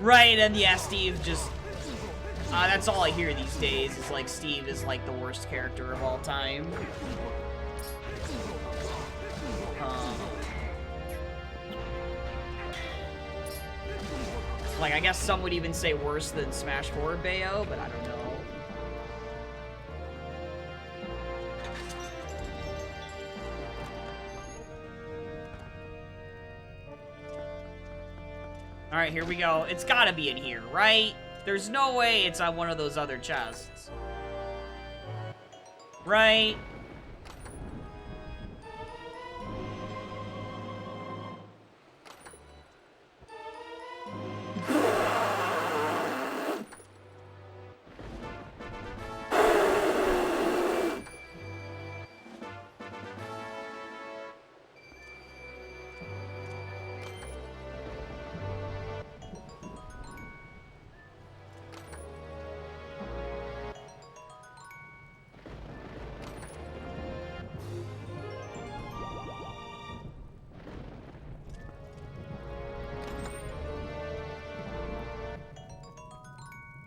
Speaker 1: Right, and yeah, Steve just... that's all I hear these days, is like Steve is like the worst character of all time. Like, I guess some would even say worse than Smash 4 Bayo, but I don't know. Alright, here we go. It's gotta be in here, right? There's no way it's on one of those other chests. Right?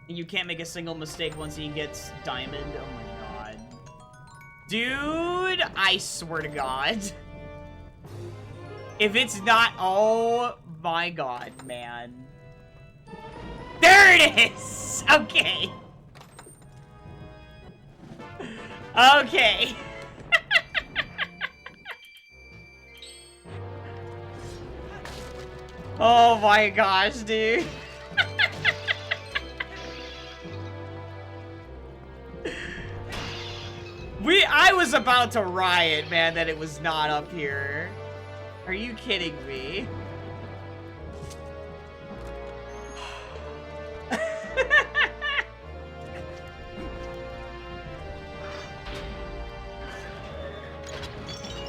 Speaker 1: You can't make a single mistake once he gets diamond. Oh my god. Dude, I swear to god. If it's not... Oh my god, man. There it is! Okay. Okay. Oh my gosh, dude. I was about to riot, man, that it was not up here. Are you kidding me?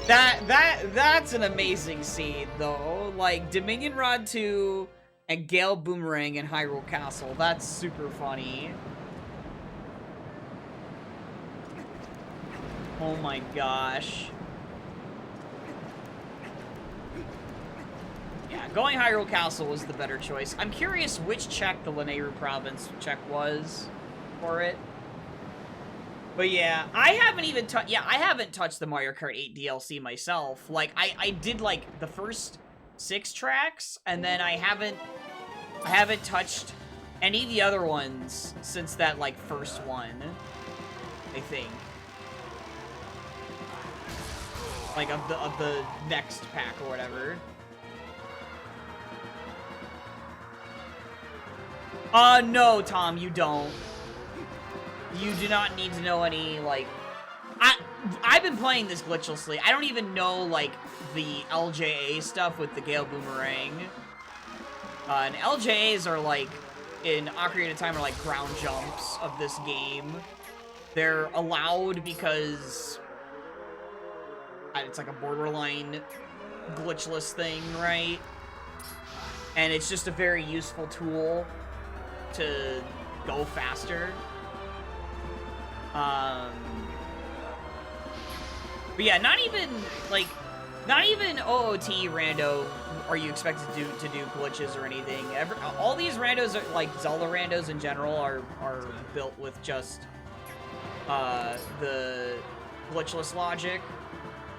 Speaker 1: That's an amazing scene, though. Like, Dominion Rod 2 and Gale Boomerang in Hyrule Castle. That's super funny. Oh my gosh. Yeah, going Hyrule Castle was the better choice. I'm curious which check the Lanayru province check was for it. But yeah, I haven't touched the Mario Kart 8 DLC myself. Like, I did, like, the first 6 tracks, and then I haven't touched any of the other ones since that, like, first one, I think. Like, of the next pack or whatever. No, Tom, you don't. You do not need to know any, like... I've been playing this glitchlessly. I don't even know, like, the LJA stuff with the Gale Boomerang. And LJAs are, like, in Ocarina of Time, are, like, ground jumps of this game. They're allowed because... it's like a borderline glitchless thing, right? And it's just a very useful tool to go faster. But yeah, not even OOT rando are you expected to do glitches or anything. All these randos are, like, Zelda randos in general are built with just the glitchless logic.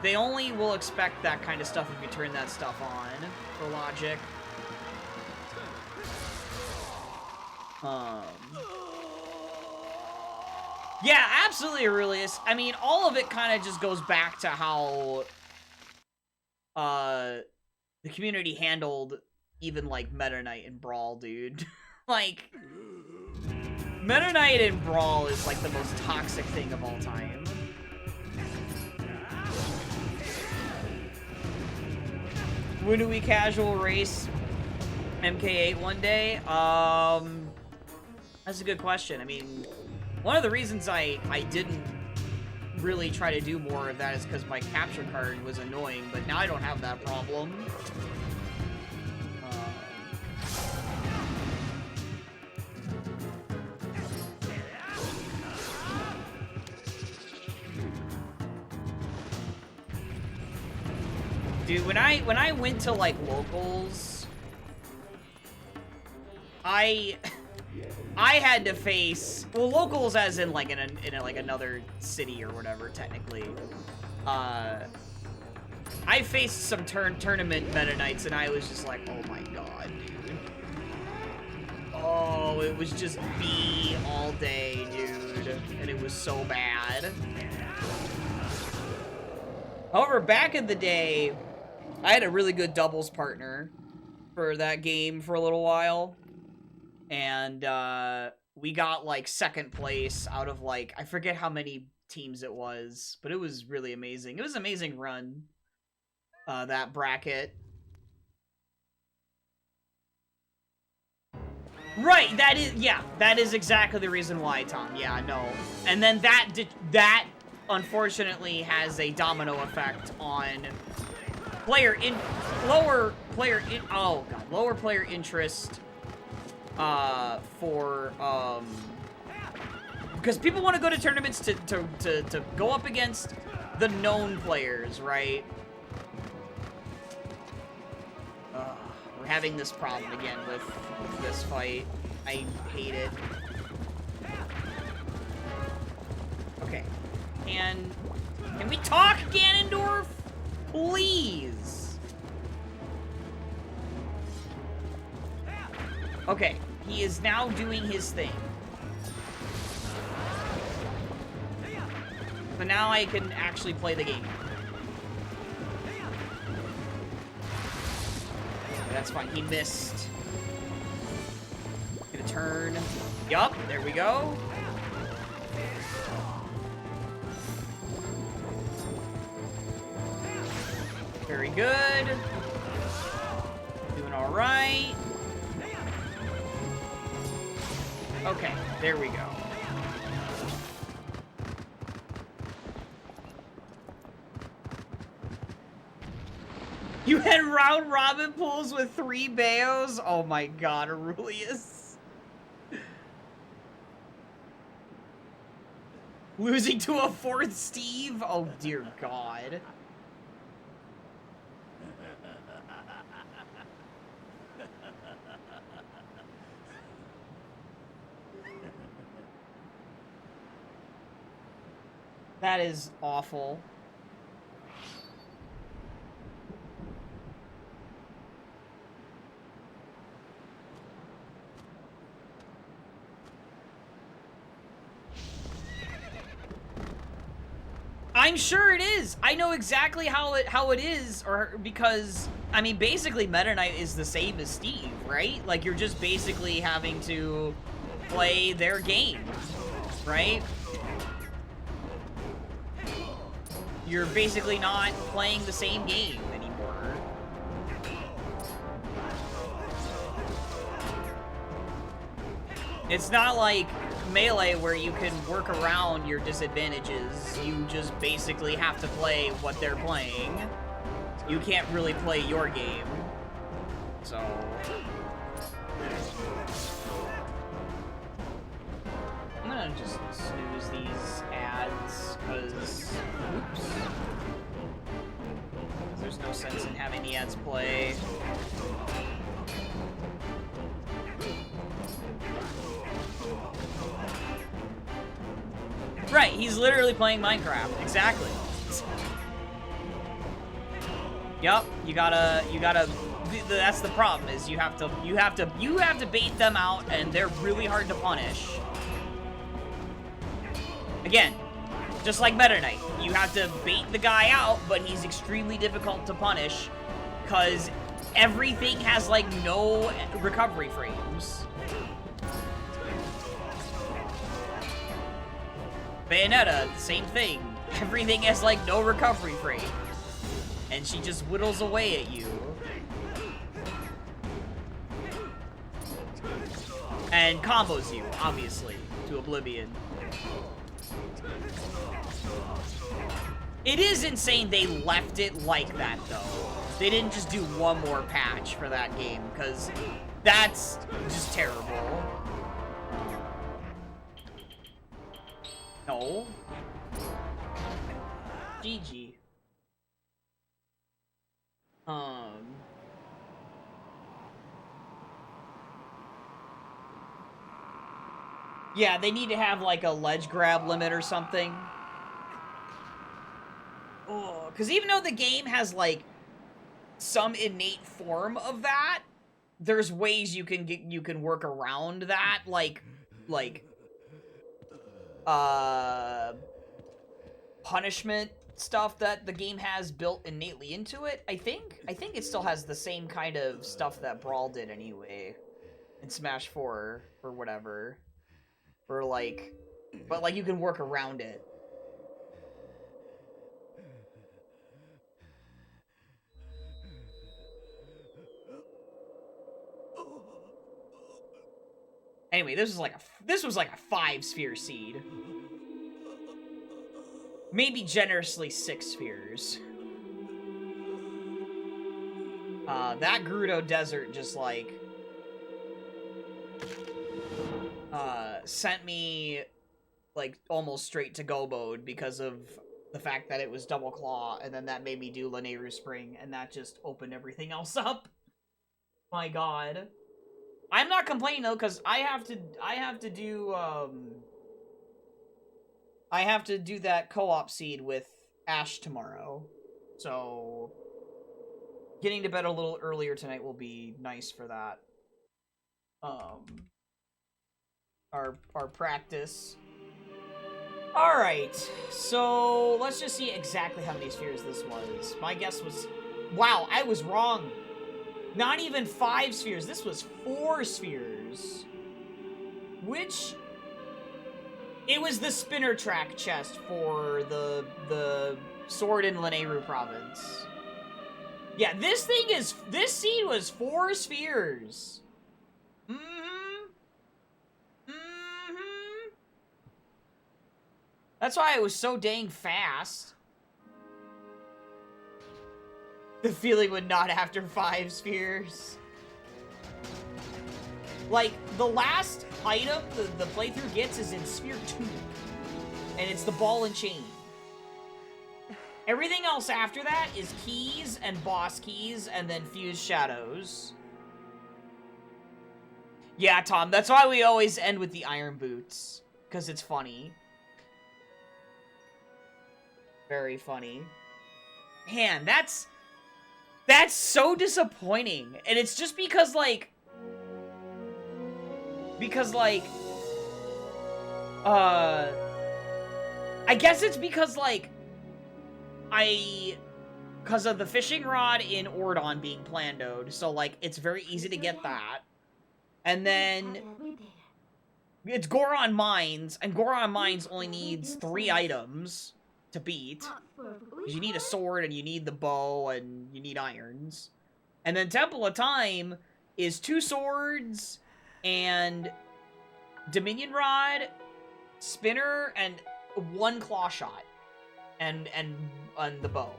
Speaker 1: They only will expect that kind of stuff if you turn that stuff on for logic. Yeah, absolutely, Aurelius. I mean, all of it kind of just goes back to how the community handled even, like, Meta Knight and Brawl, dude. Like, Meta Knight and Brawl is, like, the most toxic thing of all time. When do we casual race MK8 one day? That's a good question. I mean, one of the reasons I didn't really try to do more of that is because my capture card was annoying, but now I don't have that problem. Dude, when I went to, like, locals, I had to face, well, locals as in, like, in like another city or whatever, technically. I faced some tournament Meta Knights, and I was just like, oh my god, dude. Oh, it was just B all day, dude, and it was so bad. However, back in the day, I had a really good doubles partner for that game for a little while. And, we got, like, second place out of, like, I forget how many teams it was, but it was really amazing. It was an amazing run, that bracket. Right, that is exactly the reason why, Tom. Yeah, no. And then that unfortunately has a domino effect on lower player interest because people want to go to tournaments to go up against the known players, right? We're having this problem again with this fight. I hate it. Okay. And can we talk, Ganondorf? Please. Okay, he is now doing his thing. So now I can actually play the game. That's fine, he missed. Gonna turn. Yup, there we go. Very good. Doing alright. Okay, there we go. You had round robin pools with 3 Bayos? Oh my god, Aurelius. Losing to a 4th Steve? Oh dear god. That is awful. I'm sure it is. I know exactly how it is, or because I mean, basically, Meta Knight is the same as Steve, right? Like you're just basically having to play their game, right? You're basically not playing the same game anymore. It's not like Melee where you can work around your disadvantages. You just basically have to play what they're playing. You can't really play your game. So... I'm gonna just snooze these ads, because... Oops. There's no sense in having the ads play. Right, he's literally playing Minecraft. Exactly. Yup, you gotta, that's the problem, is you have to bait them out, and they're really hard to punish. Again, just like Meta Knight, you have to bait the guy out, but he's extremely difficult to punish, because everything has, like, no recovery frames. Bayonetta, same thing. Everything has, like, no recovery frame. And she just whittles away at you. And combos you, obviously, to oblivion. It is insane they left it like that, though. They didn't just do one more patch for that game, because that's just terrible. No. GG. Yeah, they need to have, like, a ledge grab limit or something. Oh, because even though the game has, like, some innate form of that, there's ways you can work around that, like, punishment stuff that the game has built innately into it. I think it still has the same kind of stuff that Brawl did anyway in Smash 4 or whatever. Or like, but like you can work around it. Anyway, this was like a 5-sphere seed. Maybe generously 6 spheres. That Gerudo Desert just, like, sent me, like, almost straight to go mode because of the fact that it was Double Claw, and then that made me do Lanayru Spring, and that just opened everything else up. My god. I'm not complaining, though, because I have to do I have to do that co-op seed with Ash tomorrow. So getting to bed a little earlier tonight will be nice for that. Our practice. Alright, so let's just see exactly how many spheres this was. My guess was... Wow, I was wrong. Not even 5 spheres. This was 4 spheres. Which... It was the spinner track chest for the sword in Lanayru province. Yeah, this seed was 4 spheres. That's why it was so dang fast. The feeling would not after 5 spheres. Like, the last item the playthrough gets is in Sphere 2. And it's the ball and chain. Everything else after that is keys and boss keys and then fused shadows. Yeah, Tom, that's why we always end with the iron boots. Because it's funny. Very funny. Man, that's so disappointing. And it's just because, like... I guess it's because, like, because of the fishing rod in Ordon being plandoed, so, like, it's very easy to get that. And then it's Goron Mines, and Goron Mines only needs 3 items to beat. You need a sword, and you need the bow, and you need irons. And then Temple of Time is 2 swords, and Dominion Rod, Spinner, and 1 Claw Shot. And the bow.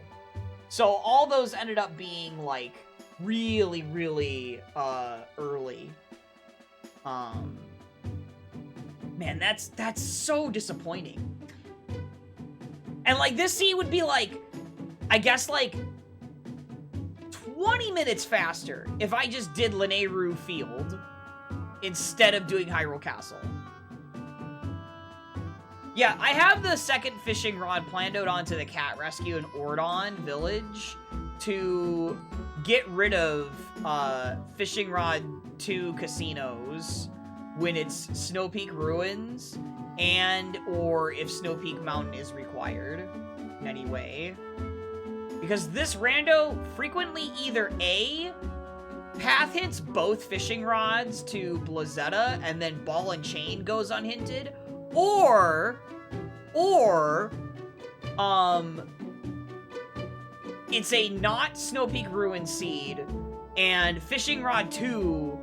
Speaker 1: So all those ended up being, like, really, really, early. Man, that's so disappointing. And, like, this scene would be, like, I guess, like, 20 minutes faster if I just did Lanayru Field instead of doing Hyrule Castle. Yeah, I have the second fishing rod plandoed onto the cat rescue in Ordon Village to get rid of Fishing Rod 2 casinos when it's Snow Peak Ruins and or if Snow Peak Mountain is required anyway. Because this rando frequently either A, path hits both fishing rods to Blazetta and then Ball and Chain goes unhinted, or it's a not Snow Peak Ruin seed, and Fishing Rod 2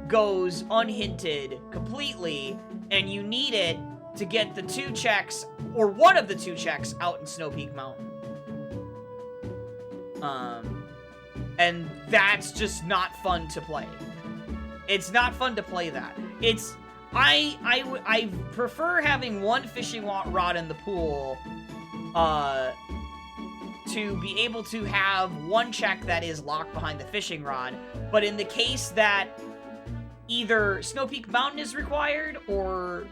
Speaker 1: goes unhinted completely, and you need it to get the 2 checks, or one of the 2 checks, out in Snow Peak Mountain. And that's just not fun to play. It's not fun to play that. It's... I prefer having 1 fishing rod in the pool, to be able to have 1 check that is locked behind the fishing rod, but in the case that either Snow Peak Mountain is required, or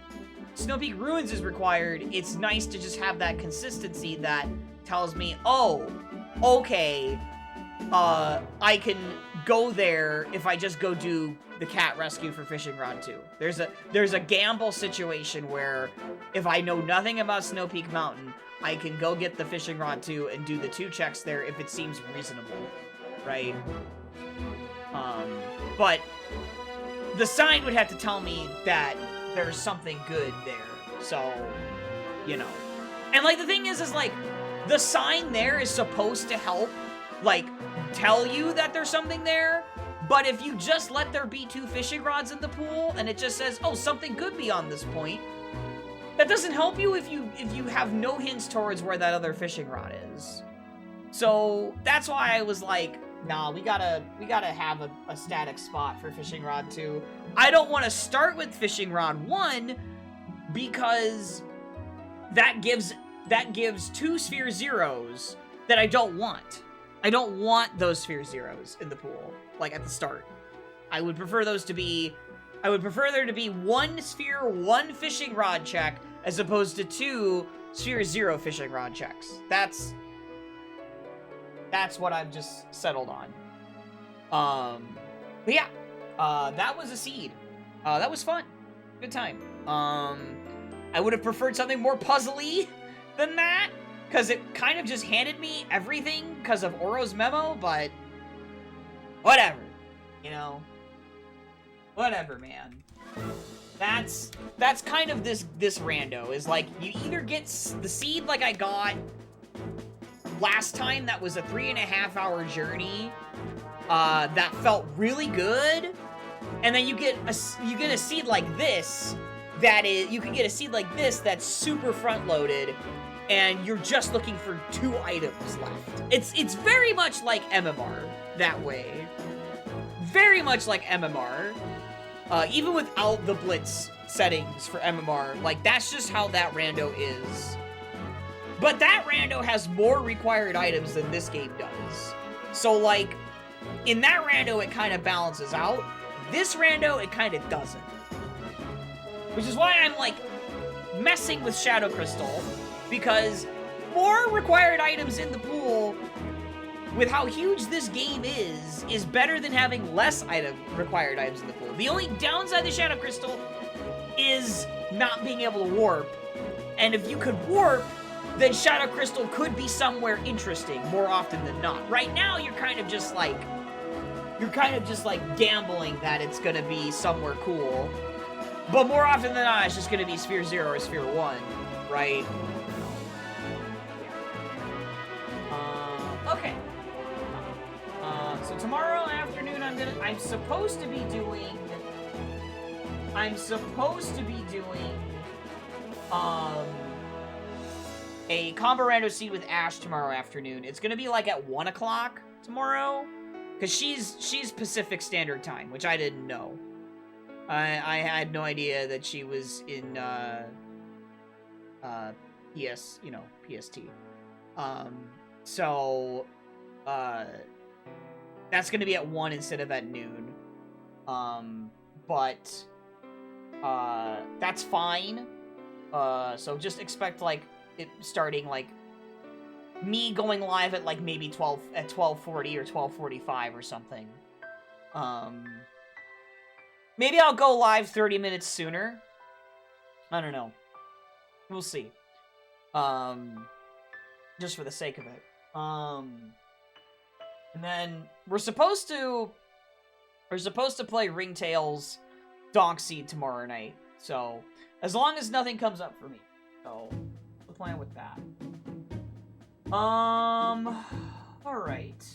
Speaker 1: Snow Peak Ruins is required, it's nice to just have that consistency that tells me, oh, okay, I can go there if I just go do the cat rescue for Fishing Rod 2. There's a gamble situation where if I know nothing about Snow Peak Mountain, I can go get the Fishing Rod 2 and do the 2 checks there if it seems reasonable, right? But the sign would have to tell me that there's something good there, so, you know. And, like, the thing is like, the sign there is supposed to help, like, tell you that there's something there, but if you just let there be 2 fishing rods in the pool, and it just says, oh, something good beyond this point, that doesn't help you if you have no hints towards where that other fishing rod is. So, that's why I was like, nah, we gotta have a static spot for Fishing Rod 2. I don't want to start with Fishing Rod 1, because that gives 2 Sphere Zeros that I don't want. I don't want those Sphere Zeros in the pool, like, at the start. I would prefer there to be 1 sphere, 1 fishing rod check, as opposed to 2 Sphere 0 fishing rod checks. That's what I've just settled on. But yeah, that was a seed. That was fun. Good time. I would have preferred something more puzzly than that, because it kind of just handed me everything because of Oro's memo, but whatever. You know? Whatever, man. That's kind of this rando, is like, you either get the seed like I got last time, that was a 3.5-hour journey, that felt really good, and then you get a seed like this, you can get a seed like this that's super front-loaded, and you're just looking for 2 items left. It's very much like MMR that way. Very much like MMR. Even without the blitz settings for MMR, like, that's just how that rando is. But that rando has more required items than this game does. So, like, in that rando, it kind of balances out. This rando, it kind of doesn't. Which is why I'm, like, messing with Shadow Crystal, because more required items in the pool, with how huge this game is better than having less required items in the pool. The only downside to Shadow Crystal is not being able to warp. And if you could warp, then Shadow Crystal could be somewhere interesting more often than not. Right now, you're kind of just like gambling that it's gonna be somewhere cool. But more often than not, it's just gonna be Sphere 0 or Sphere 1, right? Okay. So tomorrow afternoon, I'm supposed to be doing a combo rando seed with Ash tomorrow afternoon. It's gonna be like at 1 o'clock tomorrow, because she's Pacific Standard Time, which I didn't know. I had no idea that she was in PST. So that's gonna be at 1 instead of at noon. But that's fine. So just expect, like, it starting, like, me going live at, like, maybe 12:40 or 12:45 or something. Maybe I'll go live 30 minutes sooner. I don't know. We'll see. Just for the sake of it. And then we're supposed to play Ringtail's Donk Seed tomorrow night. So, as long as nothing comes up for me. So, we'll plan with that. Alright.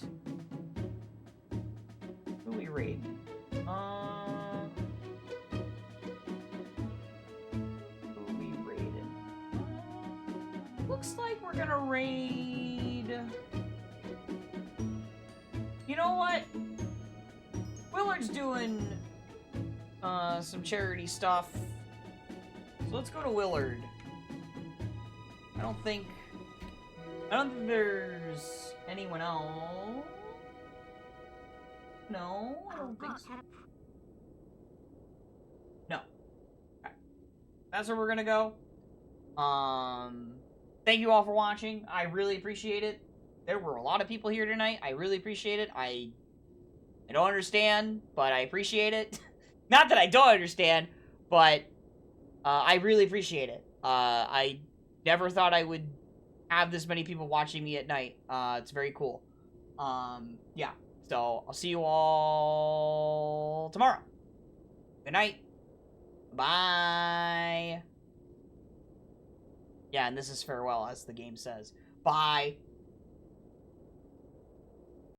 Speaker 1: Who we raiding? Who we raiding? Looks like we're gonna raid... You know what? Willard's doing some charity stuff. So let's go to Willard. I don't think there's anyone else. No, I don't think so. No. Okay. That's where we're gonna go. Thank you all for watching. I really appreciate it. There were a lot of people here tonight. I really appreciate it. I don't understand, but I appreciate it. Not that I don't understand, but I really appreciate it. I never thought I would have this many people watching me at night. It's very cool. Yeah. So, I'll see you all tomorrow. Good night. Bye. Yeah, and this is farewell, as the game says. Bye.